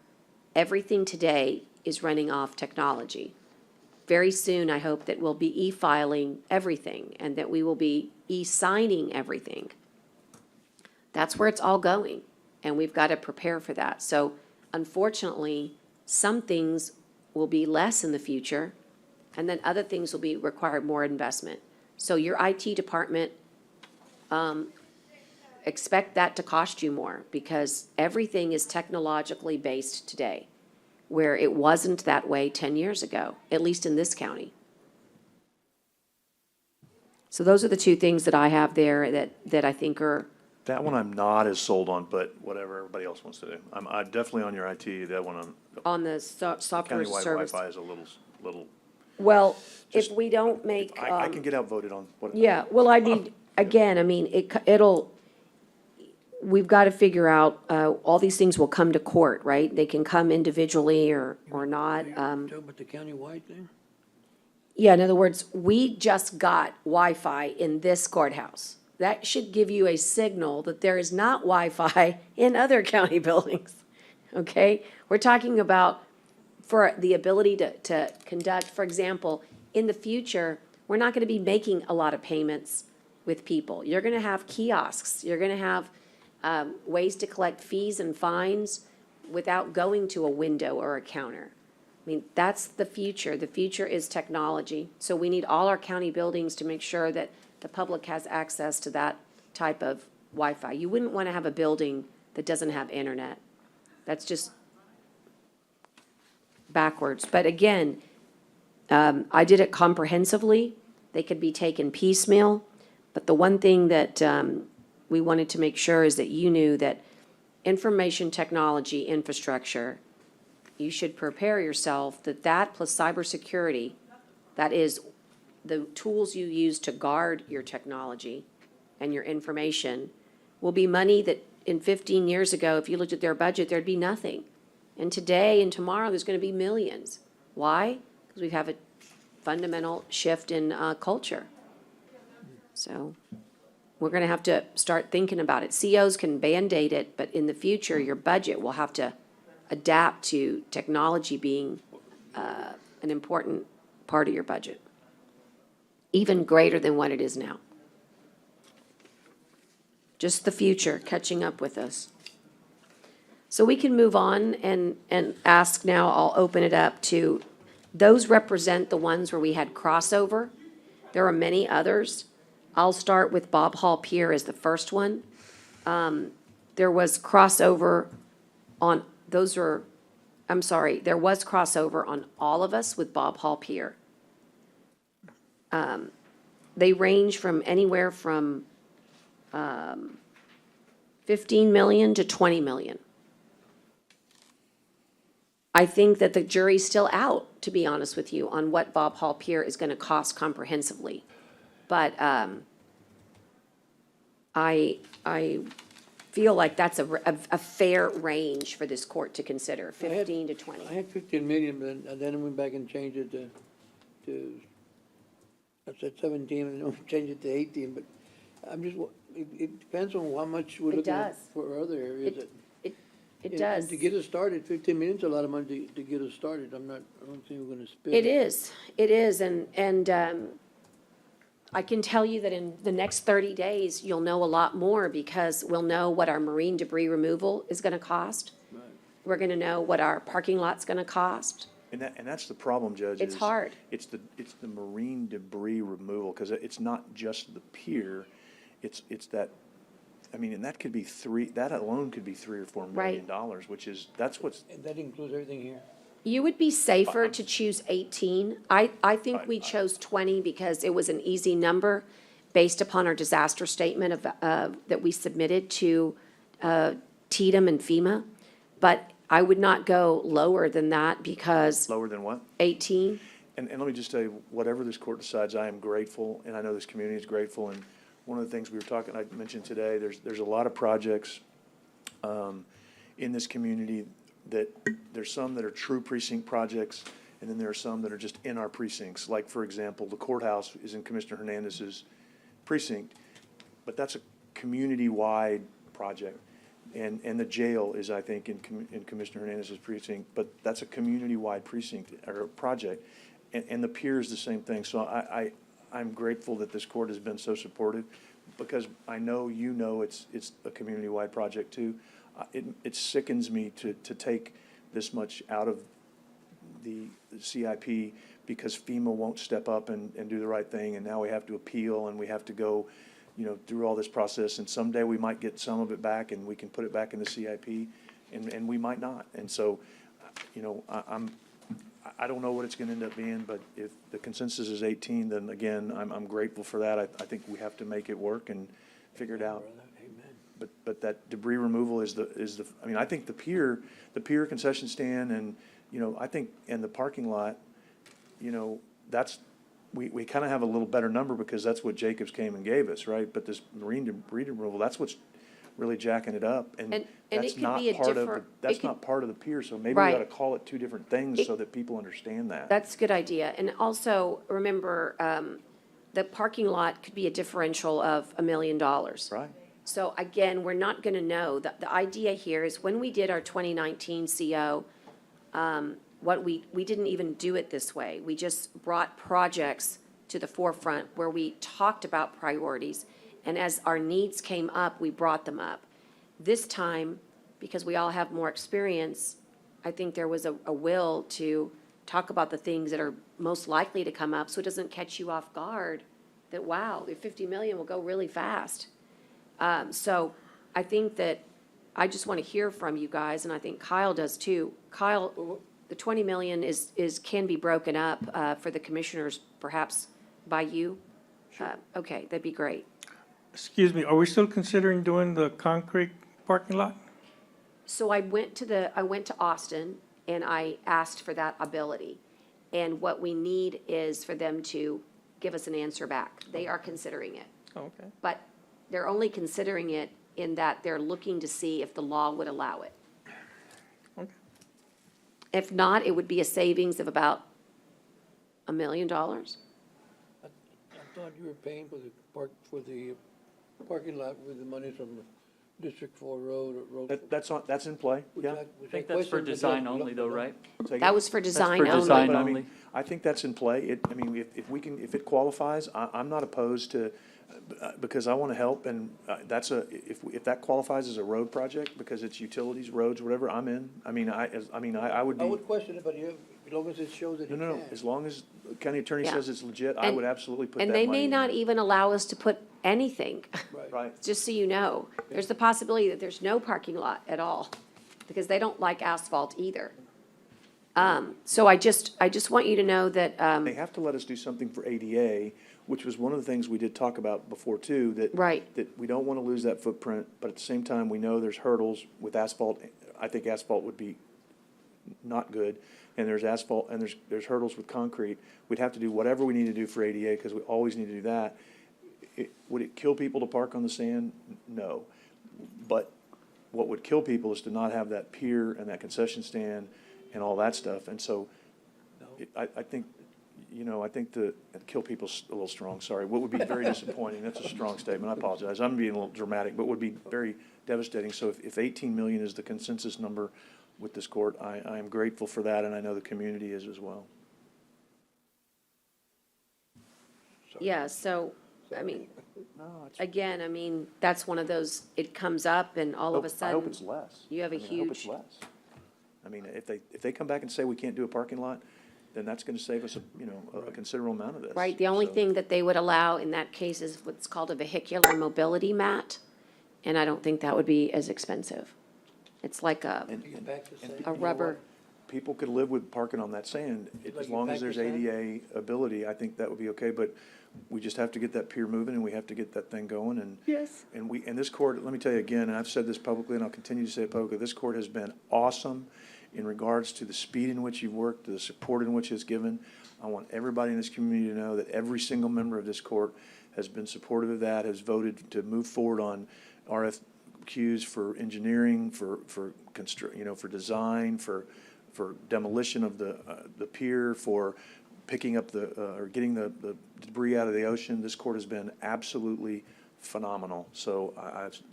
everything today is running off technology. Very soon, I hope that we'll be e-filing everything and that we will be e-signing everything. That's where it's all going, and we've got to prepare for that. So unfortunately, some things will be less in the future, and then other things will be require more investment. So your IT department, expect that to cost you more, because everything is technologically based today, where it wasn't that way 10 years ago, at least in this county. So those are the two things that I have there that I think are, That one I'm not as sold on, but whatever everybody else wants to do. I'm definitely on your IT, that one I'm, on the software as a countywide service. Wi-Fi is a little, Well, if Just- we don't make, I can get outvoted on what. yeah, well, I mean, again, I mean, we've got to figure out, all these things will come to court, right? They can come individually or not. Talking about the countywide thing? Yeah, in other words, we just got Wi-Fi in this courthouse. That should give you a signal that there is not Wi-Fi in other county buildings, okay? We're talking about for the ability to conduct, for example, in the future, we're not gonna be making a lot of payments with people. You're gonna have kiosks, you're gonna have, ways to collect fees and fines without going to a window or a counter. I mean, that's the future. The future is technology. So we need all our county buildings to make sure that the public has access to that type of Wi-Fi. You wouldn't want to have a building that doesn't have internet. That's just backwards. But again, I did it comprehensively. They could be taken piecemeal. But the one thing that we wanted to make sure is that you knew that information technology infrastructure, you should prepare yourself that plus cybersecurity, that is the tools you use to guard your technology and your information, will be money that in 15 years ago, if you looked at their budget, there'd be nothing. And today and tomorrow, there's going to be millions. Why? Because we have a fundamental shift in culture. So we're going to have to start thinking about it. COs can Band-Aid it, but in the future, your budget will have to adapt to technology being an important part of your budget, even greater than what it is now. Just the future catching up with us. So we can move on and ask now, I'll open it up to, those represent the ones where we had crossover. There are many others. I'll start with Bob Hall Pier as the first one. There was crossover on, there was crossover on all of us with Bob Hall Pier. They range from anywhere from 15 million to 20 million. I think that the jury's still out, to be honest with you, on what Bob Hall Pier is going to cost comprehensively. But I feel like that's a fair range for this court to consider, 15 to 20. I had 15 million, but then I went back and changed it to I said 17, and then changed it to 18, but I'm just, it depends on how much we're It looking at does. for other areas. It And does. to get us started, 15 million is a lot of money to get us started. I don't think we're gonna spend. It is, and I can tell you that in the next 30 days, you'll know a lot more because we'll know what our marine debris removal is gonna cost. Right. We're gonna know what our parking lot's gonna cost. And that's the problem, Judge. It's is hard. It's the marine debris removal, because it's not just the pier, it's that, I mean, and that could be that alone could be $3 or $4 million, which is, that's what's, And that includes everything here. You would be safer to choose 18. I think we chose 20 because it was an easy number based upon our disaster statement of, that we submitted to TDM and FEMA. But I would not go lower than that because lower than what? 18. And let me just tell you, whatever this court decides, I am grateful, and I know this community is grateful. And one of the things we were talking, I mentioned today, there's a lot of projects in this community that there's some that are true precinct projects, and then there are some that are just in our precincts. Like, for example, the courthouse is in Commissioner Hernandez's precinct, but that's a community-wide project. And the jail is, I think, in Commissioner Hernandez's precinct, but that's a community-wide precinct or project. And the pier is the same thing. So I'm grateful that this court has been so supportive, because I know it's a community-wide project too. It sickens me to take this much out of the CIP because FEMA won't step up and do the right thing, and now we have to appeal and we have to go, through all this process, and someday we might get some of it back and we can put it back in the CIP, and we might not. And so, I don't know what it's gonna end up being, but if the consensus is 18, then again, I'm grateful for that. I think we have to make it work and figure it out. But that debris removal is I think the pier concession stand and, I think, and the parking lot, that's, we kind of have a little better number because that's what Jacobs came and gave us, right? But this marine debris removal, that's what's really jacking it up. And it that's could not be a part of, different- that's it could- not part of the pier, so maybe we Right. ought to call it two different things so that people understand that. That's a good idea. And also, remember, the parking lot could be a differential of $1 million. Right. So again, we're not going to know. The idea here is when we did our 2019 CO, we didn't even do it this way. We just brought projects to the forefront where we talked about priorities. And as our needs came up, we brought them up. This time, because we all have more experience, I think there was a will to talk about the things that are most likely to come up so it doesn't catch you off guard that, wow, the 50 million will go really fast. So I think that, I just want to hear from you guys, and I think Kyle does too. Kyle, the 20 million can be broken up for the commissioners, perhaps by you? Okay, that'd be great. Excuse me, are we still considering doing the concrete parking lot? So I went to Austin and I asked for that ability. And what we need is for them to give us an answer back. They are considering it. Okay. But they're only considering it in that they're looking to see if the law would allow it. Okay. If not, it would be a savings of about $1 million. I thought you were paying for the parking lot with the money from District 4 Road or Road. That's in play, yeah. I think that's for design only though, right? Say again? That was for design for only. design But I mean, only. I think that's in play. If it qualifies, I'm not opposed to, because I want to help, and if that qualifies as a road project, because it's utilities, roads, whatever, I'm in. I would I be, would question it, but as long as it shows that he no, can. as long as the county attorney Yeah. says it's legit, I And- would absolutely put that And money they may in not there. even allow us to put anything, Right. just so you know. There's the possibility that there's no parking lot at all, because they don't like asphalt either. So I just want you to know that, They have to let us do something for ADA, which was one of the things we did talk about before too, that. Right. That we don't want to lose that footprint, but at the same time, we know there's hurdles with asphalt. I think asphalt would be not good, and there's asphalt, and there's hurdles with concrete. We'd have to do whatever we need to do for ADA, because we always need to do that. Would it kill people to park on the sand? No. But what would kill people is to not have that pier and that concession stand and all that stuff. And so I think, I think kill people's a little strong, sorry. What would be very disappointing, that's a strong statement, I apologize. I'm being a little dramatic, but would be very devastating. So if 18 million is the consensus number with this court, I am grateful for that, and I know the community is as well. yeah, so, I mean, again, that's one of those, it comes up and all of a I hope sudden, it's less. you have a I hope it's huge, less. If they come back and say we can't do a parking lot, then that's gonna save us a considerable amount of this. right, the only So- thing that they would allow in that case is what's called a vehicular mobility mat, and I don't think that would be as expensive. It's like a And- You can pack the sand. you a know rubber, what? People could live with parking on that sand, Like as you long pack as the there's sand? ADA ability, I think that would be okay, but we just have to get that pier moving, and we have to get that thing going, and. Yes. And this court, let me tell you again, and I've said this publicly, and I'll continue to say it publicly, this court has been awesome in regards to the speed in which you've worked, the support in which it's given. I want everybody in this community to know that every single member of this court has been supportive of that, has voted to move forward on RFQs for engineering, for for design, for demolition of the pier, for picking up or getting the debris out of the ocean. This court has been absolutely phenomenal. So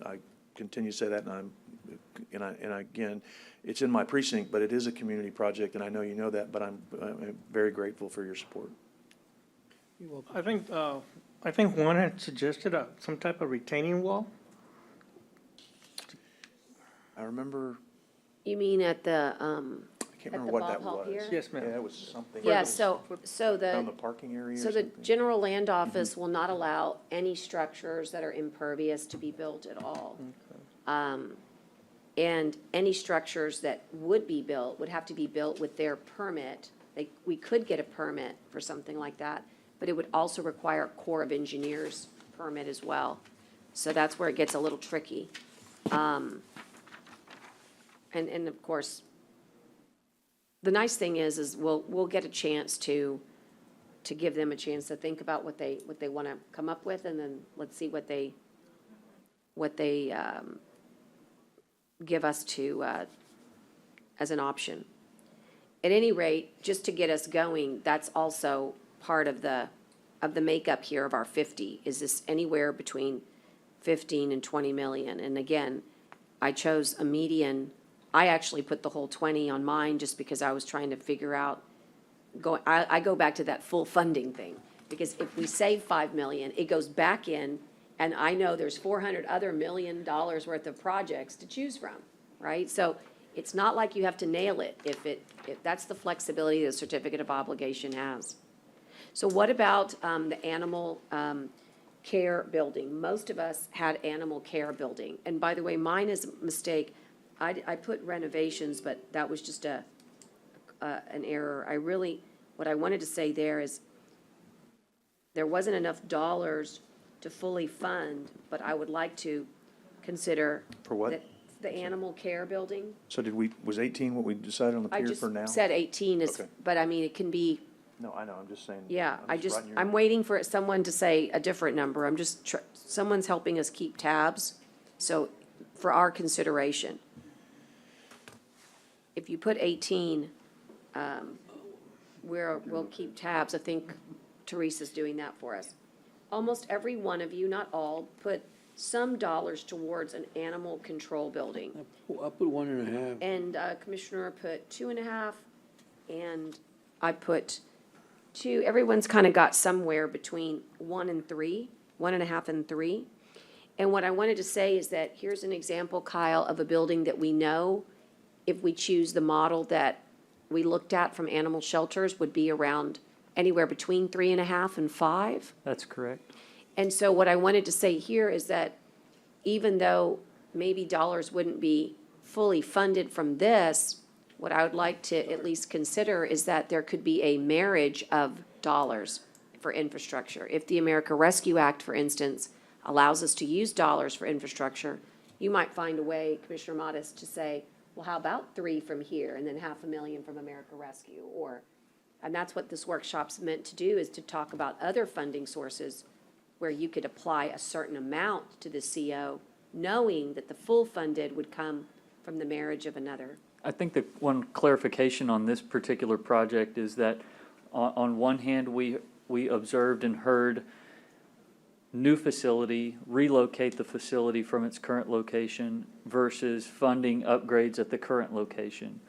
I continue to say that, and again, it's in my precinct, but it is a community project, and I know you know that, but I'm very grateful for your support. You're welcome. I think one had suggested some type of retaining wall. I remember, you mean at the, I At can't remember the what Bob that Hall was. Pier? Yes, ma'am. Yeah, it was something. yeah, It was so Down the the, parking area or so the something. general land office will not allow any structures that are impervious to be built at all. And any structures that would be built would have to be built with their permit. We could get a permit for something like that, but it would also require a Corps of Engineers permit as well. So that's where it gets a little tricky. And of course, the nice thing is we'll get a chance to give them a chance to think about what they want to come up with, and then let's see what they give us to, as an option. At any rate, just to get us going, that's also part of the makeup here of our 50. Is this anywhere between 15 and 20 million? And again, I chose a median. I actually put the whole 20 on mine just because I was trying to figure out, I go back to that full funding thing. Because if we save 5 million, it goes back in, and I know there's $400 other $1 million worth of projects to choose from, right? So it's not like you have to nail it if that's the flexibility the certificate of obligation has. So what about the animal care building? Most of us had animal care building. And by the way, mine is a mistake. I put renovations, but that was just an error. What I wanted to say there is there wasn't enough dollars to fully fund, but I would like to consider. For what? The animal care building. So was 18 what we decided on the I pier just for now? said 18 is, Okay. but I mean, it can be, No, I know, I'm just saying. yeah, writing your- I'm waiting for someone to say a different number. Someone's helping us keep tabs, so for our consideration. If you put 18, we'll keep tabs. I think Teresa's doing that for us. Almost every one of you, not all, put some dollars towards an animal control building. I put 1.5. And Commissioner put 2.5, and I put 2. Everyone's kind of got somewhere between 1 and 3, 1.5 and 3. And what I wanted to say is that here's an example, Kyle, of a building that we know, if we choose the model that we looked at from animal shelters, would be around anywhere between 3.5 and 5. That's correct. And so what I wanted to say here is that even though maybe dollars wouldn't be fully funded from this, what I would like to at least consider is that there could be a marriage of dollars for infrastructure. If the America Rescue Act, for instance, allows us to use dollars for infrastructure, you might find a way, Commissioner Modis, to say, well, how about 3 from here and then $500,000 from America Rescue? And that's what this workshop's meant to do, is to talk about other funding sources where you could apply a certain amount to the CO, knowing that the full funded would come from the marriage of another. I think that one clarification on this particular project is that on one hand, we observed and heard new facility, relocate the facility from its current location versus funding upgrades at the current location.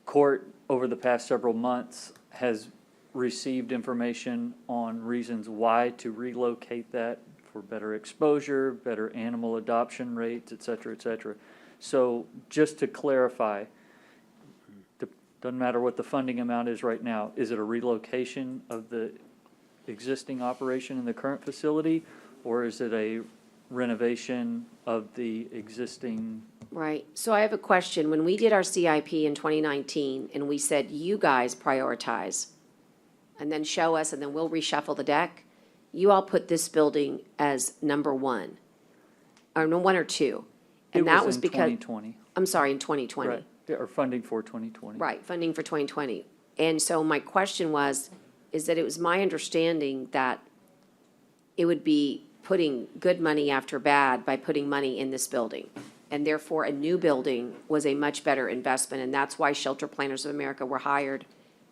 Court, over the past several months, has received information on reasons why to relocate that for better exposure, better animal adoption rates, et cetera, et cetera. So just to clarify, doesn't matter what the funding amount is right now, is it a relocation of the existing operation in the current facility, or is it a renovation of the existing? Right. So I have a question. When we did our CIP in 2019, and we said, you guys prioritize, and then show us, and then we'll reshuffle the deck, you all put this building as number 1, or no, 1 or 2. And that was because. In 2020. I'm sorry, in 2020. Right, yeah, or funding for 2020. Right, funding for 2020. And so my question is that it was my understanding that it would be putting good money after bad by putting money in this building. And therefore, a new building was a much better investment, and that's why Shelter Planners of America were hired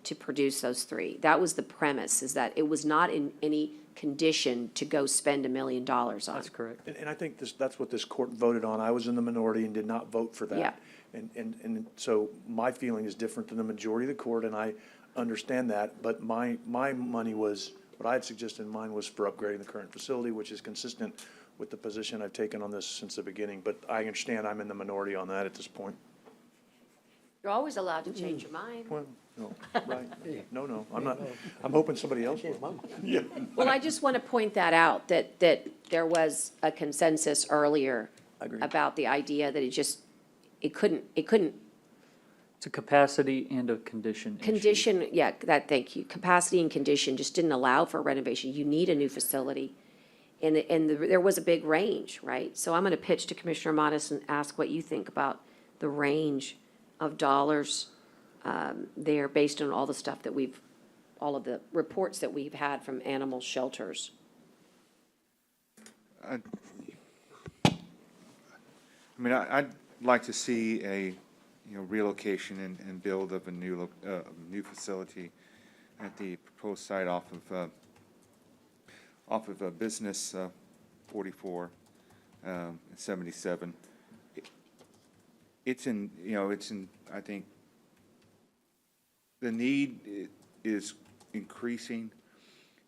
to produce those 3. That was the premise, is that it was not in any condition to go spend $1 million on. That's correct. And I think that's what this court voted on. I was in the minority and did not vote for that. Yeah. And so my feeling is different than the majority of the court, and I understand that. But my money was, what I had suggested in mine was for upgrading the current facility, which is consistent with the position I've taken on this since the beginning. But I understand I'm in the minority on that at this point. You're always allowed to change your mind. Well, no, right. No, I'm not, I'm hoping somebody else will. Yeah. Well, I just want to point that out, that there was a consensus earlier about the idea that it couldn't. It's a capacity and a condition issue. Condition, yeah, thank you. Capacity and condition just didn't allow for renovation. You need a new facility. And there was a big range, right? So I'm going to pitch to Commissioner Modis and ask what you think about the range of dollars there, based on all the stuff that all of the reports that we've had from animal shelters. I mean, I'd like to see a, relocation and build of a new facility at the proposed site off of Business 44 and 77. It's in, I think, the need is increasing.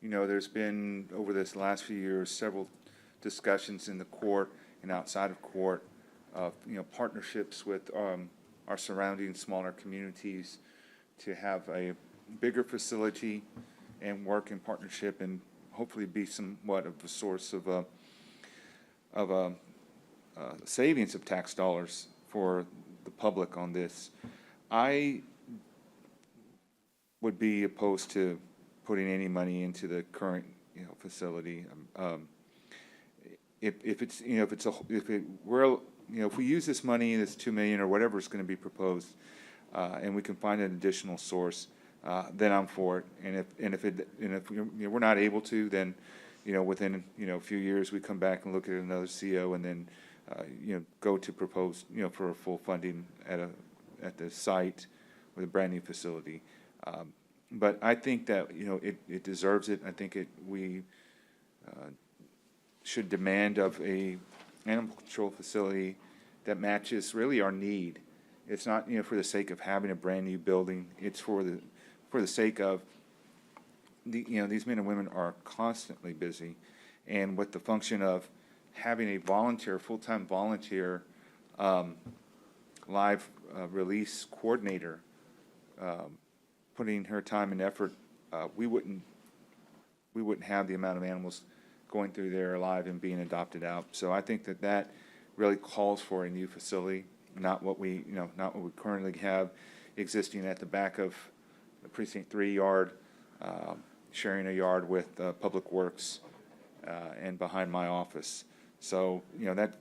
There's been, over this last few years, several discussions in the court and outside of court of, partnerships with our surrounding smaller communities to have a bigger facility and work in partnership and hopefully be somewhat of a source of savings of tax dollars for the public on this. I would be opposed to putting any money into the current, facility. If it's, if we use this money, this 2 million or whatever is going to be proposed, and we can find an additional source, then I'm for it. And if we're not able to, then, within, a few years, we come back and look at another CO and then, go to propose, for a full funding at the site with a brand new facility. But I think that, it deserves it. I think we should demand of a animal control facility that matches really our need. It's not, for the sake of having a brand new building. It's for the sake of these men and women are constantly busy, and with the function of having a volunteer, full-time volunteer, live release coordinator, putting her time and effort, we wouldn't have the amount of animals going through there alive and being adopted out. So I think that really calls for a new facility, not what we currently have existing at the back of the Precinct 3 yard, sharing a yard with Public Works, and behind my office. So,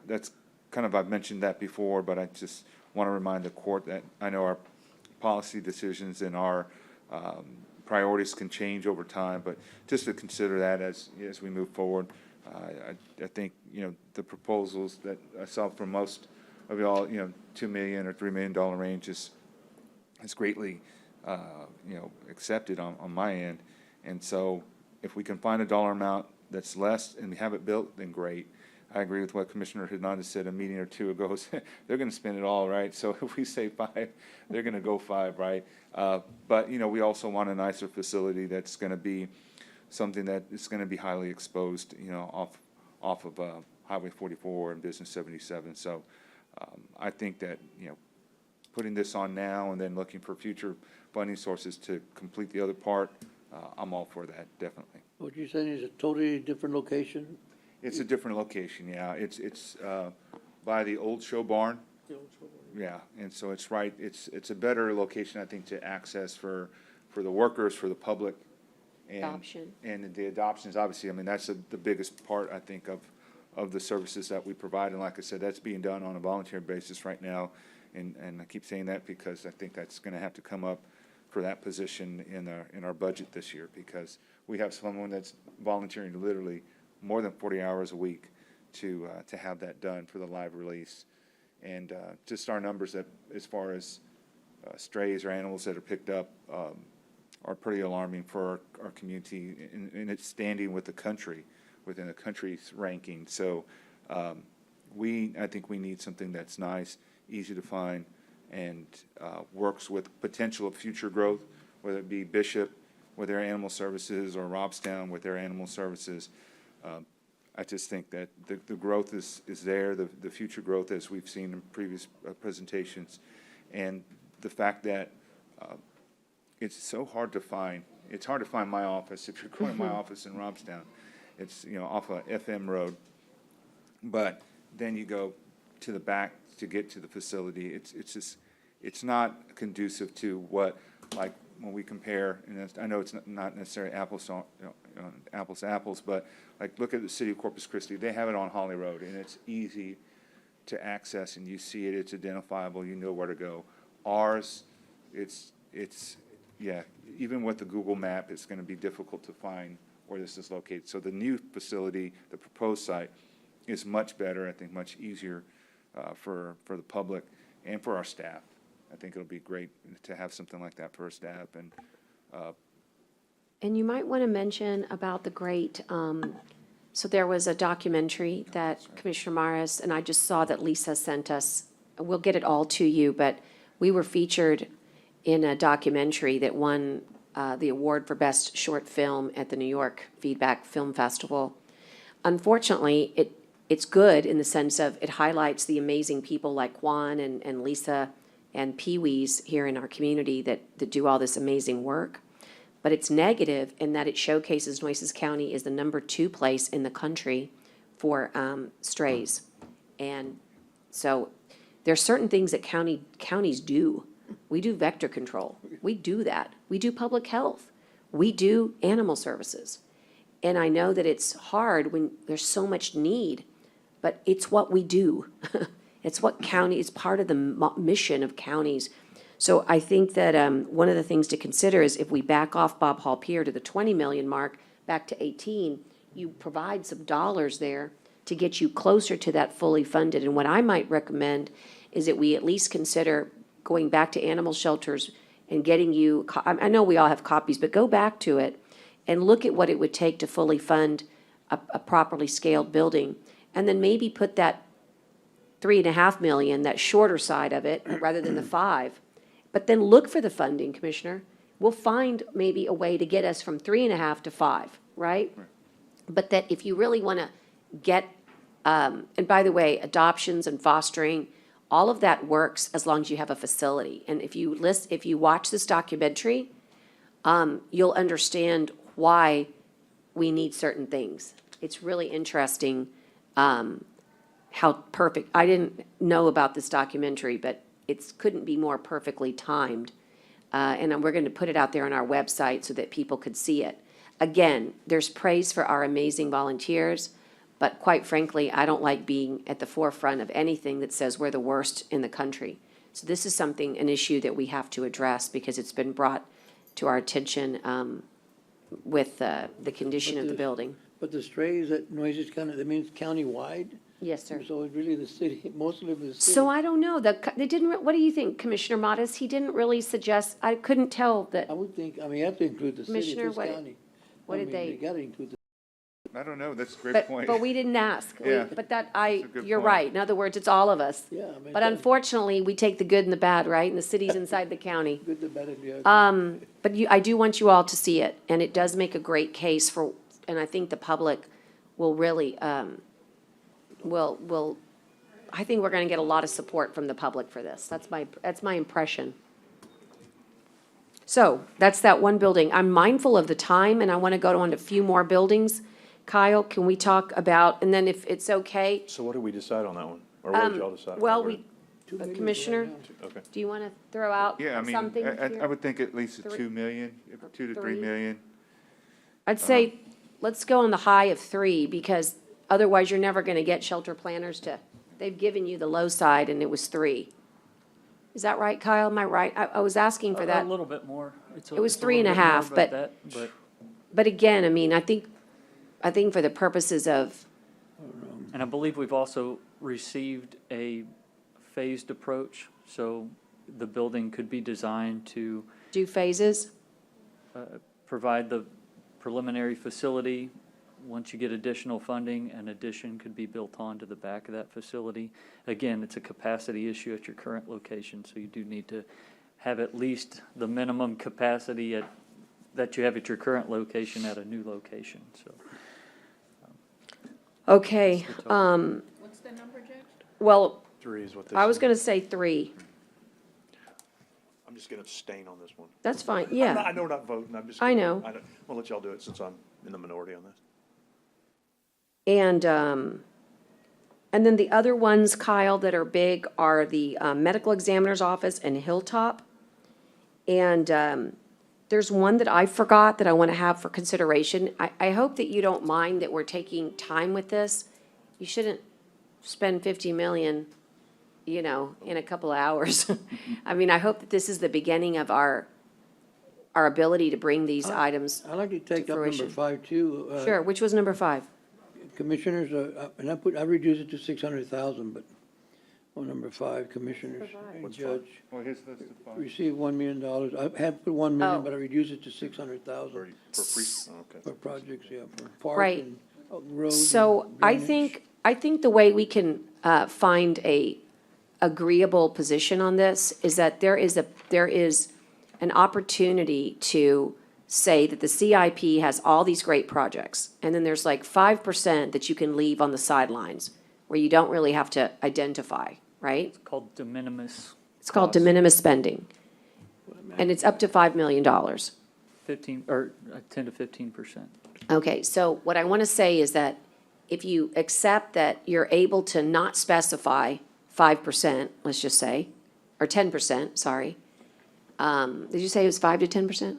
that's kind of, I've mentioned that before, but I just want to remind the court that I know our policy decisions and our priorities can change over time, but just to consider that as we move forward. I think, the proposals that I saw from most of y'all, $2 million or $3 million range is greatly, accepted on my end. And so if we can find a dollar amount that's less and we have it built, then great. I agree with what Commissioner Hernandez said a meeting or two ago. They're going to spend it all, right? So if we say 5, they're going to go 5, right? But, we also want a nicer facility that's going to be something that is going to be highly exposed, off of Highway 44 and Business 77. So I think that, putting this on now and then looking for future funding sources to complete the other part, I'm all for that, definitely. What you're saying is a totally different location? It's a different location, yeah. It's by the old show barn. Yeah, and so it's right, it's a better location, I think, to access for the workers, for the public. And, Adoption. And the adoptions, obviously, that's the biggest part, I think, of the services that we provide. And like I said, that's being done on a volunteer basis right now. And I keep saying that because I think that's going to have to come up for that position in our budget this year, because we have someone that's volunteering literally more than 40 hours a week to have that done for the live release. And just our numbers that, as far as strays or animals that are picked up, are pretty alarming for our community, and it's standing with the country, within the country's ranking. So I think we need something that's nice, easy to find, and works with potential of future growth, whether it be Bishop with their animal services or Robstown with their animal services. I just think that the growth is there, the future growth, as we've seen in previous presentations, and the fact that it's so hard to find. It's hard to find my office. If you're going to my office in Robstown, it's off of FM Road, but then you go to the back to get to the facility. It's not conducive to what, like, when we compare, and I know it's not necessarily apples to apples, but like, look at the city of Corpus Christi. They have it on Holly Road, and it's easy to access, and you see it. It's identifiable. You know where to go. Ours, yeah, even with the Google map, it's going to be difficult to find where this is located. So the new facility, the proposed site, is much better, I think, much easier for the public and for our staff. I think it'll be great to have something like that for our staff. And you might want to mention about the great, so there was a documentary that Commissioner Maris, and I just saw that Lisa sent us. We'll get it all to you, but we were featured in a documentary that won the award for Best Short Film at the New York Feedback Film Festival. Unfortunately, it's good in the sense of it highlights the amazing people like Juan and Lisa and Pee-wees here in our community that do all this amazing work. but it's negative in that it showcases Nueces County is the number 2 place in the country for strays. And so there's certain things that counties do. We do vector control. We do that. We do public health. We do animal services. And I know that it's hard when there's so much need, but it's what we do. It's what it's part of the mission of counties. So I think that one of the things to consider is if we back off Bob Hall Pier to the 20 million mark, back to 18, you provide some dollars there to get you closer to that fully funded. And what I might recommend is that we at least consider going back to animal shelters and getting you, I know we all have copies, but go back to it and look at what it would take to fully fund a properly scaled building. And then maybe put that 3.5 million, that shorter side of it, rather than the 5. But then look for the funding, Commissioner. We'll find maybe a way to get us from 3.5 to 5, right? But that if you really want to get, and by the way, adoptions and fostering, all of that works as long as you have a facility. And if you watch this documentary, you'll understand why we need certain things. It's really interesting how perfect, I didn't know about this documentary, but it couldn't be more perfectly timed. And we're going to put it out there on our website so that people could see it. Again, there's praise for our amazing volunteers, but quite frankly, I don't like being at the forefront of anything that says we're the worst in the country. So this is an issue that we have to address because it's been brought to our attention with the condition of the building. But the strays at Nueces County, that means countywide? Yes, sir. So it's really the city, mostly of the city. So I don't know, they didn't, what do you think, Commissioner Modis? He didn't really suggest, I couldn't tell that, I would think, I mean, you have to include the city, if Commissioner, it's what- county. what I did mean, they- They gotta include the. I don't know, that's a great but, point. but we didn't ask. Yeah. But that, a good you're point. right. In other words, it's all of us. Yeah, I mean. But unfortunately, we take the good and the bad, right? And the city's inside the county. Good, the bad, and the ugly. But I do want you all to see it, and it does make a great case for, and I think the public will really, will, I think we're gonna get a lot of support from the public for this. That's my impression. So, that's that one building. I'm mindful of the time, and I wanna go on to a few more buildings. Kyle, can we talk about, and then if it's okay, So what did we decide on that one? Or what did y'all decide? well, Or- we, Commissioner, Okay. do you wanna throw out Yeah, I mean, something I here? would think at least a 2 million, 2 to 3 3. million. I'd say, let's go on the high of 3, because otherwise you're never gonna get shelter planners they've given you the low side and it was 3. Is that right, Kyle? Am I right? I was asking for A that. little bit more. It was it's a little bit 3.5, more, but- but But again, I mean, I think for the purposes of, And I believe we've also received a phased approach, so the building could be designed to do phases, provide the preliminary facility. Once you get additional funding, an addition could be built onto the back of that facility. Again, it's a capacity issue at your current location, so you do need to have at least the minimum capacity that you have at your current location at a new location, so. okay, What's the number, Judge? well, 3 is what this. I was is. gonna say 3. I'm just gonna abstain on this one. That's fine, I yeah. know we're not voting, I'm just. I know. I'll let y'all do it since I'm in the minority on this. And then the other ones, Kyle, that are big are the medical examiner's office and Hilltop. And there's one that I forgot that I want to have for consideration. I hope that you don't mind that we're taking time with this. You shouldn't spend 50 million, in a couple of hours. I mean, I hope that this is the beginning of our ability to bring these items. I'd like to take up number fruition. 5 too. Sure, which was number 5? Commissioners, and I reduced it to 600,000, but on number 5, commissioners and What's judge Well, his list of five. received $1 million. I had put 1 million, Oh. but I reduced it to 600,000 For okay. for projects, yeah, for parks Right. and roads. So and I drainage. think the way we can find a agreeable position on this is that there is an opportunity to say that the CIP has all these great projects, and then there's like 5% that you can leave on the sidelines, where you don't really have to identify, right? It's called de minimis. It's called de cost. minimis spending, and it's up to $5 million. 15, or 10 to 15%. Okay, so what I want to say is that if you accept that you're able to not specify 5%, let's just say, or 10%, sorry. Did you say it was 5 to 10%?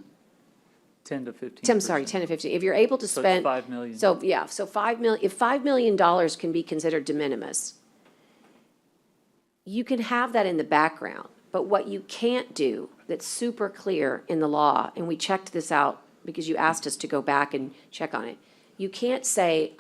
10 to 15%. I'm sorry, 10 to 15. If you're able to So spend. it's 5 million. So, yeah, so 5 million, if $5 million can be considered de minimis, you can have that in the background. But what you can't do, that's super clear in the law, and we checked this out because you asked us to go back and check on it. You can't say,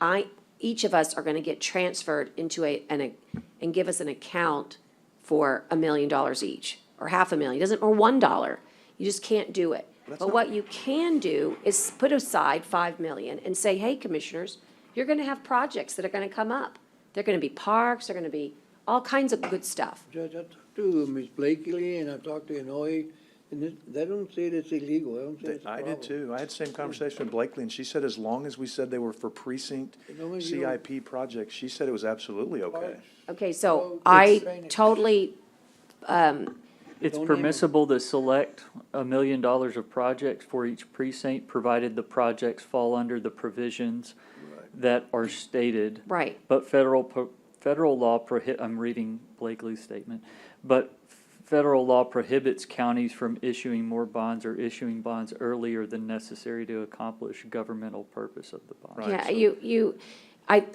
each of us are going to get transferred into and give us an account for $1 million each, or $500,000, or $1. You just can't do it. But what you can do is put aside 5 million and say, hey, commissioners, you're going to have projects that are going to come up. They're going to be parks, they're going to be all kinds of good stuff. Judge, I talked to Ms. Blakely and I talked to Inouye, and they don't say it's illegal. I don't say it's a I problem. did too. I had the same conversation with Blakely, and she said as long as we said they were for precinct CIP projects, she said it was absolutely okay. Okay, so Well, I it's- totally, It's Don't name 'em. permissible to select $1 million of projects for each precinct, provided the projects fall under the provisions that are stated. right. But federal law I'm reading Blakely's statement, but federal law prohibits counties from issuing more bonds or issuing bonds earlier than necessary to accomplish governmental purpose of the bond. Right, Yeah, so-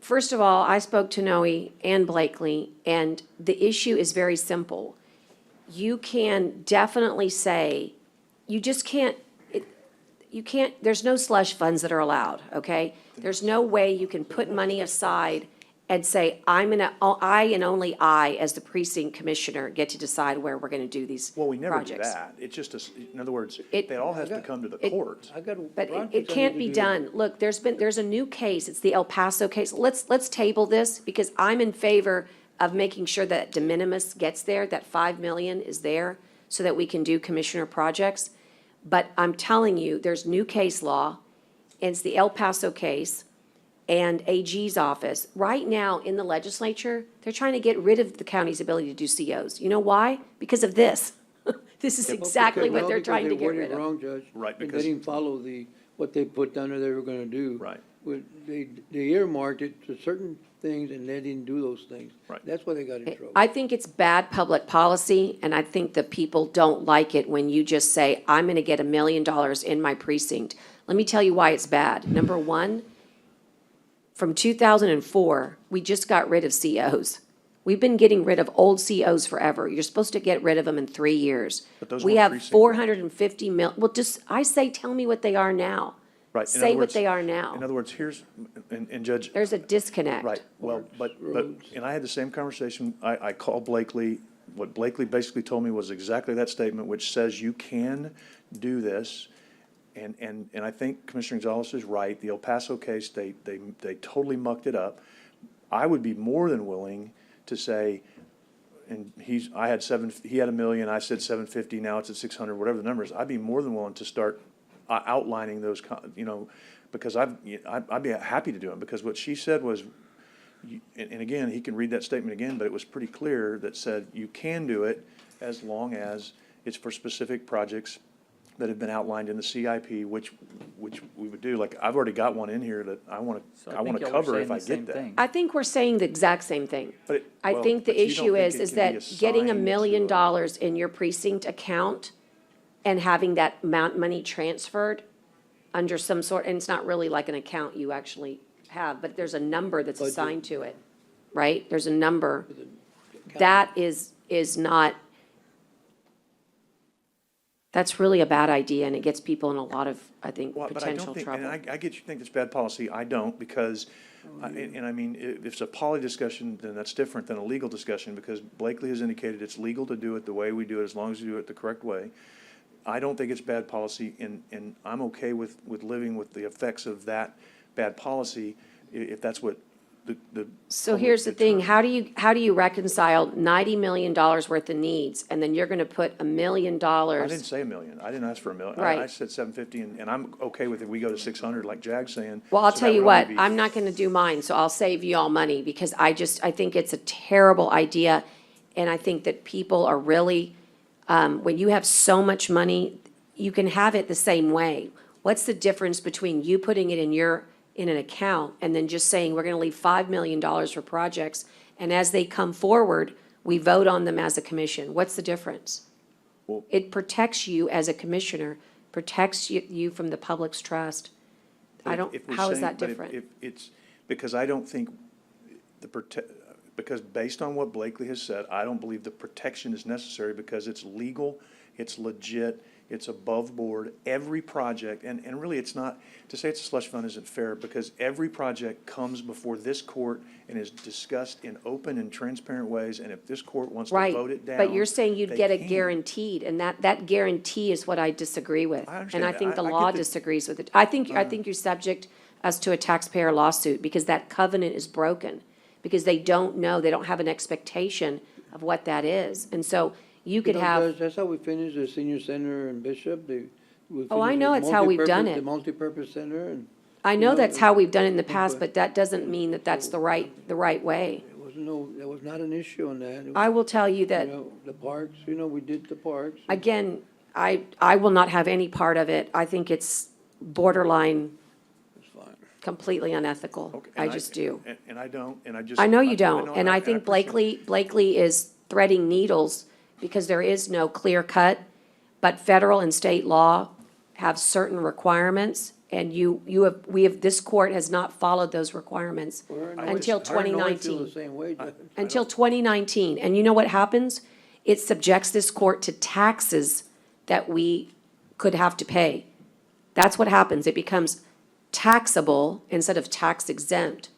first of all, I spoke to Noe and Blakely, and the issue is very simple. You can definitely say, you just can't, there's no slush funds that are allowed, okay? There's no way you can put money aside and say, I and only I, as the precinct commissioner, get to decide where we're gonna do these projects. Well, we never do that. It's just, in other words, it all has to come to the court. I got But projects it I can't need be to do. done. Look, there's a new case. It's the El Paso case. Let's table this because I'm in favor of making sure that de minimis gets there, that 5 million is there so that we can do commissioner projects. But I'm telling you, there's new case law, and it's the El Paso case and AG's office. Right now in the legislature, they're trying to get rid of the county's ability to do COs. You know why? Because of this. This is exactly what they're trying to get rid Because they of. worded it wrong, Judge. Right, And because- they didn't follow what they put down there they were gonna do. Right. They earmarked it to certain things and they didn't do those things. Right. That's why they got in trouble. I think it's bad public policy, and I think the people don't like it when you just say, I'm gonna get $1 million in my precinct. Let me tell you why it's bad. Number one, from 2004, we just got rid of COs. We've been getting rid of old COs forever. You're supposed to get rid of them in 3 years. But those We weren't have precinct 450 well, I say, tell me what they are now. Right. In Say other what words- they are In now. other words, and Judge, There's a disconnect. right, well, but, roads. and I had the same conversation, I called Blakely, what Blakely basically told me was exactly that statement, which says you can do this, and I think Commissioner Gonzalez is right, the El Paso case, they totally mucked it up. I would be more than willing to say, and he had $1 million, I said 750, now it's at 600, whatever the number is, I'd be more than willing to start outlining those, because I'd be happy to do them, because what she said was, and again, he can read that statement again, but it was pretty clear that said you can do it as long as it's for specific projects that have been outlined in the CIP, which we would do. Like, I've already got one in here that I want So to, I think y'all are cover saying if the I same get that. thing. I think we're saying the exact same thing. But I think the but you don't issue think is it can that be getting $1 assigned million to in your precinct account and having that amount money transferred under some sort, and it's not really like an account you actually have, but there's a number that's Budget. assigned to it, right? There's a number. That is not, that's really a bad idea, and it gets people in a lot of, I think, Well, but I potential don't think, trouble. and I get you think it's bad policy, I don't, because, and I mean, if it's a poly discussion, then that's different than a legal discussion, because Blakely has indicated it's legal to do it the way we do it, as long as we do it the correct way. I don't think it's bad policy, and I'm okay with living with the effects of that bad policy, if that's what the. So public here's the thing, determines. how do you reconcile $90 million worth of needs, and then you're gonna put $1 million? I didn't say $1 million, I didn't ask for $1 million. I Right. said 750, and I'm okay with if we go to 600, like Jag's saying. Well, I'll so tell that you would what, only be- I'm not gonna do mine, so I'll save you all money, because I think it's a terrible idea, and I think that people are really, when you have so much money, you can have it the same way. What's the difference between you putting it in an account and then just saying, we're gonna leave $5 million for projects, and as they come forward, we vote on them as a commission? What's the difference? Well- It protects you as a commissioner, protects you from the public's trust. I don't, If we're how is saying- that but if- different? if it's, because I don't think because based on what Blakely has said, I don't believe the protection is necessary because it's legal, it's legit, it's above board. Every project, and really it's not, to say it's a slush fund isn't fair because every project comes before this court and is discussed in open and transparent ways. And if this court wants to Right, vote it down. but you're saying you'd they get it can. guaranteed, and that guarantee is what I disagree with. I And understand I that. think the I get law the- disagrees with it. I think you're subject as to a taxpayer lawsuit, because that covenant is broken, because they don't know, they don't have an expectation of what that is. And so you could have, Judge, that's how we finished the senior center in Bishop. We Oh, I finished know with it's how we've done multipurpose- it. The multipurpose center, and I you know know, that's how we've done it in the past, Okay. but that doesn't mean that that's the right way. there was not an issue on that. It was, I will tell you that, the parks, we did the parks. again, I will not have any part of it. I think it's borderline It's fine. completely unethical. Okay, I and just do. And I don't, and I just. I know you know, don't, and I think appreciate- Blakely is threading needles because there is no clear cut, but federal and state law have certain requirements, and this court has not followed those requirements until Her and Noe 2019. feel the same way, Judge. Until 2019, and you know what happens? It subjects this court to taxes that we could have to pay. That's what happens. It becomes taxable instead of tax exempt.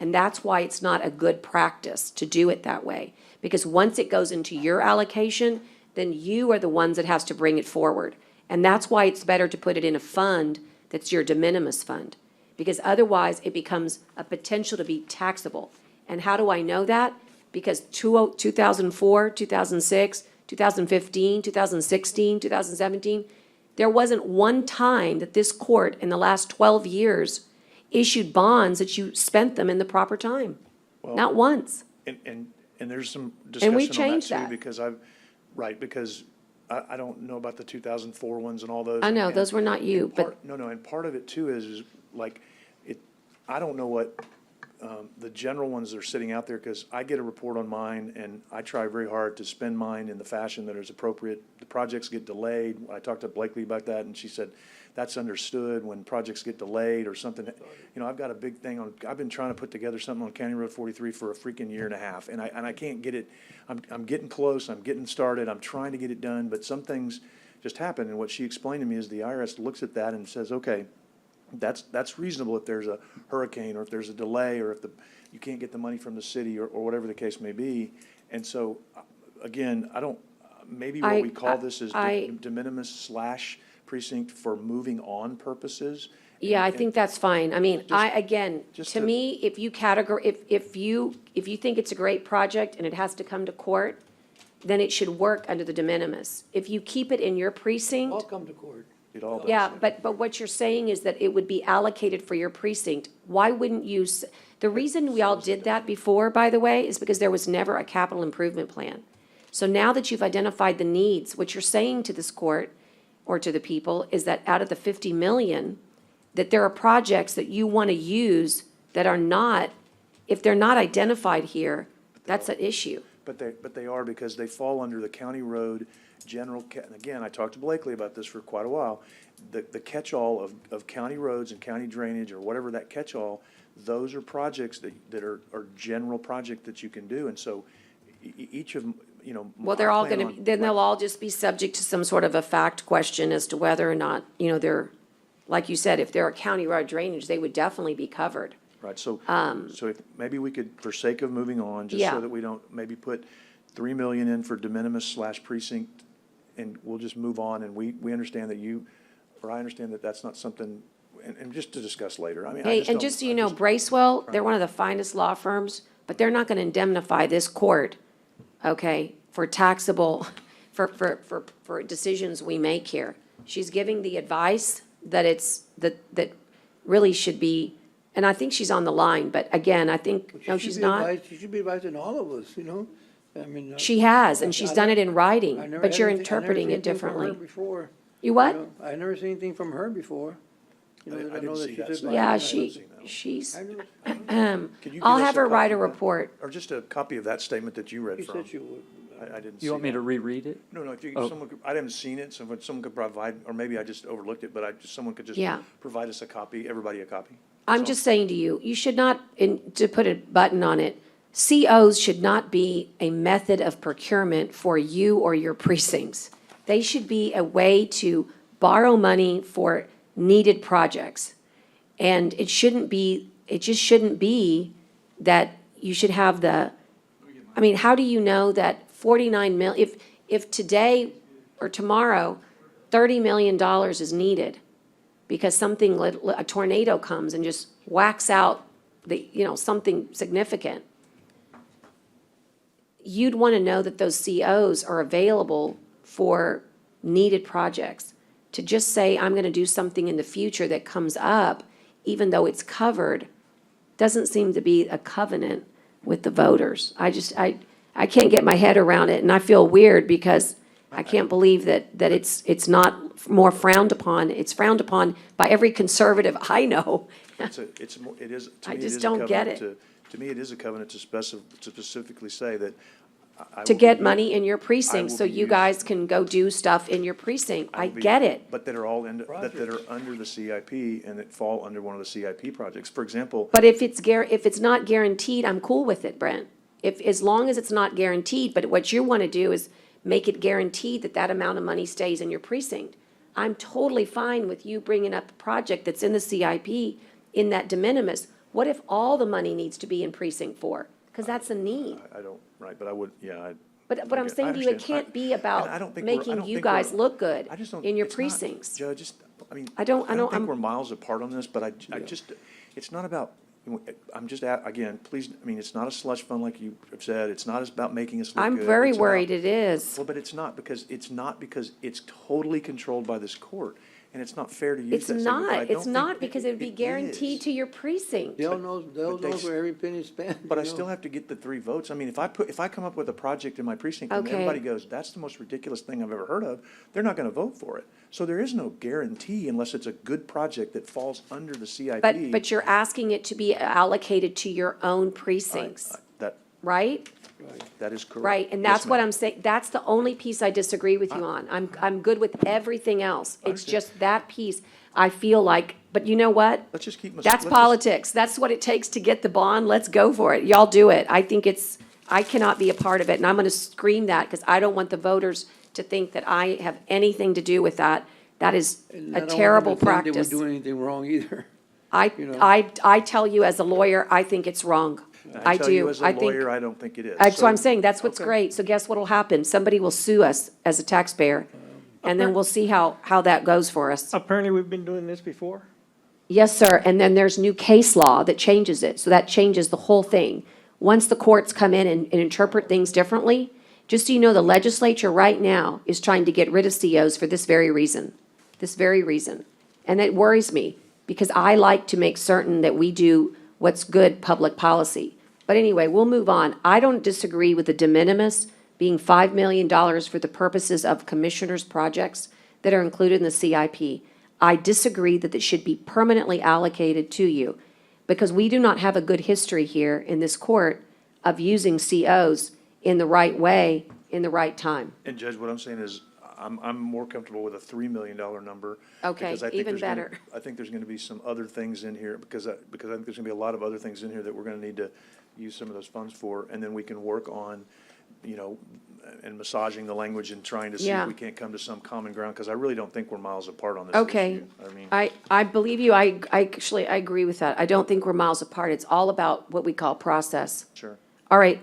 And that's why it's not a good practice to do it that way. Because once it goes into your allocation, then you are the ones that has to bring it forward. And that's why it's better to put it in a fund that's your de minimis fund. Because otherwise, it becomes a potential to be taxable. And how do I know that? Because 2004, 2006, 2015, 2016, 2017, there wasn't one time that this court in the last 12 years issued bonds that you spent them in the proper time. Not once. And there's some And we discussion on that changed too, that. because because I don't know about the 2004 ones and all those. I know, and- those were not you, and but part- No, and part of it too is like, I don't know what, the general ones that are sitting out there, because I get a report on mine, and I try very hard to spend mine in the fashion that is appropriate. The projects get delayed. I talked to Blakely about that, and she said, that's understood when projects get delayed or something. I've got a big thing I've been trying to put together something on County Road 43 for a freaking year and a half, and I can't get it. I'm getting close, I'm getting started, I'm trying to get it done, but some things just happen, and what she explained to me is the IRS looks at that and says, okay, that's reasonable if there's a hurricane, or if there's a delay, or if you can't get the money from the city, or whatever the case may be. And so, again, maybe what we call this is de minimis / precinct for moving on purposes. yeah, I And- think that's fine. I mean, just to to- me, if you think it's a great project and it has to come to court, then it should work under the de minimis. If you keep it in your precinct. All come to court. It all does. Yeah, but what you're saying is that it would be allocated for your precinct. Why wouldn't you, the reason we all did that before, by the way, is because there was never a capital improvement plan. So now that you've identified the needs, what you're saying to this court or to the people is that out of the 50 million, that there are projects that you want to use that are not, if they're not identified here, that's an issue. But they are, because they fall under the county road general, and again, I talked to Blakely about this for quite a while. The catch-all of county roads and county drainage, or whatever that catch-all, those are projects that are general project that you can do. And so each of them, Well, they're all I plan gonna, on- then they'll all just be subject to some sort of a fact question as to whether or not, they're, like you said, if they're a county road drainage, they would definitely be covered. Right, so if, maybe we could, for sake of moving on, just Yeah. so that we don't, maybe put 3 million in for de minimis / precinct, and we'll just move on, and we understand that I understand that that's not something, and just to discuss later. I mean, I Hey, just and don't- just so you know, Bracewell, they're one of the finest law firms, but they're not gonna indemnify this court, okay, for taxable, for decisions we make here. She's giving the advice that that really should be, and I think she's on the line, but again, I think, no, she's not. She should be advising all of us, I mean. She has, and she's done it in I writing, never but had you're anything- I never interpreting seen it anything from her differently. Before. You what? I never seen anything from her before. You know, I that I didn't know that see she's that slide. advising. Yeah, I us. haven't seen that. she's, I never- Can you give I'll us have her copy write a of that? report. Or just a copy of that statement that you read She from. said she would. I didn't see You want me that. to reread it? No, if you, Oh. someone could, I haven't seen it, so if someone could provide, or maybe I just overlooked it, but someone could just Yeah. provide us a copy, everybody a copy. I'm So- just saying to you, you should not, to put a button on it, COs should not be a method of procurement for you or your precincts. They should be a way to borrow money for needed projects. And it just shouldn't be that you should have I mean, how do you know that 49 mil, if today or tomorrow, $30 million is needed because a tornado comes and just whacks out something significant, you'd want to know that those COs are available for needed projects. To just say, I'm going to do something in the future that comes up, even though it's covered, doesn't seem to be a covenant with the voters. I can't get my head around it, and I feel weird because I can't believe that it's not more frowned upon. It's frowned upon by every conservative I know. It is, to I me, it just is a don't get covenant to me, it is a covenant to specifically say that I To will get be- money in your I precinct will so be you used- guys can go do stuff in your precinct. I will be- get it. But that are all that are under the CIP and that fall under one of the CIP projects. For example, But if it's not guaranteed, I'm cool with it, Brent. As long as it's not guaranteed, but what you want to do is make it guaranteed that that amount of money stays in your precinct. I'm totally fine with you bringing up a project that's in the CIP in that de minimis. What if all the money needs to be in precinct 4? Because that's a need. I don't, right, but I would, yeah, I. But I'm okay, saying I to you, it understand. can't be And I about don't think we're- I making don't you think guys we're- look good I just don't. in your it's not- precincts. Judge, I mean. I don't think I'm- we're miles apart on this, but I just, it's not about, I'm just, again, please, I mean, it's not a slush fund like you have said. It's not about making us look good. I'm very It's about- worried it is. Well, but it's not because it's totally controlled by this court, and it's not fair to use It's that statement, but I not, don't it's think not because it would be it guaranteed is. to your precinct. They'll know they where every penny spent. But I you know. still have to get the 3 votes. I mean, if I come up with a project in my precinct and Okay. everybody goes, that's the most ridiculous thing I've ever heard of, they're not gonna vote for it. So there is no guarantee unless it's a good project that falls under the CIP. But you're asking it to be allocated to your own precincts, right? That is correct. Right, and Yes, that's what ma'am. I'm saying, that's the only piece I disagree with you on. I'm good with everything else. It's just that piece, I feel like, but you know what? Let's just keep. That's let's just- politics. That's what it takes to get the bond. Let's go for it. Y'all do it. I think I cannot be a part of it, and I'm gonna scream that, because I don't want the voters to think that I have anything to do with that. That is And a I don't want them terrible to think practice. They were doing anything wrong either. you know. I tell you as a lawyer, I think it's wrong. I tell you do. as a I think. lawyer, I don't think it is. That's what I'm So- saying, that's what's Okay. great, so guess what'll happen? Somebody will sue us as a taxpayer, and then we'll see how that goes for us. Apparently, we've been doing this before. Yes, sir, and then there's new case law that changes it, so that changes the whole thing. Once the courts come in and interpret things differently, just so you know, the legislature right now is trying to get rid of COs for this very reason. And it worries me, because I like to make certain that we do what's good public policy. But anyway, we'll move on. I don't disagree with the de minimis being $5 million for the purposes of commissioners' projects that are included in the CIP. I disagree that it should be permanently allocated to you, because we do not have a good history here in this court of using COs in the right way, in the right time. And Judge, what I'm saying is, I'm more comfortable with a $3 million number. Okay, because I think even there's gonna- better. I think there's gonna be some other things in here, because I think there's gonna be a lot of other things in here that we're gonna need to use some of those funds for, and then we can work on, and massaging the language and trying to see Yeah. if we can't come to some common ground, because I really don't think we're miles apart on this Okay. issue. I mean, I believe you. I agree with that. I don't think we're miles apart. It's all about what we call process. sure. All right,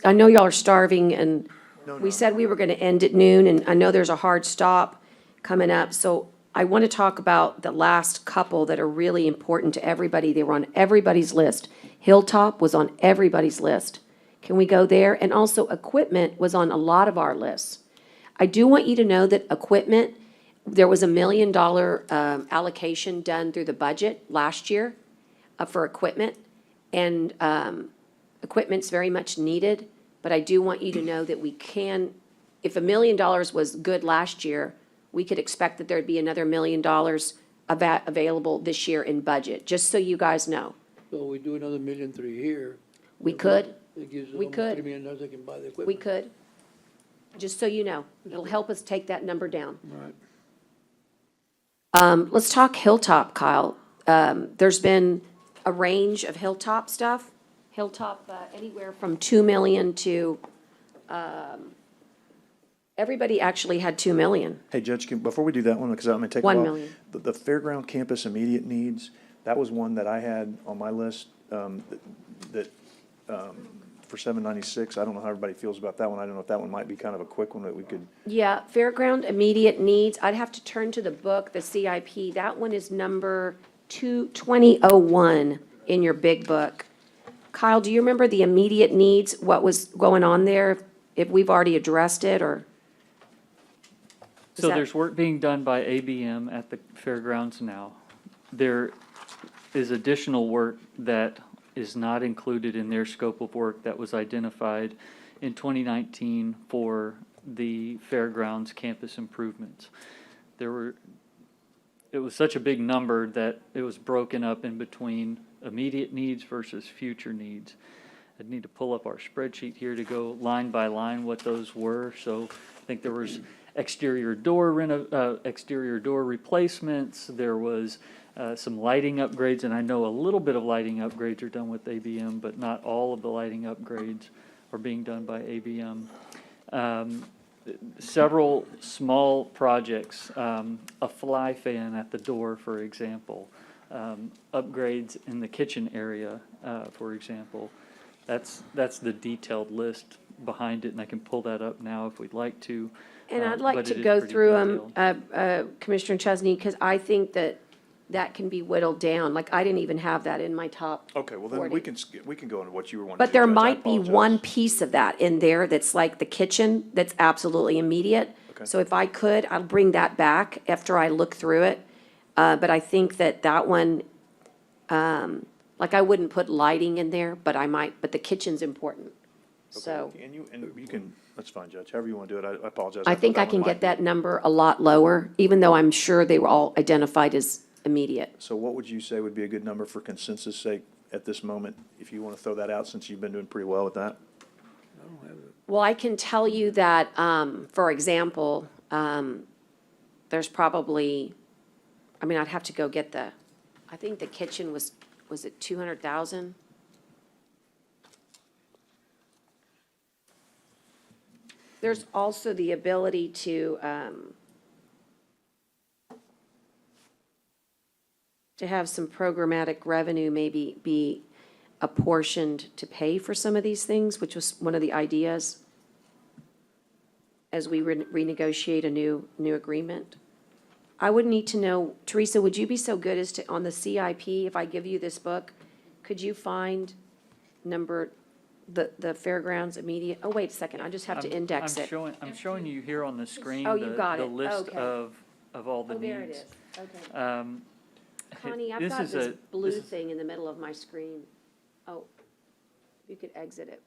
I know y'all are starving, and No, we no. said we were gonna end at noon, and I know there's a hard stop coming up, so I want to talk about the last couple that are really important to everybody. They were on everybody's list. Hilltop was on everybody's list. Can we go there? And also, equipment was on a lot of our lists. I do want you to know that equipment, there was $1 million allocation done through the budget last year for equipment, and equipment's very much needed, but I do want you to know that we can, if $1 million was good last year, we could expect that there'd be another $1 million available this year in budget, just so you guys know. So we do another 1.3 million here. We could, It gives us We almost could. $3 million they can buy the equipment. we could, just so you know. It'll help us take that number down. Right. Let's talk Hilltop, Kyle. There's been a range of Hilltop stuff. Hilltop, anywhere from 2 million to, everybody actually had 2 million. Hey, Judge, before we do that one, because I'm gonna take a 1 while. million. The fairground campus immediate needs, that was one that I had on my list, for 796. I don't know how everybody feels about that one. I don't know if that one might be kind of a quick one that we could, Yeah, fairground immediate needs, I'd have to turn to the book, the CIP. That one is number 2001 in your big book. Kyle, do you remember the immediate needs, what was going on there? If we've already addressed it, or? Is So that- there's work being done by ABM at the fairgrounds now. There is additional work that is not included in their scope of work that was identified in 2019 for the fairgrounds campus improvements. It was such a big number that it was broken up in between immediate needs versus future needs. I'd need to pull up our spreadsheet here to go line by line what those were. So I think there was exterior door replacements. There was some lighting upgrades, and I know a little bit of lighting upgrades are done with ABM, but not all of the lighting upgrades are being done by ABM. Several small projects, a fly fan at the door, for example, upgrades in the kitchen area, for example. That's the detailed list behind it, and I can pull that up now if we'd like to. And I'd like but to it is go pretty through detailed. Commissioner Chesney, because I think that can be whittled down. Like, I didn't even have that in my top. okay, well then 40. we can go into what you were wanting to But do, there Judge. I might be apologize. one piece of that in there that's like the kitchen, that's absolutely immediate. Okay. So if I could, I'll bring that back after I look through it. But I think that one, like, I wouldn't put lighting in there, but I might, but the kitchen's important. So Okay, and you can, that's fine, Judge, however you want to do it. I apologize. I think thought I that can one might get be- that number a lot lower, even though I'm sure they were all identified as immediate. So what would you say would be a good number for consensus sake at this moment, if you want to throw that out, since you've been doing pretty well with that? Well, I can tell you that, for example, there's probably, I mean, I'd have to go get I think the kitchen was it 200,000? There's also the ability to have some programmatic revenue maybe be apportioned to pay for some of these things, which was one of the ideas as we renegotiate a new agreement. I would need to know, Teresa, would you be so good as to, on the CIP, if I give you this book, could you find the fairgrounds immediate, oh, wait a second, I just have to index it. I'm showing you here on the screen Oh, you got the it. list Okay. of all the Oh, needs. there it is, okay. Connie, I've This got is this a- blue this is- thing in the middle of my screen. Oh, you could exit it.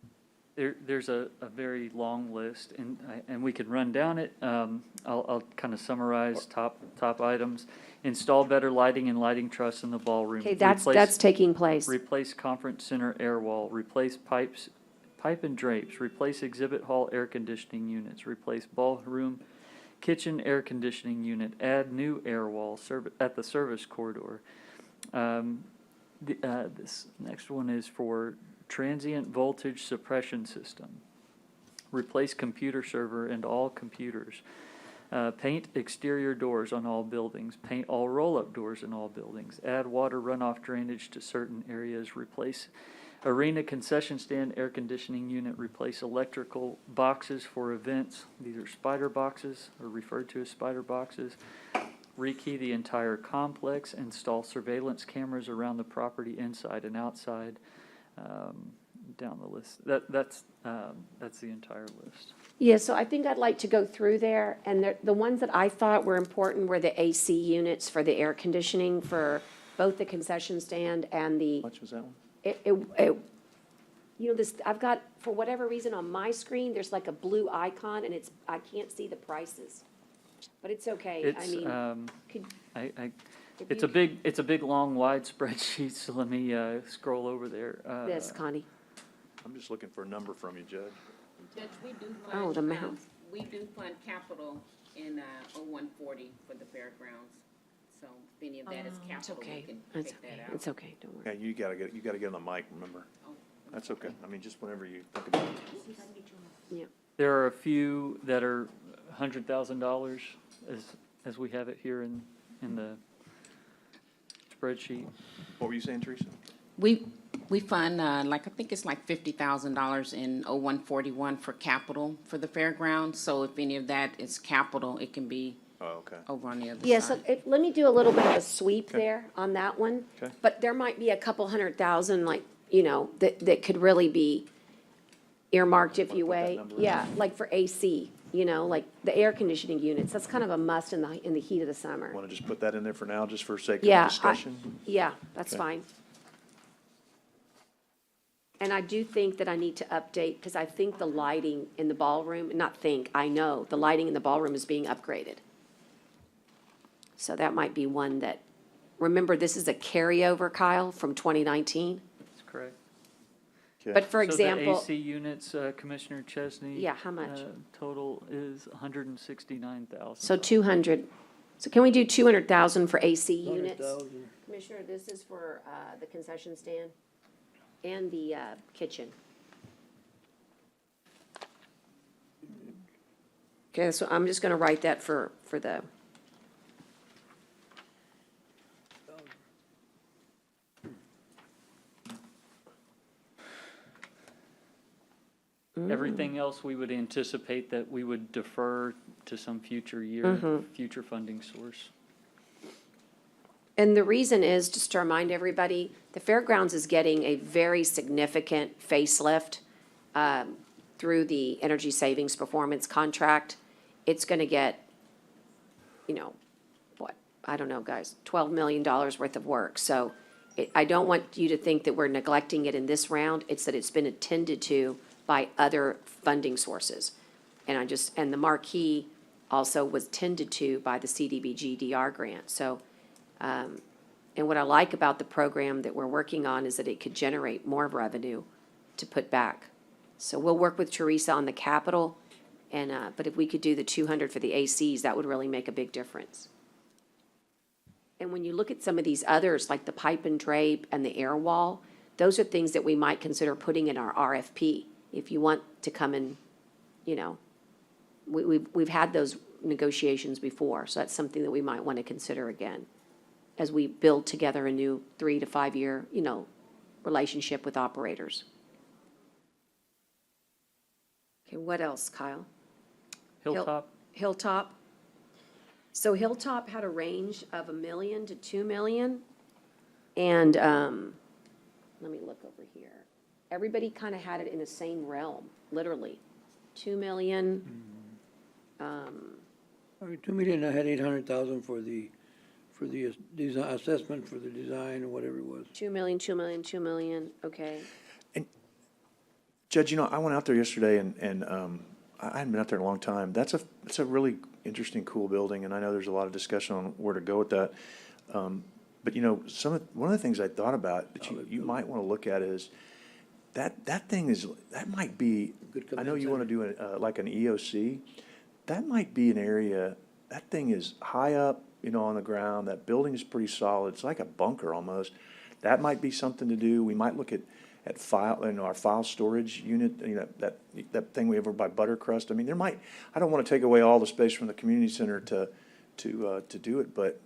There's a very long list, and we could run down it. I'll kind of summarize top items. Install better lighting and lighting truss in the ballroom. Okay, that's Replace- taking place. Replace conference center air wall, replace pipe and drapes, replace exhibit hall air conditioning units, replace ballroom kitchen air conditioning unit, add new air wall at the service corridor. This next one is for transient voltage suppression system. Replace computer server and all computers. Paint exterior doors on all buildings. Paint all roll-up doors in all buildings. Add water runoff drainage to certain areas. Replace arena concession stand air conditioning unit. Replace electrical boxes for events. These are spider boxes, or referred to as spider boxes. Rekey the entire complex. Install surveillance cameras around the property inside and outside. Down the list. That's the entire list. Yeah, so I think I'd like to go through there, and the ones that I thought were important were the AC units for the air conditioning for both the concession stand and the. How much was that one? You know, this, I've got, for whatever reason, on my screen, there's like a blue icon, and I can't see the prices. But it's okay. I It's, mean, could, if it's you- a big, long, wide spreadsheet, so let me, scroll over there. this, Connie. I'm just looking for a number from you, Judge. Judge, we do fund. Oh, the amount. We do fund capital in, 0140 for the fairgrounds. So if any of that is It's capital, we okay. can It's take that okay. out. It's okay. Don't worry. Yeah, you gotta get on the mic, remember? Oh, That's okay. I mean, just whenever you think about it. Yeah. There are a few that are $100,000 as we have it here in the spreadsheet. What were you saying, Teresa? We fund, like, I think it's like $50,000 in 0141 for capital for the fairgrounds. So if any of that is capital, it can be Oh, okay. over on the other Yes, side. let me do a little bit of a sweep there on that one. Okay. But there might be a couple 100,000, like, you know, that could really be earmarked, if you Wanna put that will. number in? Yeah, like for AC, you know, like the air conditioning units, that's kind of a must in the heat of the summer. Want to just put that in there for now, just for sake Yeah, of discussion? Yeah, that's Okay. fine. And I do think that I need to update, because I think the lighting in the ballroom, not think, I know, the lighting in the ballroom is being upgraded. So that might be one that, remember, this is a carryover, Kyle, from 2019. That's correct. Okay. But for So the example, AC units, Commissioner Chesney. Yeah, how much? Total is 169,000. so 200, so can we do 200,000 for AC units? 100,000. Commissioner, this is for the concession stand and the kitchen. Okay, so I'm just gonna write that for the, Everything else, we would anticipate that we would defer to some future year, Mm-hmm. future funding source. and the reason is, just to remind everybody, the fairgrounds is getting a very significant facelift through the energy savings performance contract. It's gonna get, you know, what, I don't know, guys, $12 million worth of work. So I don't want you to think that we're neglecting it in this round. It's that it's been attended to by other funding sources. And the marquee also was tended to by the CDBG DR grant. So, and what I like about the program that we're working on is that it could generate more revenue to put back. So we'll work with Teresa on the capital, and, but if we could do the 200 for the ACs, that would really make a big difference. And when you look at some of these others, like the pipe and drape and the air wall, those are things that we might consider putting in our RFP. If you want to come and, you know, we've had those negotiations before, so that's something that we might want to consider again as we build together a new 3 to 5 year, you know, relationship with operators. Okay, what else, Kyle? Hilltop, Hilltop. So Hilltop had a range of $1 million to $2 million. And, let me look over here. Everybody kind of had it in the same realm, literally. 2 million, I mean, 2 million, I had 800,000 for the design, assessment for the design or whatever it was. 2 million, 2 million, 2 million, okay. Judge, you know, I went out there yesterday and I hadn't been out there in a long time. That's a really interesting, cool building, and I know there's a lot of discussion on where to go with that. But you know, one of the things I thought about that you might want to look at is that might be, I know you want to do like an EOC. That might be an area, that thing is high up, you know, on the ground. That building is pretty solid. It's like a bunker almost. That might be something to do. We might look at our file storage unit, you know, that thing we have over by Buttercrust. I mean, I don't want to take away all the space from the community center to do it, but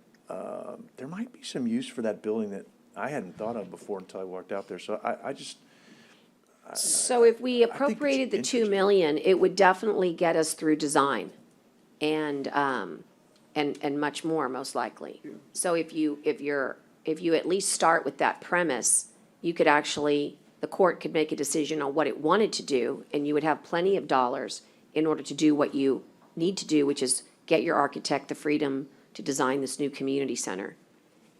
there might be some use for that building that I hadn't thought of before until I walked out there. So So if we appropriated the 2 million, it would definitely get us through design and much more, most likely. So if you at least start with that premise, you could actually, the court could make a decision on what it wanted to do, and you would have plenty of dollars in order to do what you need to do, which is get your architect the freedom to design this new community center.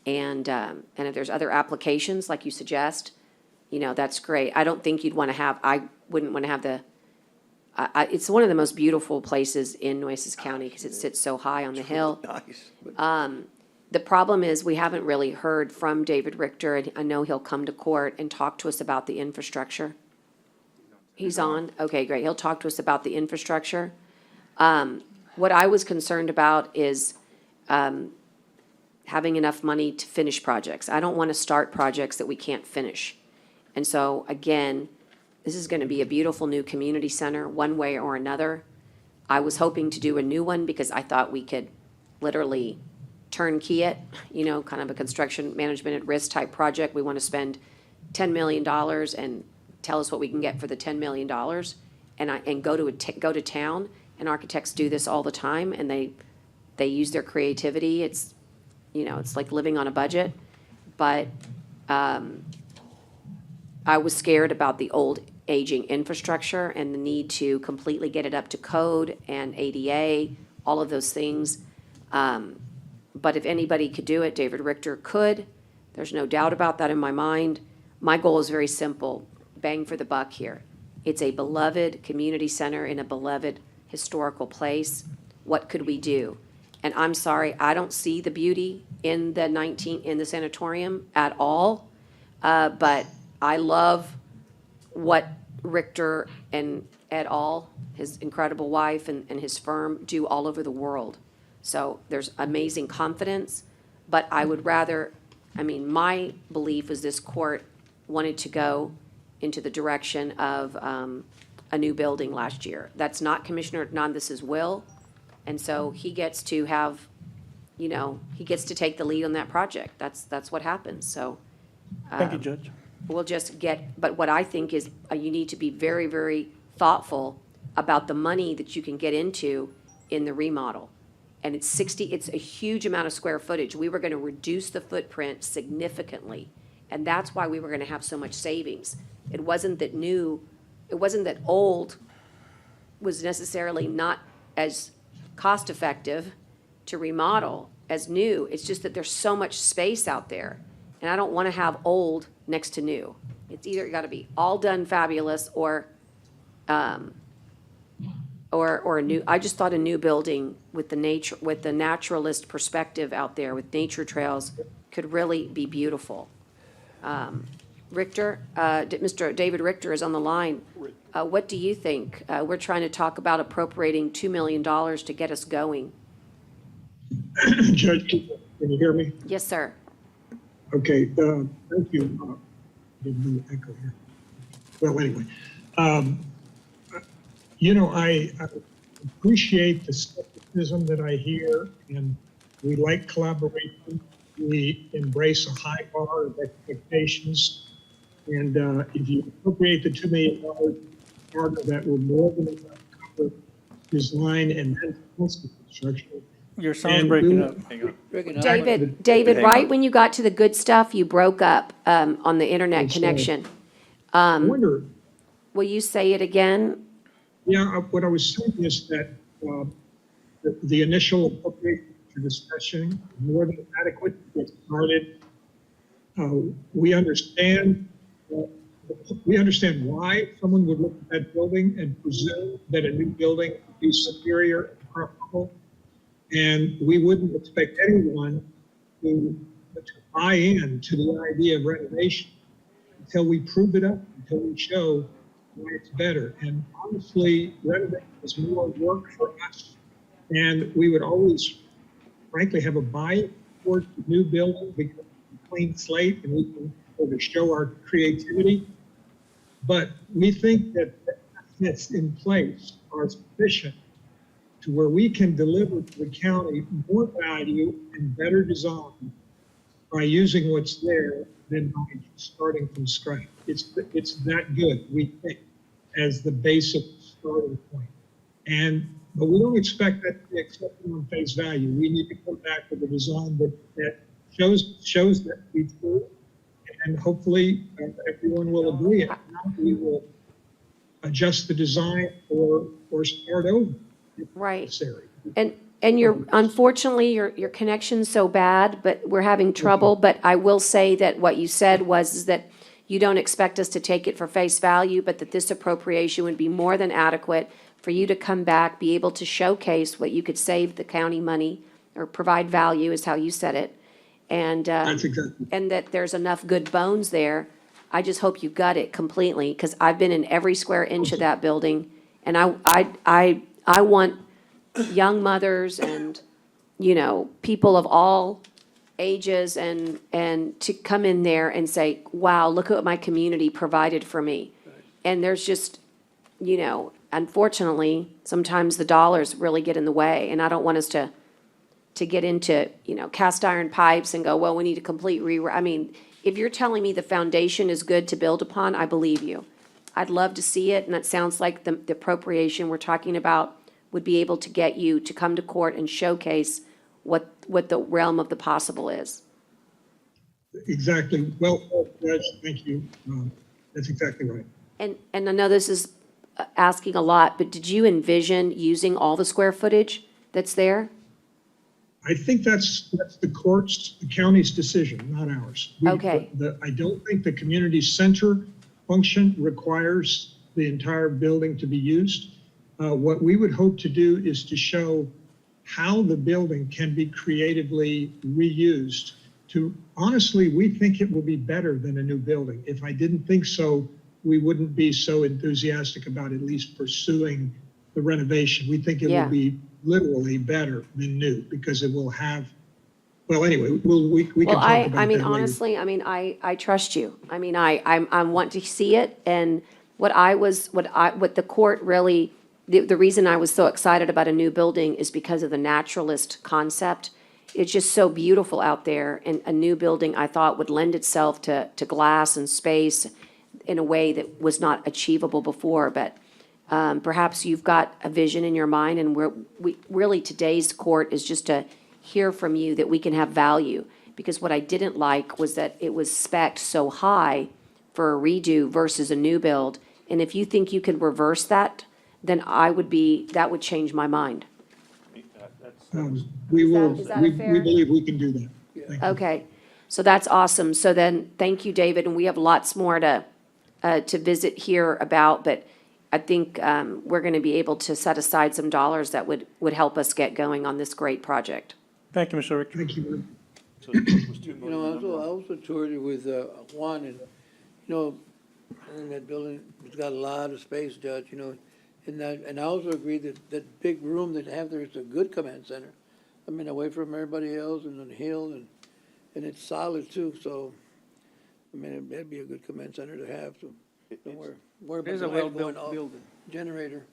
And if there's other applications, like you suggest, you know, that's great. I don't think I wouldn't want to have the it's one of the most beautiful places in Nueces County because it sits so high on the hill. Nice. The problem is we haven't really heard from David Richter, and I know he'll come to court and talk to us about the infrastructure. He's on? Okay, great. He'll talk to us about the infrastructure. What I was concerned about is having enough money to finish projects. I don't want to start projects that we can't finish. And so, again, this is going to be a beautiful new community center, one way or another. I was hoping to do a new one because I thought we could literally turnkey it, kind of a construction management at risk type project. We want to spend $10 million and tell us what we can get for the $10 million and go to town. And architects do this all the time, and they use their creativity. It's like living on a budget. But I was scared about the old aging infrastructure and the need to completely get it up to code and ADA, all of those things. But if anybody could do it, David Richter could. There's no doubt about that in my mind. My goal is very simple, bang for the buck here. It's a beloved community center in a beloved historical place. What could we do? And I'm sorry, I don't see the beauty in the sanatorium at all. But I love what Richter and et al., his incredible wife and his firm do all over the world. So there's amazing confidence, but I would rather, my belief is this court wanted to go into the direction of a new building last year. That's not Commissioner Hernandez's will, and so he gets to have, he gets to take the lead on that project. That's what happens, so. Thank you, Judge. We'll just but what I think is you need to be very, very thoughtful about the money that you can get into in the remodel. And it's a huge amount of square footage. We were gonna reduce the footprint significantly, and that's why we were gonna have so much savings. It wasn't that old was necessarily not as cost-effective to remodel as new. It's just that there's so much space out there, and I don't wanna have old next to new. It's either gotta be all done fabulous or a new, I just thought a new building with the naturalist perspective out there with nature trails could really be beautiful. Richter, Mr. David Richter is on the line. What do you think? We're trying to talk about appropriating $2 million to get us going. Judge, can you hear me? Yes, sir. Okay, thank you. Didn't do echo here. Well, anyway, I appreciate the skepticism that I hear, and we like collaboration. We embrace a high bar of expectations, and if you appropriate the $2 million, part of that will more than enough to cover design and then construction. Your sound's breaking up. David, right when you got to the good stuff, you broke up on the internet connection. I wonder, Will you say it again? yeah, what I was saying is that the initial appropriation for discussion more than adequate to get started. We understand why someone would look at that building and presume that a new building would be superior and preferable. And we wouldn't expect anyone to buy in to the idea of renovation until we prove it up, until we show why it's better. And honestly, renovation is more work for us. And we would always, frankly, have a bias towards the new building because it's a clean slate and we can sort of show our creativity. But we think that that's in place are sufficient to where we can deliver to the county more value and better design by using what's there than by starting from scratch. It's that good, we think, as the basic starting point. But we don't expect that to be accepted on face value. We need to come back with a design that shows that we true, and hopefully everyone will agree. If not, we will adjust the design or start over. Right. And unfortunately, your connection's so bad, but we're having trouble. But I will say that what you said is that you don't expect us to take it for face value, but that this appropriation would be more than adequate for you to come back, be able to showcase what you could save the county money or provide value is how you said it. And, That's exactly. and that there's enough good bones there. I just hope you gut it completely, because I've been in every square inch of that building. And I want young mothers and, you know, people of all ages and to come in there and say, wow, look at what my community provided for me. And there's just, you know, unfortunately, sometimes the dollars really get in the way, and I don't want us to get into, you know, cast iron pipes and go, well, we need a complete I mean, if you're telling me the foundation is good to build upon, I believe you. I'd love to see it, and it sounds like the appropriation we're talking about would be able to get you to come to court and showcase what the realm of the possible is. Exactly. Well, Judge, thank you. That's exactly right. And I know this is asking a lot, but did you envision using all the square footage that's there? I think that's the county's decision, not ours. Okay. I don't think the community center function requires the entire building to be used. What we would hope to do is to show how the building can be creatively reused honestly, we think it will be better than a new building. If I didn't think so, we wouldn't be so enthusiastic about at least pursuing the renovation. We think it will be literally better than new because it will have, well, anyway, we can talk about that I mean, later. honestly, I mean, I trust you. I mean, I want to see it, and what the court really, the reason I was so excited about a new building is because of the naturalist concept. It's just so beautiful out there, and a new building I thought would lend itself to glass and space in a way that was not achievable before, but perhaps you've got a vision in your mind, and we really, today's court is just to hear from you that we can have value. Because what I didn't like was that it was spec'd so high for a redo versus a new build. And if you think you can reverse that, then that would change my mind. We will, is that we fair? believe we can do that. Thank you. Okay, so that's awesome. So then, thank you, David, and we have lots more to visit here about, but I think we're going to be able to set aside some dollars that would help us get going on this great project. Thank you, Mr. Richter. Thank you. You know, I also toured it with Juan, and, you know, I think that building, it's got a lot of space, Judge, you know, and I also agree that that big room that they have there is a good command center. I mean, away from everybody else and on the hill, and it's solid too, so, I mean, that'd be a good command center to have, so don't worry about It is the a light going well-built off. building. Generator.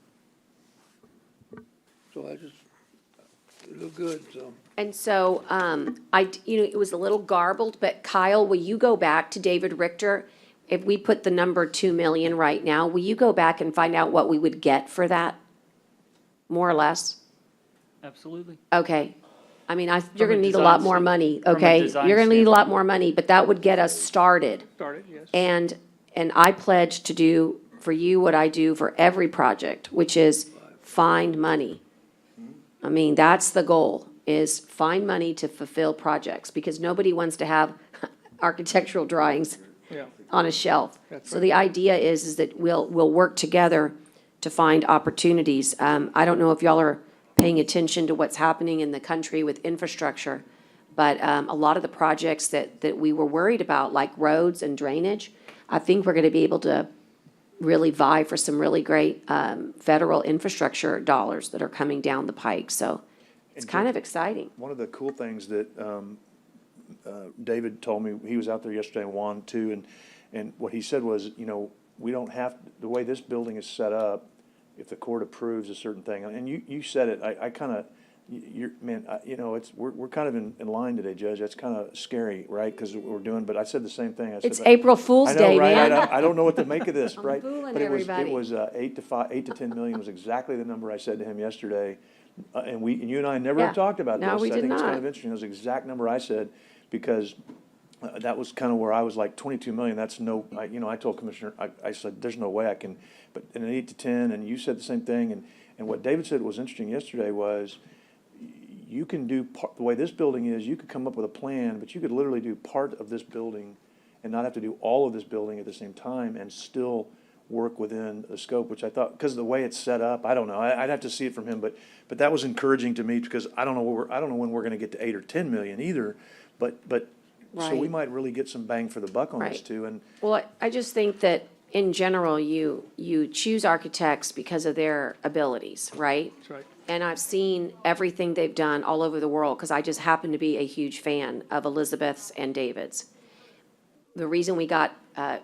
So it looked good, so. And so, it was a little garbled, but Kyle, will you go back to David Richter? If we put the number 2 million right now, will you go back and find out what we would get for that? More or less? Absolutely. Okay. I mean, you're From a gonna need a design lot more stand- money, from a okay? design You're gonna need a lot standpoint. more money, but that would get us started. Started, yes. And I pledge to do for you what I do for every project, which is find money. I mean, that's the goal, is find money to fulfill projects, because nobody wants to have architectural drawings Yeah. on a shelf. That's So the idea is that we'll work together to find opportunities. I don't know if y'all are paying attention to what's happening in the country with infrastructure, but a lot of the projects that we were worried about, like roads and drainage, I think we're gonna be able to really vie for some really great federal infrastructure dollars that are coming down the pike. So it's kind of exciting. One of the cool things that David told me, he was out there yesterday, and Juan too, and what he said was, you know, we don't have, the way this building is set up, if the court approves a certain thing, and you said it, I kind of, you know, we're kind of in line today, Judge. That's kind of scary, right? Because we're doing, but I said the same thing. I said, It's April Fool's I know, Day, right? man. I don't know what to make of this, right? fooling But everybody. it was 8 to 10 million was exactly the number I said to him yesterday. And you and I never Yeah. have talked about No, this. we I did think it's kind not. of interesting. It was the exact number I said, because that was kind of where I was like, 22 million, that's no, I told Commissioner, I said, there's no way I can, but in an 8 to 10, and you said the same thing, and what David said was interesting yesterday was, you can do, the way this building is, you could come up with a plan, but you could literally do part of this building and not have to do all of this building at the same time and still work within the scope, which I thought, because of the way it's set up, I don't know, I'd have to see it from him, but that was encouraging to me, because I don't know when we're gonna get to 8 or 10 million either, but, so we Right. might really get some bang for the buck on this Right. too, and Well, I just think that in general, you choose architects because of their abilities, right? That's right. And I've seen everything they've done all over the world, because I just happen to be a huge fan of Elizabeth's and David's. The reason we got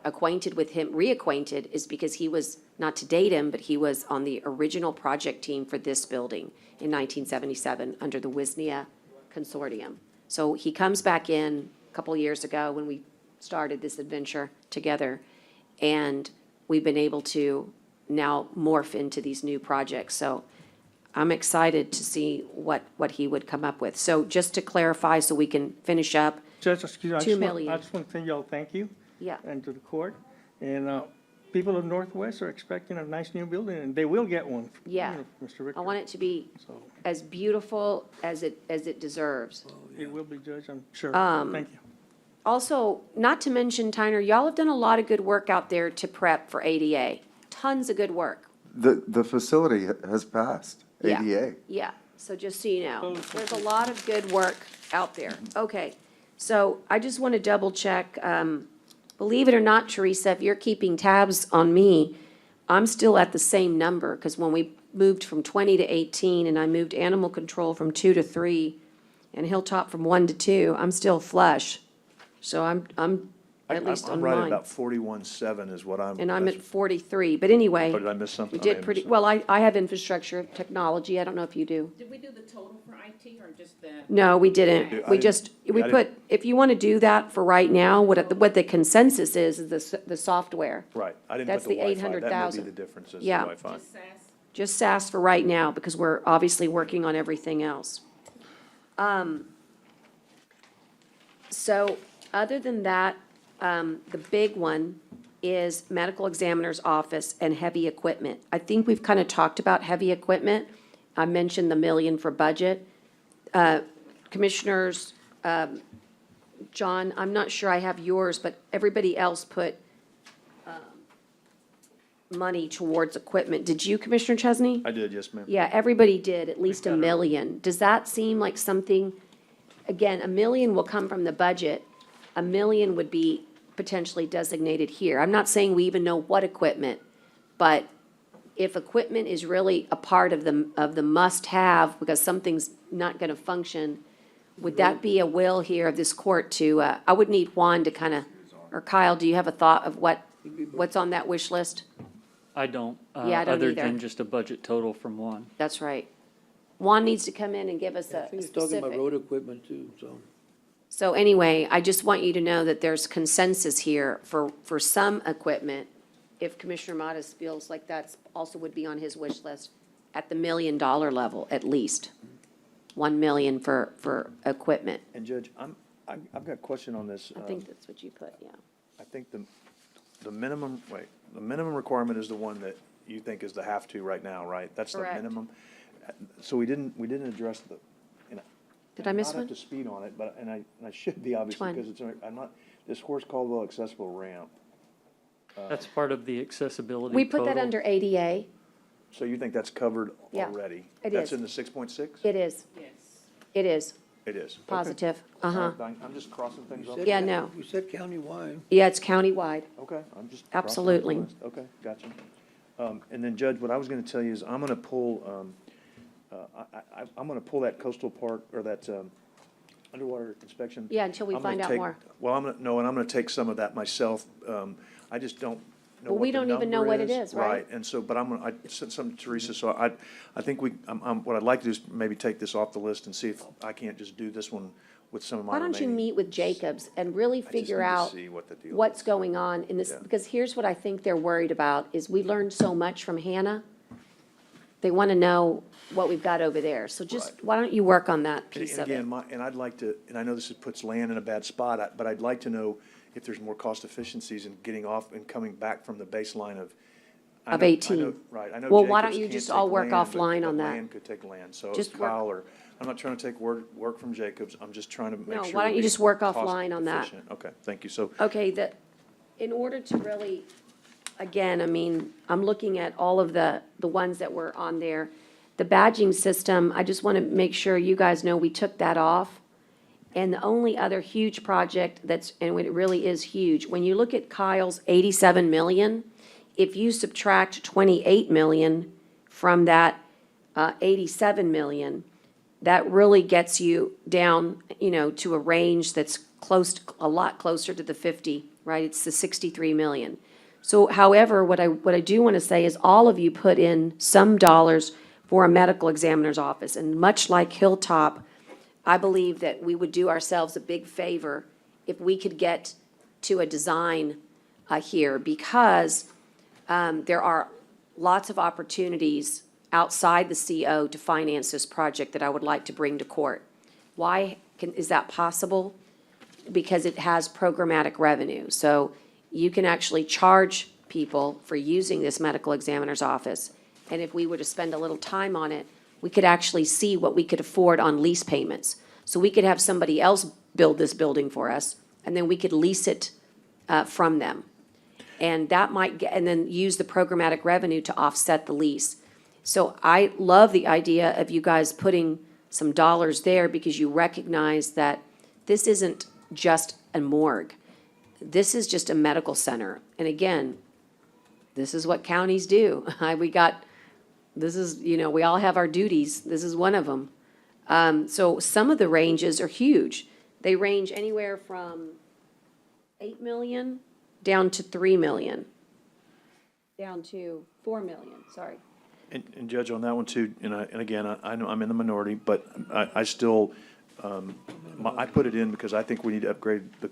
acquainted with him, reacquainted, is because he was, not to date him, but he was on the original project team for this building in 1977 under the Wisnia Consortium. So he comes back in a couple years ago when we started this adventure together, and we've been able to now morph into these new projects. So I'm excited to see what he would come up with. So just to clarify, so we can finish up, Judge, excuse me, I 2 just million. want to tell y'all thank you. Yeah. And to the court. And people of Northwest are expecting a nice new building, and they will get one. Yeah. Mr. Richter. I want it to be So as beautiful as it deserves. it will be, Judge, I'm sure. Um, Thank you. Also, not to mention, Tyner, y'all have done a lot of good work out there to prep for ADA. Tons of good work. The facility has passed Yeah. ADA. Yeah, so just so you know, there's a lot of good work out there. Okay, so I just want to double check, believe it or not, Teresa, if you're keeping tabs on me, I'm still at the same number, because when we moved from 20 to 18, and I moved animal control from 2 to 3, and Hilltop from 1 to 2, I'm still flush. So I'm at least on I'm right at mine. about 41.7 is what I'm. And I'm at that's- 43, but anyway. Oh, did I miss something? We I may did have pretty, missed well, I have infrastructure, technology, I don't know if you do. Did we do the total for IT or just the? No, we I didn't. We didn't- just, we I put, didn't- if you want to do that for right now, what the consensus is the software. Right, I didn't That's put the the Wi-Fi, that may be 800,000. the difference, is the Yeah. Wi-Fi. Just SAS? Just SAS for right now, because we're obviously working on everything else. So, other than that, the big one is medical examiner's office and heavy equipment. I think we've kind of talked about heavy equipment. I mentioned the million for budget. Commissioners, John, I'm not sure I have yours, but everybody else put money towards equipment. Did you, Commissioner Chesney? I did, yes, ma'am. Yeah, everybody did, at least a million. Does that seem like something, again, a million will come from the budget. A million would be potentially designated here. I'm not saying we even know what equipment, but if equipment is really a part of the must-have, because something's not gonna function, would that be a will here of this court to, I would need Juan to kind of, or Kyle, do you have a thought of what's on that wish list? I don't, Yeah, I don't other either. than just a budget total from one. That's right. Juan needs to come in and give us I a think he's talking about specific. road equipment too, so. So anyway, I just want you to know that there's consensus here for some equipment. If Commissioner Modis feels like that's also would be on his wish list at the $1 million level, at least. 1 million for equipment. And Judge, I've got a question on this. I think that's what you put, yeah. I think the minimum requirement is the one that you think is the have to right now, right? That's the Correct. minimum. So we didn't address the, you know. Did I miss I'm one? not up to speed on it, but, and I should be obviously, one? because I'm not, this Horace Caldwell accessible ramp. That's part of the accessibility We put that total. under ADA. So you think that's covered Yeah, already? it That's is. in the 6.6? It is. Yes. It is, It is. Okay. positive. All Uh-huh. right, I'm just crossing things off. Yeah, no. You said countywide. Yeah, it's countywide. Okay, I'm just. crossing off the Absolutely. list. Okay, gotcha. And then Judge, what I was gonna tell you is I'm gonna pull, I'm gonna pull that coastal park, or that, underwater inspection. Yeah, until we I'm gonna find out take- more. Well, I'm gonna take some of that myself. I just don't know Well, what we the don't even know number what it is, right? Right, and so, but I sent something to Teresa, so I think what I'd like to do is maybe take this off the list and see if I can't just do this one with some of my Why remaining. don't you meet with Jacobs and really just figure need to out see what the deal what's is. going on in this, Yeah. because here's what I think they're worried about, is we learned so much from Hannah. They want to know what we've got over there. So just, Right. why don't you work on that And piece and of it? again, and I'd like to, and I know this puts land in a bad spot, but I'd like to know if there's more cost efficiencies in getting off and coming back from the baseline of. I Of know- 18. Right, I know Well, why Jacobs don't you can't just take all work land, but offline on that? Land could take land, so Just it's work- Kyle, or, I'm not trying to take work from Jacobs, I'm just trying to make No, sure. why don't we're you just being work cost offline on that? efficient. Okay, thank you, so, Okay, in order to really again, I mean, I'm looking at all of the ones that were on there. The badging system, I just want to make sure you guys know we took that off. And the only other huge project that's, and it really is huge, when you look at Kyle's 87 million, if you subtract 28 million from that 87 million, that really gets you down, you know, to a range that's close, a lot closer to the 50, right? It's the 63 million. So however, what I do want to say is all of you put in some dollars for a medical examiner's office. And much like Hilltop, I believe that we would do ourselves a big favor if we could get to a design here, because there are lots of opportunities outside the CO to finance this project that I would like to bring to court. Why is that possible? Because it has programmatic revenue. So you can actually charge people for using this medical examiner's office. And if we were to spend a little time on it, we could actually see what we could afford on lease payments. So we could have somebody else build this building for us, and then we could lease it from them. And that might get, and then use the programmatic revenue to offset the lease. So I love the idea of you guys putting some dollars there, because you recognize that this isn't just a morgue. This is just a medical center. And again, this is what counties do. This is, you know, we all have our duties. This is one of them. So some of the ranges are huge. They range anywhere from 8 million down to 3 million, down to 4 million, sorry. And Judge, on that one too, and again, I know I'm in the minority, but I still, I put it in because I think we need to upgrade the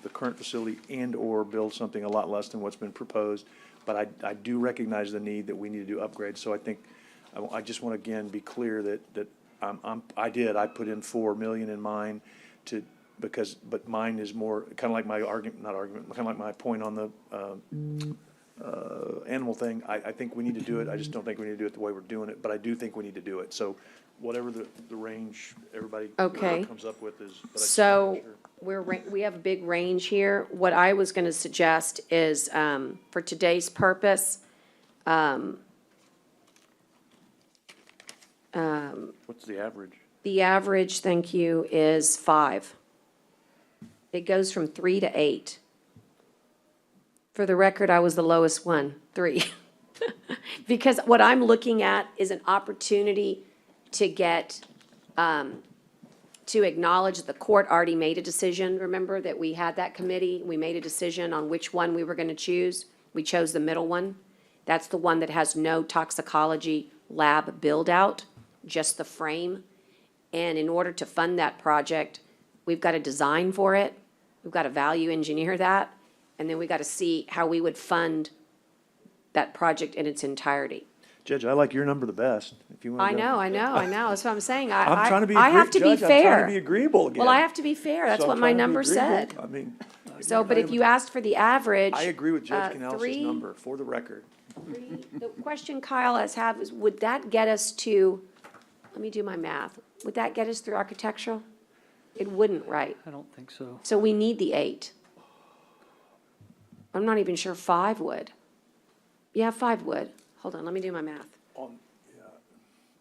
current facility and/or build something a lot less than what's been proposed. But I do recognize the need that we need to do upgrades. So I think, I just want to again be clear that I put in 4 million in mine but mine is more, kind of like my kind of like my point on the animal thing. I think we need to do it. I just don't think we need to do it the way we're doing it, but I do think we need to do it. So whatever the range everybody Okay. comes up with is. But I just So wanna make sure. we have a big range here. What I was going to suggest is, for today's purpose, What's the average? the average, thank you, is 5. It goes from 3 to 8. For the record, I was the lowest one, 3. Because what I'm looking at is an opportunity to get, to acknowledge the court already made a decision. Remember that we had that committee, we made a decision on which one we were going to choose. We chose the middle one. That's the one that has no toxicology lab build-out, just the frame. And in order to fund that project, we've got to design for it, we've got to value engineer that, and then we got to see how we would fund that project in its entirety. Judge, I like your number the best. If you want I to. know, that's what I'm saying. I'm trying to be. I have to be Judge, I'm trying fair. to be agreeable again. Well, I have to be fair, that's So what I'm my trying to be number agreeable. said. I mean. So, but if you asked for the average. I agree with Judge Canales' 3, number, for the record. The question Kyle has is, would that get us to, let me do my math, would that get us through architectural? It wouldn't, right? I don't think so. So we need the 8. I'm not even sure 5 would. Yeah, 5 would. Hold on, let me do my math.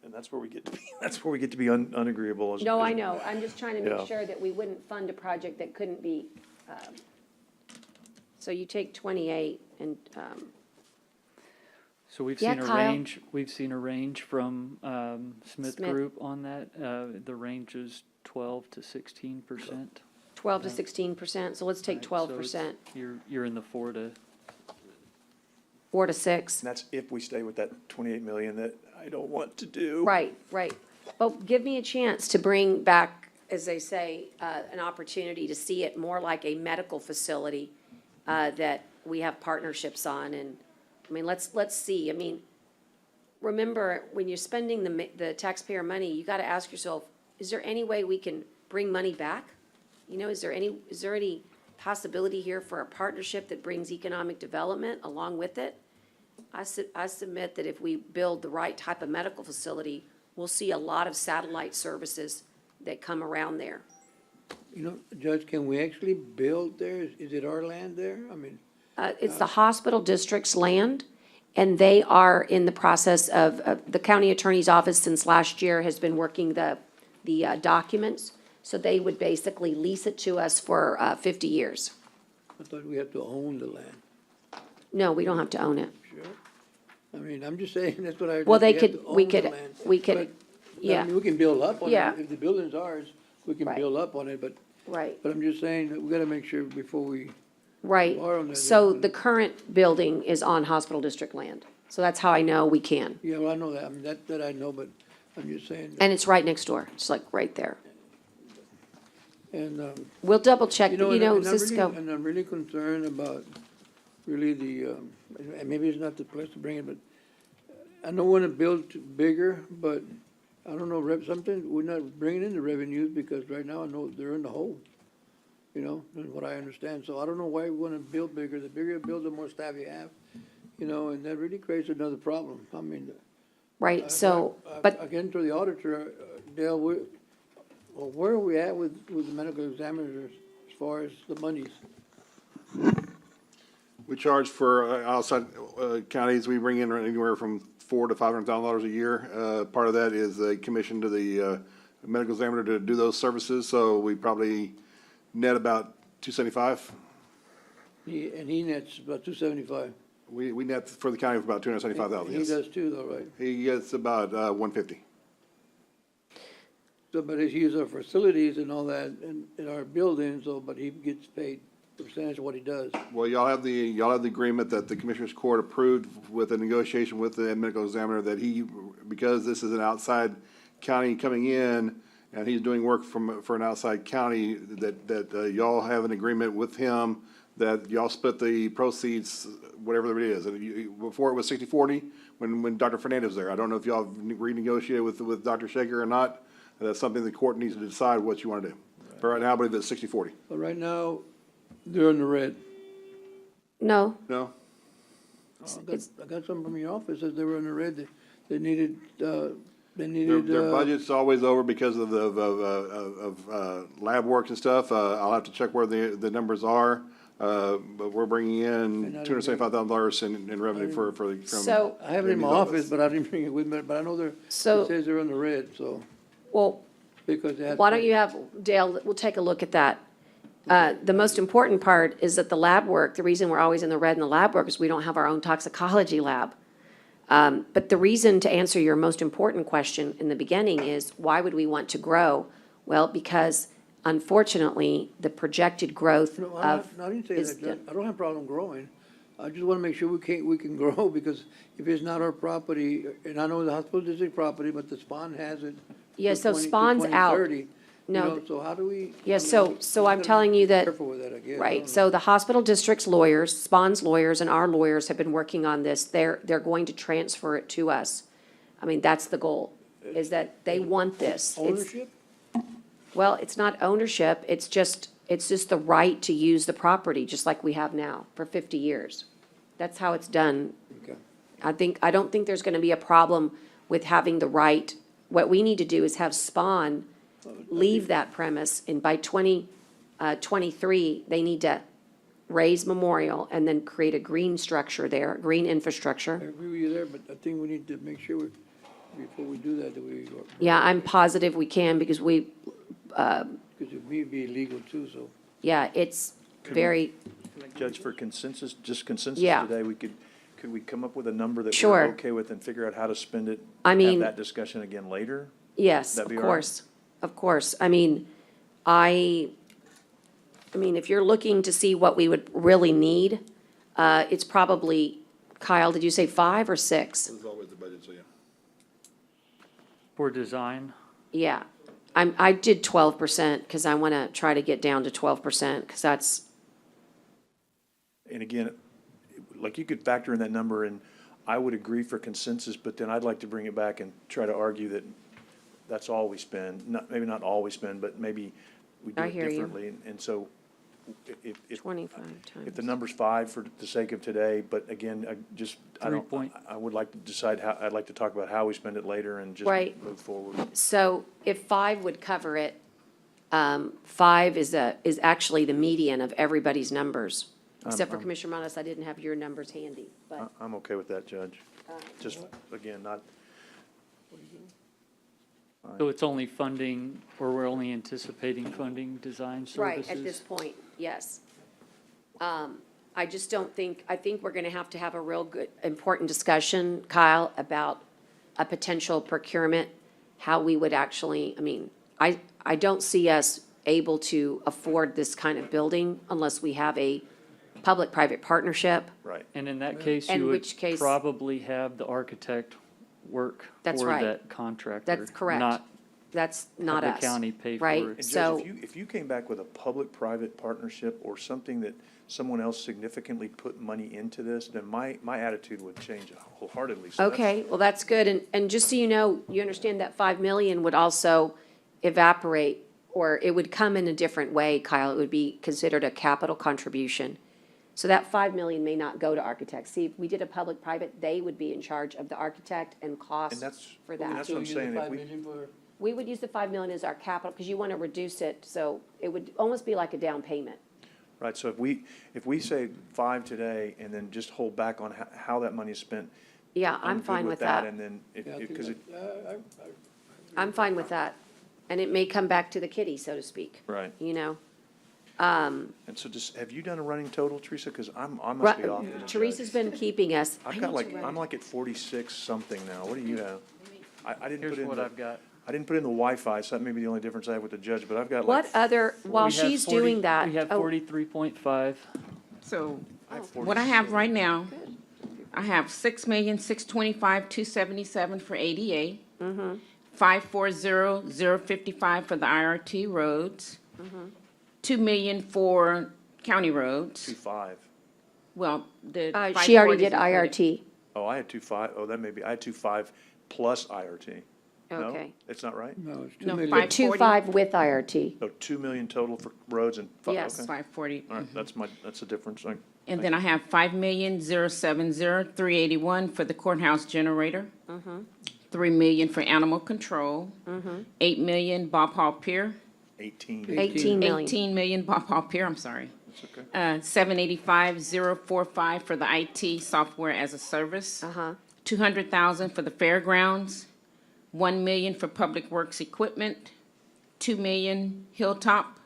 And that's where we get to be, that's where we get to be unagreeable. as- No, as- I know, I'm just trying to Yeah. make sure that we wouldn't fund a project that couldn't be, so you take 28 and, So we've Yeah, seen a Kyle. range, we've seen a range from Smith Smith. Group on that. The range is 12 to 16%. 12 to 16%, so let's take Right, so 12%, You're in the 4 to, 4 to 6. And that's if we stay with that 28 million that I don't want to do. Right, right. But give me a chance to bring back, as they say, an opportunity to see it more like a medical facility that we have partnerships on. And, I mean, let's see. I mean, remember, when you're spending the taxpayer money, you got to ask yourself, is there any way we can bring money back? You know, is there any possibility here for a partnership that brings economic development along with it? I submit that if we build the right type of medical facility, we'll see a lot of satellite services that come around there. You know, Judge, can we actually build there? Is it our land there? I mean, It's the hospital district's land, and they are in the process of, the county attorney's office since last year has been working the documents. So they would basically lease it to us for 50 years. I thought we had to own the land. No, we don't have to own it. Sure. I mean, I'm just saying, that's what I. Well, they we have could, to we own the could, land. we could, But, I yeah, mean, we can build up on Yeah. it. If the building's ours, we can Right. build up on it, right, but I'm just saying that we gotta make sure before we, right. Or on the- So the current building is on hospital district land. So that's how I know we can. yeah, well, I know that, I mean, that I know, but I'm just saying. And it's right next door. It's like right there. And, We'll double check, and I'm Cisco. really, and I'm really concerned about really and maybe it's not the place to bring it, but I don't wanna build bigger, but I don't know, something, we're not bringing in the revenues because right now I know they're in the hole. You know, is what I understand. So I don't know why we wanna build bigger. The bigger you build, the more staff you have, you know, and that really creates another problem. I mean. Right, so, but, Again, to the auditor, Dale, where are we at with the medical examiners as far as the monies? We charge for outside counties, we bring in anywhere from $400,000 to $500,000 a year. Part of that is a commission to the medical examiner to do those services, so we probably net about $275. And he nets about 275. We net for the county for about $275,000, He yes. does too, though, right? He gets about $150. So, but he uses our facilities and all that in our buildings, so, but he gets paid percentage of what he does. Well, y'all have the agreement that the Commissioners Court approved with a negotiation with the medical examiner that because this is an outside county coming in and he's doing work for an outside county, that y'all have an agreement with him that y'all split the proceeds, whatever it is. And before it was 60-40 when Dr. Fernandez was there. I don't know if y'all renegotiated with Dr. Shaker or not. That's something the court needs to decide what you want to do. But right now, I believe it's 60-40. But right now, they're in the red. no, No? I got something from your office that they were in the red. They needed, Their budget's always over because of lab work and stuff. I'll have to check where the numbers are. But we're bringing in $275,000 in revenue from. so, I have it in my office, but I didn't bring it with me, but I know it So- says they're in the red, so, well, because they had. why don't you have, Dale, we'll take a look at that. The most important part is that the lab work, the reason we're always in the red in the lab work is we don't have our own toxicology lab. But the reason, to answer your most important question in the beginning, is why would we want to grow? Well, because unfortunately, the projected growth No, of. I didn't say is that, Judge. I don't have a problem growing. I just wanna make sure we can grow, because if it's not our property, and I know the hospital district property, but the SPON has it. Yeah, to so 20 to SPON's out. 2030, you No, know, so how do we? Yeah, I mean, so I'm we gotta telling be you that. Careful with that, I guess. I Right, don't so the hospital district's lawyers, SPON's lawyers, and our lawyers have been working on this. They're going to transfer it to us. I mean, that's the goal, is that they want this. know. It's- Ownership? Well, it's not ownership, it's just the right to use the property, just like we have now, for 50 years. That's how it's done. Okay. I don't think there's gonna be a problem with having the right. What we need to do is have SPON leave that premise, and by 2023, they need to raise Memorial and then create a green structure there, a green I infrastructure. agree with you there, but I think we need to make sure before we do that we. Yeah, I'm positive we can, because Because it may be illegal too, so. yeah, it's very, Judge, for consensus, just consensus Yeah. today, could we come up with a number that Sure. we're okay with and figure out how to spend it? I mean- Have that discussion again later? yes, That'd of be all right? course, of course. I mean, if you're looking to see what we would really need, it's probably, Kyle, did you say 5 or 6? It's always the budget, so yeah. For design, Yeah, I did 12%, because I want to try to get down to 12%, because that's, And again, like you could factor in that number, and I would agree for consensus, but then I'd like to bring it back and try to argue that that's all we spend, maybe not all we spend, but maybe we do I it hear you. differently. And so if 25 the times. number's 5 for the sake of today, but again, I would like to decide how, I'd like to talk about how we spend it later and just Right. move forward. So if 5 would cover it, 5 is actually the median of everybody's numbers Except for Commissioner Monas, I didn't have your numbers handy, but, I'm okay with that, Judge. Just, again, not, So it's only funding, or we're only anticipating funding design services? right, at this point, yes. I just don't think, I think we're gonna have to have a real good, important discussion, Kyle, about a potential procurement, how we would actually, I mean, I don't see us able to afford this kind of building unless we have a public-private partnership. right. And in that case, In you would which case- probably have the architect work That's for right. that contractor. That's correct. Not That's not have us. the county pay for right? it. And So- Judge, if you came back with a public-private partnership or something that someone else significantly put money into this, then my attitude would change wholeheartedly. So that's- Okay, well, that's good, and just so you know, you understand that 5 million would also evaporate, or it would come in a different way, Kyle, it would be considered a capital contribution. So that 5 million may not go to architects. See, if we did a public-private, they would be in charge of the architect and And costs that's, for and that. that's So what I'm you saying. get If 5 we, million for, We would use the 5 million as our capital, because you want to reduce it, so it would almost be like a down payment. right, so if we say 5 today and then just hold back on how that money is spent. Yeah, I'm good fine with that. And then, yeah, I think because it, I'm fine with that. And it may come back to the kitty, so to speak, right. you know? And so just, have you done a running total, Teresa? Because I must be off. as a judge. Teresa's been keeping us. I I've need got to like, write I'm it. like at 46 something now. What do you have? I didn't Here's put in what the, I've got. I didn't put in the Wi-Fi, so that may be the only difference I have with the judge, but I've got What like. other, while We have she's 40 doing that. We have oh, 43.5. So I have what I 46. have right now, I have 6,625,277 for ADA. 540,055 for the IRT roads. 2 million for county roads. 2.5. Well, the. She already 540 did is included. IRT. Oh, I had 2.5. Oh, that may be, I had 2.5 plus IRT. No? Okay. It's not right? no, it's 2 No, million. 2.5 with IRT. So 2 million total for roads and. Yes. Okay. 540. All right, that's the difference. And then I have 5,070,381 for the courthouse generator. 3 million for animal control. 8 million Bob Hall Pier. 18. 18 million. 18 million Bob Hall Pier, I'm sorry. That's okay. 785,045 for the IT software as a service. 200,000 for the fairgrounds. 1 million for public works equipment. 2 million Hilltop.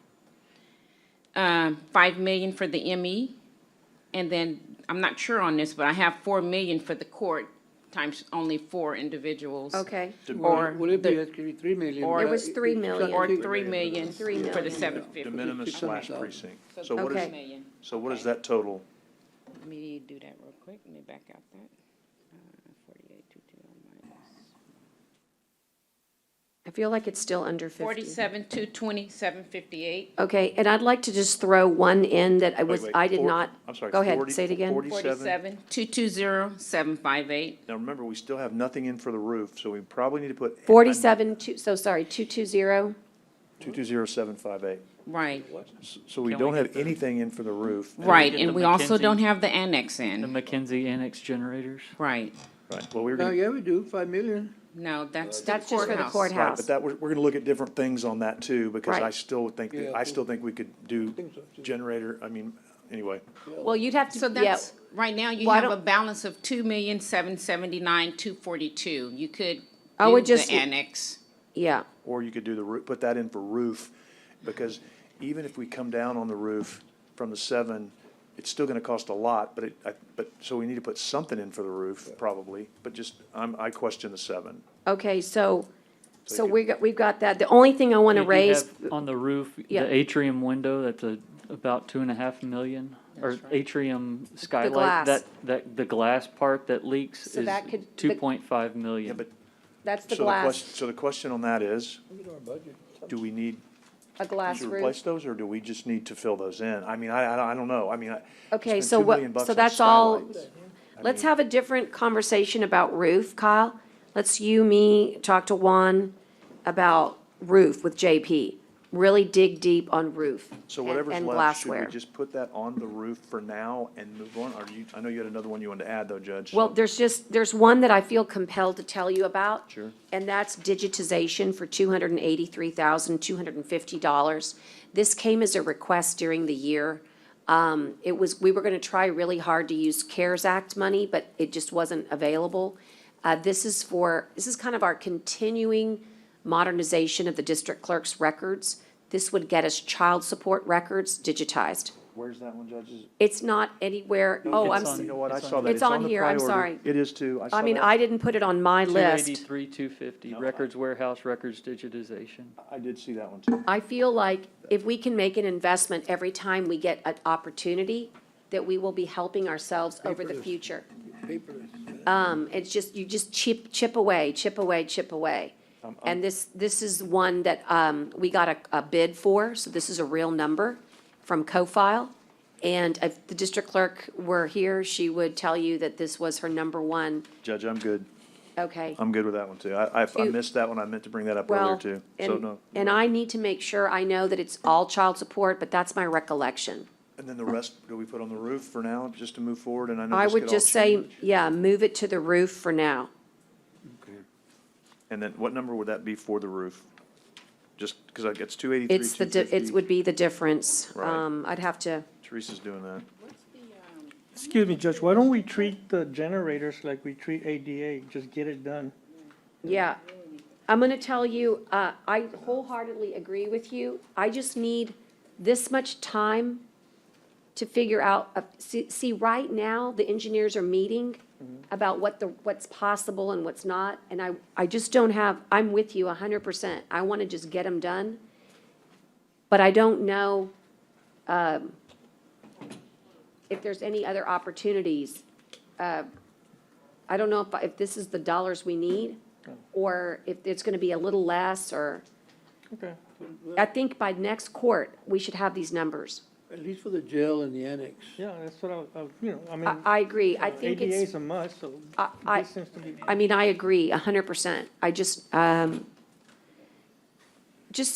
5 million for the ME. And then, I'm not sure on this, but I have 4 million for the court, times only 4 individuals. Okay. Or Will it be the- actually 3 million? or- It was 3 million. Or 3 million 3 for the million. 750. De minimis slash precinct. So what Okay. is, Million. so what is that total? Let me do that real quick, let me back out that. 48,220 minus. I feel like it's still under 50. 47,220, 758. Okay, and I'd like to just throw one in that I was, wait, I did four- not. I'm sorry, Go ahead, 40 say it again. 47,220, 758. Now, remember, we still have nothing in for the roof, so we probably need to put. 47, so sorry, 220. 220758. Right, So we Can we don't get have anything in for the roof. right, get and the we also McKinsey- don't have the annex The in, McKinsey Annex generators. right. Right, well, we were No, gonna, yeah, we do, 5 million. No, that's the That's just for the courthouse. right, courthouse. but that, we're gonna look at different things on that too, because I Right. still think, Yeah, I still think we could do think so, too. generator, I mean, anyway. Well, you'd have So to, yeah, that's, right now, you Why have a don't- balance of 2,779,242. You could I do would the just- annex. yeah. Or you could do the roof, put that in for roof, because even if we come down on the roof from the 7, it's still gonna cost a lot, but, so we need to put something in for the roof, probably, but just, I question the 7. Okay, so So you we've got that. The only thing I want to You raise, have On the roof, Yeah. the atrium window, that's about 2.5 million. Or atrium glass. skylight, the glass part that leaks So is that could- 2.5 million. but that's the So glass, so the question on that is, Look at our budget. do we need a glass to roof. replace those, or do we just need to fill those in? I mean, I don't know, I mean, Okay, spend so $2 million what, bucks so on that's all, skylights. let's have a different conversation about roof, Kyle. Let's me, talk to Juan about roof with JP. Really dig deep on roof So and whatever's and left, should we glassware. just put that on the roof for now and move on? Or I know you had another one you wanted to add though, Judge. Well, so- there's one that I feel compelled to tell you about. Sure. And that's digitization for $283,250. This came as a request during the year. We were gonna try really hard to use CARES Act money, but it just wasn't available. This is kind of our continuing modernization of the district clerk's records. This would get us child support records digitized. Where's that one, judges? It's not anywhere, You know what, I saw that. It's on the here, I'm priority. sorry. It is too. I mean, I didn't put it on my list. 283, 250, records warehouse, records digitization. I did see that one too. I feel like if we can make an investment every time we get an opportunity, that we will be helping ourselves over the future. It's just, you just chip away, chip away, chip away. And this is one that, we got a bid for, so this is a real number from CoFile. And if the district clerk were here, she would tell you that this was her number one. Judge, I'm good. Okay. I'm good with that one too. I missed that one. I meant to bring that up earlier Well, too. So and, no. and I need to make sure, I know that it's all child support, but that's my recollection. And then the rest, do we put on the roof for now, just to move forward? And I know I this would could all just say, change. yeah, move it to the roof for now. And then what number would that be for the roof? Just, because it's 283, It's the, it 250. would be the difference. Right. I'd have to, Teresa's doing that. Excuse me, Judge, why don't we treat the generators like we treat ADA, just get it done? yeah. I'm gonna tell you, I wholeheartedly agree with you. I just need this much time to figure out, see, right now, the engineers are meeting about what's possible and what's not, and I just don't have, I'm with you 100%. I wanna just get them done. But I don't know, if there's any other opportunities. I don't know if this is the dollars we need, or if it's gonna be a little less, or, Okay. I think by next court, we should have these numbers. At least for the jail and the annex. Yeah, that's what I mean. I agree. I think ADA it's, is a must, so I this seems to be. I mean, I agree 100%. I just so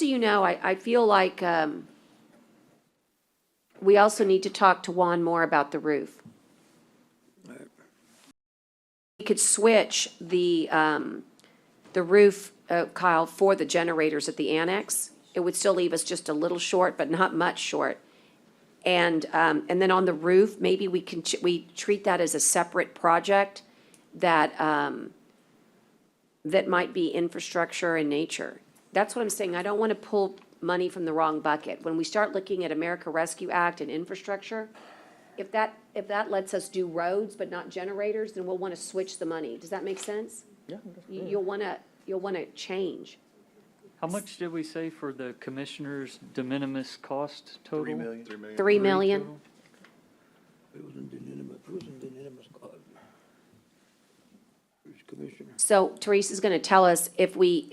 you know, I feel like, we also need to talk to Juan more about the roof. We could switch the roof, Kyle, for the generators at the annex. It would still leave us just a little short, but not much short. And then on the roof, maybe we can, we treat that as a separate project that, that might be infrastructure in nature. That's what I'm saying. I don't want to pull money from the wrong bucket. When we start looking at America Rescue Act and infrastructure, if that lets us do roads but not generators, then we'll want to switch the money. Does that make sense? Yeah. You'll want to change. How much did we say for the commissioner's de minimis cost total? 3 million. 3 million? total? It wasn't de minimis cost. Commissioner. So Teresa's going to tell us if we,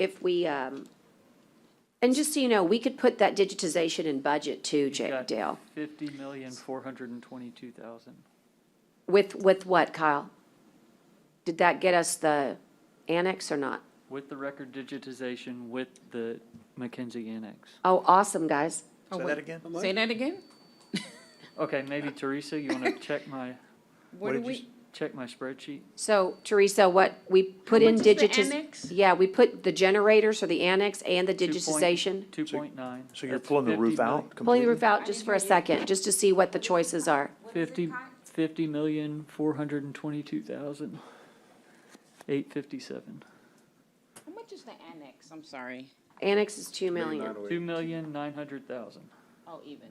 and just so you know, we could put that digitization in budget too, You've got Dale. 50,422,000. With what, Kyle? Did that get us the annex or not? With the record digitization, with the McKinsey Annex. Oh, awesome, guys. Say that again? Say that again? Okay, maybe Teresa, you want to check my, What do we, check my spreadsheet? So Teresa, what we put How in much is the digitiz. annex? Yeah, we put the generators or the annex and the digitization. 2.9. So you're That's pulling the 50 roof million. out Pulling completely? the roof out just for a second, just to see what the choices are. 50,422,857. how much is the annex? I'm sorry. Annex is 2 million. 2,900,000. Oh, even.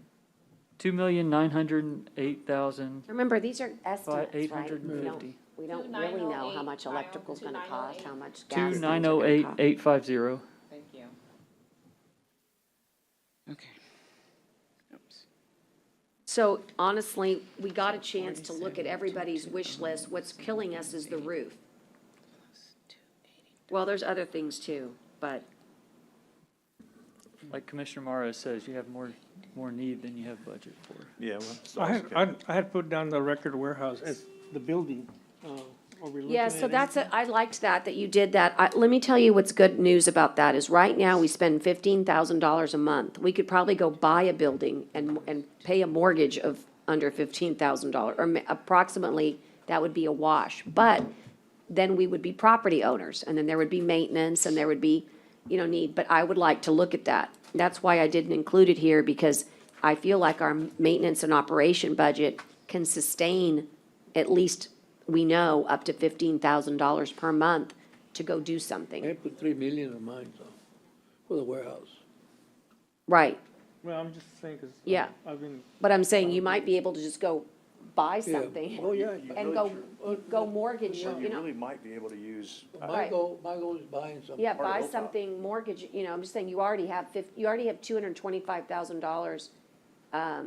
2,908,850. Remember, these are estimates, right? 850. We don't really know how much electrical's gonna cost, how much gas. things are gonna Two nine cost. 850. Thank you. Okay. Oops. So honestly, we got a chance to look at everybody's wish list. What's killing us is the roof. Well, there's other things too, but Like Commissioner Mara says, you have more need than you have budget for. Yeah, well, it's I always had, okay. I had put down the record warehouse as the building. Are we looking yeah, at so it? that's, I liked that you did that. Let me tell you what's good news about that is right now we spend $15,000 a month. We could probably go buy a building and pay a mortgage of under $15,000 or approximately that would be a wash. But then we would be property owners and then there would be maintenance and there would be, need, but I would like to look at that. That's why I didn't include it here because I feel like our maintenance and operation budget can sustain at least, we know, up to $15,000 per month to go do I something. put 3 million in mine, so, for the warehouse. Right, Well, I'm just saying, 'cause yeah. I've been, But I'm saying you might be able to just go buy Yeah. something Oh, yeah. you and really go mortgage, Yeah. you know. might be able to use. My Right. my goal is buying something. Yeah, part of buy Hilltop. something, mortgage, you know, I'm just saying, you already have $225,000. I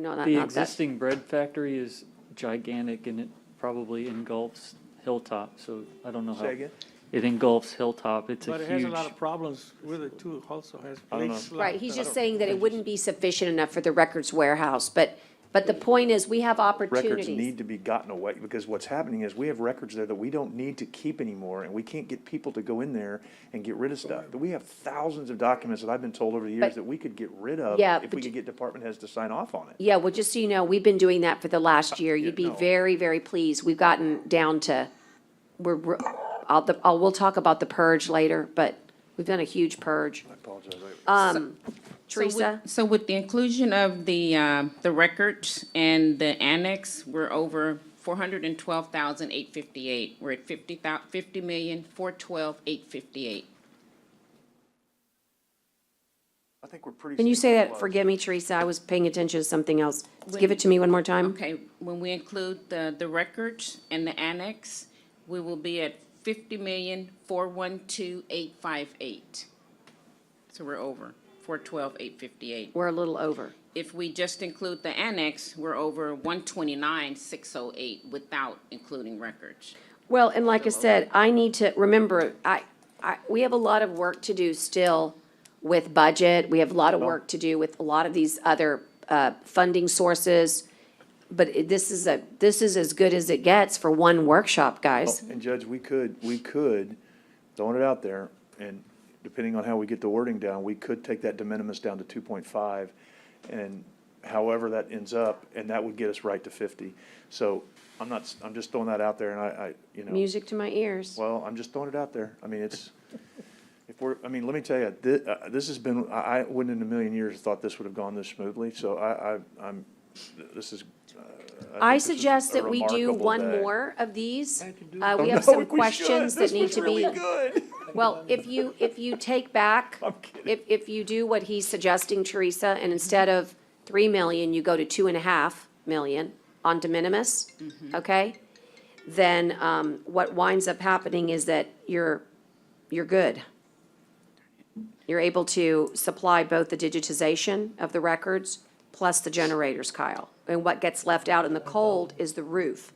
know not The that. existing bread factory is gigantic and it probably engulfs Hilltop, so I don't know how. Say again? It engulfs Hilltop. It's a but huge. it has a lot of problems with it too, also has I don't know. leaks. Right, he's just saying that it wouldn't be sufficient enough for the records warehouse, but the point is, we have Records opportunities. need to be gotten away, because what's happening is we have records there that we don't need to keep anymore, and we can't get people to go in there and get rid of stuff. But we have thousands of documents that I've been told over the years But- that we could get rid of Yeah, if but we could get department heads to sign off on it. Yeah, well, just so you know, we've been doing that for the last year. You'd be no. very, very pleased. We've gotten down to, we'll talk about the purge later, but we've done a huge purge. I apologize. Teresa? So with the inclusion of the records and the annex, we're over 412,858. We're at 50,412,858. I think we're pretty. Can you say that, close. forgive me, Teresa, I was paying attention to something else. Give it to me one more time. Okay, when we include the records and the annex, we will be at 50,412,858. So we're over 412,858. We're a little over. If we just include the annex, we're over 129,608 without including records. Well, and like I said, I need to, remember, we have a lot of work to do still with budget. We have a lot of work to do with a lot of these other funding sources. But this is as good as it gets for one workshop, guys. And Judge, we could, throwing it out there, and depending on how we get the wording down, we could take that de minimis down to 2.5, and however that ends up, and that would get us right to 50. So I'm just throwing that out there, and I you know. Music to my ears. Well, I'm just throwing it out there. I mean, it's, let me tell you, this has been, I wouldn't in a million years have thought this would have gone this smoothly, so this is. I think this is suggest a that we do remarkable one day. more of these. We Oh, have no, some we should. questions that This need was to really be. good. Well, if you take back, if you do what he's suggesting, Teresa, and instead of 3 million, you go to 2.5 million on de minimis, okay? Then, what winds up happening is that you're good. You're able to supply both the digitization of the records plus the generators, Kyle. And what gets left out in the cold is the roof.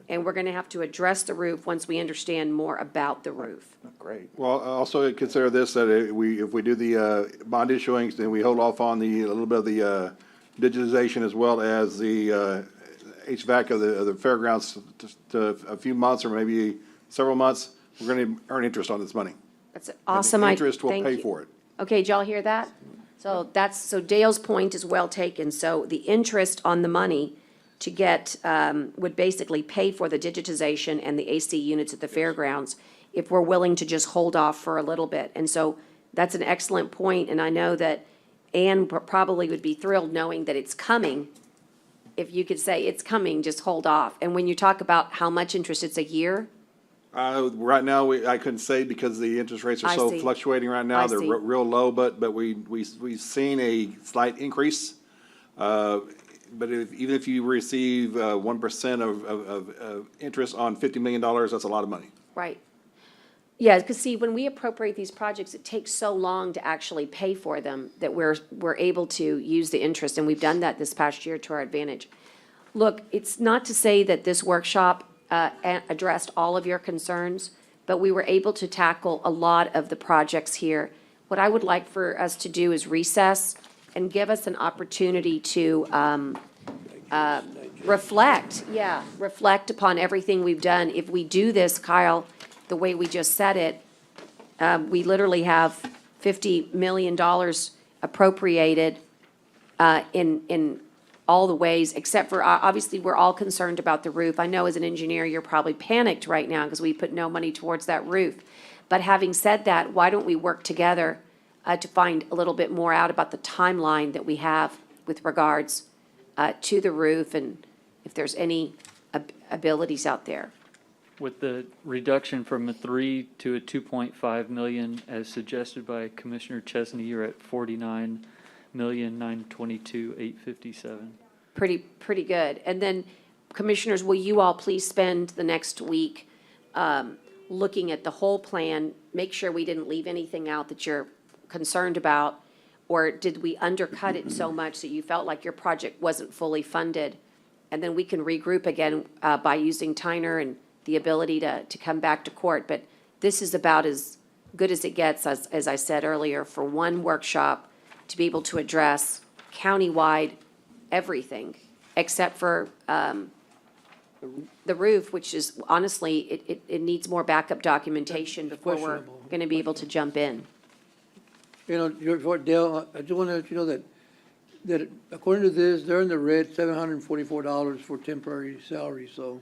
And we're gonna have to address the roof once we understand more about the roof. Great. Well, also consider this, that if we do the bond issuing, then we hold off on a little bit of the digitization as well as the HVAC of the fairgrounds to a few months or maybe several months, we're going to earn interest on this money. That's awesome. And the interest will Thank pay you. for it. Okay, did y'all hear that? So Dale's point is well taken. So the interest on the money to get, would basically pay for the digitization and the AC units at the fairgrounds if we're willing to just hold off for a little bit. And so that's an excellent point, and I know that Ann probably would be thrilled knowing that it's coming. If you could say, it's coming, just hold off. And when you talk about how much interest, it's a year? Right now, I couldn't say because the interest rates are I so see. fluctuating right now. I They're see. real low, but we've seen a slight increase. But even if you receive 1% of interest on $50 million, that's a lot of money. Right. Yeah, because see, when we appropriate these projects, it takes so long to actually pay for them that we're able to use the interest, and we've done that this past year to our advantage. Look, it's not to say that this workshop addressed all of your concerns, but we were able to tackle a lot of the projects here. What I would like for us to do is recess and give us an opportunity to reflect upon everything we've done. If we do this, Kyle, the way we just said it, we literally have $50 million appropriated in all the ways, except for, obviously, we're all concerned about the roof. I know as an engineer, you're probably panicked right now because we put no money towards that roof. But having said that, why don't we work together to find a little bit more out about the timeline that we have with regards to the roof and if there's any abilities out there. With the reduction from a 3 to a 2.5 million, as suggested by Commissioner Chesney, you're at 49,922,857. Pretty good. And then, Commissioners, will you all please spend the next week looking at the whole plan, make sure we didn't leave anything out that you're concerned about, or did we undercut it so much that you felt like your project wasn't fully funded? And then we can regroup again by using Tyner and the ability to come back to court. But this is about as good as it gets, as I said earlier, for one workshop to be able to address countywide everything, except for the roof, which is honestly, it needs more backup documentation before we're Questionable. going to be able to jump in. You know, Dale, I just want to let you know that according to this, they're in the red, $744 for temporary salary, so.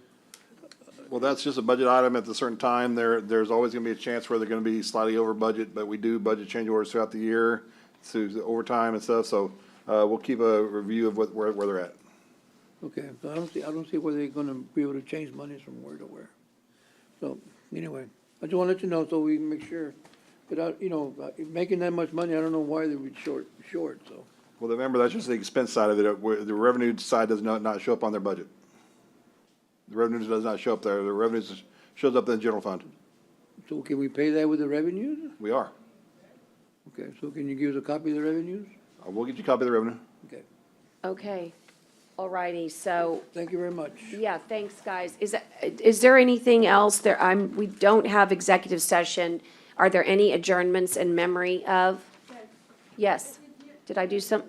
Well, that's just a budget item at a certain time. There's always gonna be a chance where they're gonna be slightly over budget, but we do budget change orders throughout the year, through the overtime and stuff, so, we'll keep a review of where they're at. Okay, so I don't see where they're gonna be able to change monies from where to where. So, anyway, I just wanna let you know so we can make sure, but making that much money, I don't know why they would short, so. Well, remember, that's just the expense side of it, where the revenue side does not show up on their budget. The revenue does not show up there, the revenue shows up in the general fund. So can we pay that with the revenues? We are. Okay, so can you give us a copy of the revenues? We'll get you a copy of the revenue. Okay, Okay, all righty, so, thank you very much. yeah, thanks, guys. Is there anything else there? We don't have executive session. Are there any adjournments in memory of? Yes. Did I do some?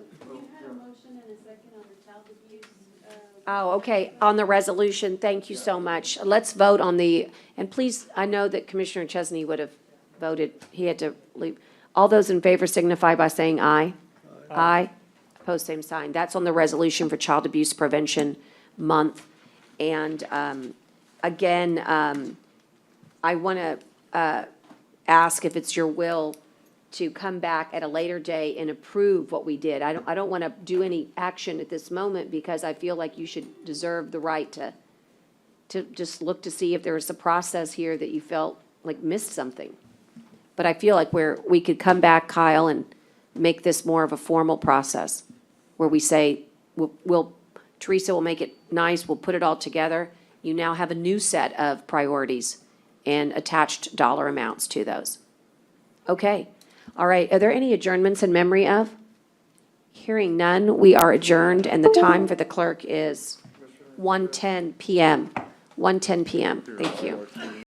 Oh, okay, on the resolution, thank you so much. Let's vote on the, and please, I know that Commissioner Chesney would have voted, he had to leave. All those in favor signify by saying aye. Aye. Opposed, same sign. That's on the resolution for Child Abuse Prevention Month. And again, I want to ask if it's your will to come back at a later day and approve what we did. I don't want to do any action at this moment because I feel like you should deserve the right to just look to see if there was a process here that you felt like missed something. But I feel like we could come back, Kyle, and make this more of a formal process where we say, Teresa will make it nice, we'll put it all together. You now have a new set of priorities and attached dollar amounts to those. Okay. All right, are there any adjournments in memory of? Hearing none, we are adjourned, and the time for the clerk is 1:10 PM. 1:10 PM. Thank you.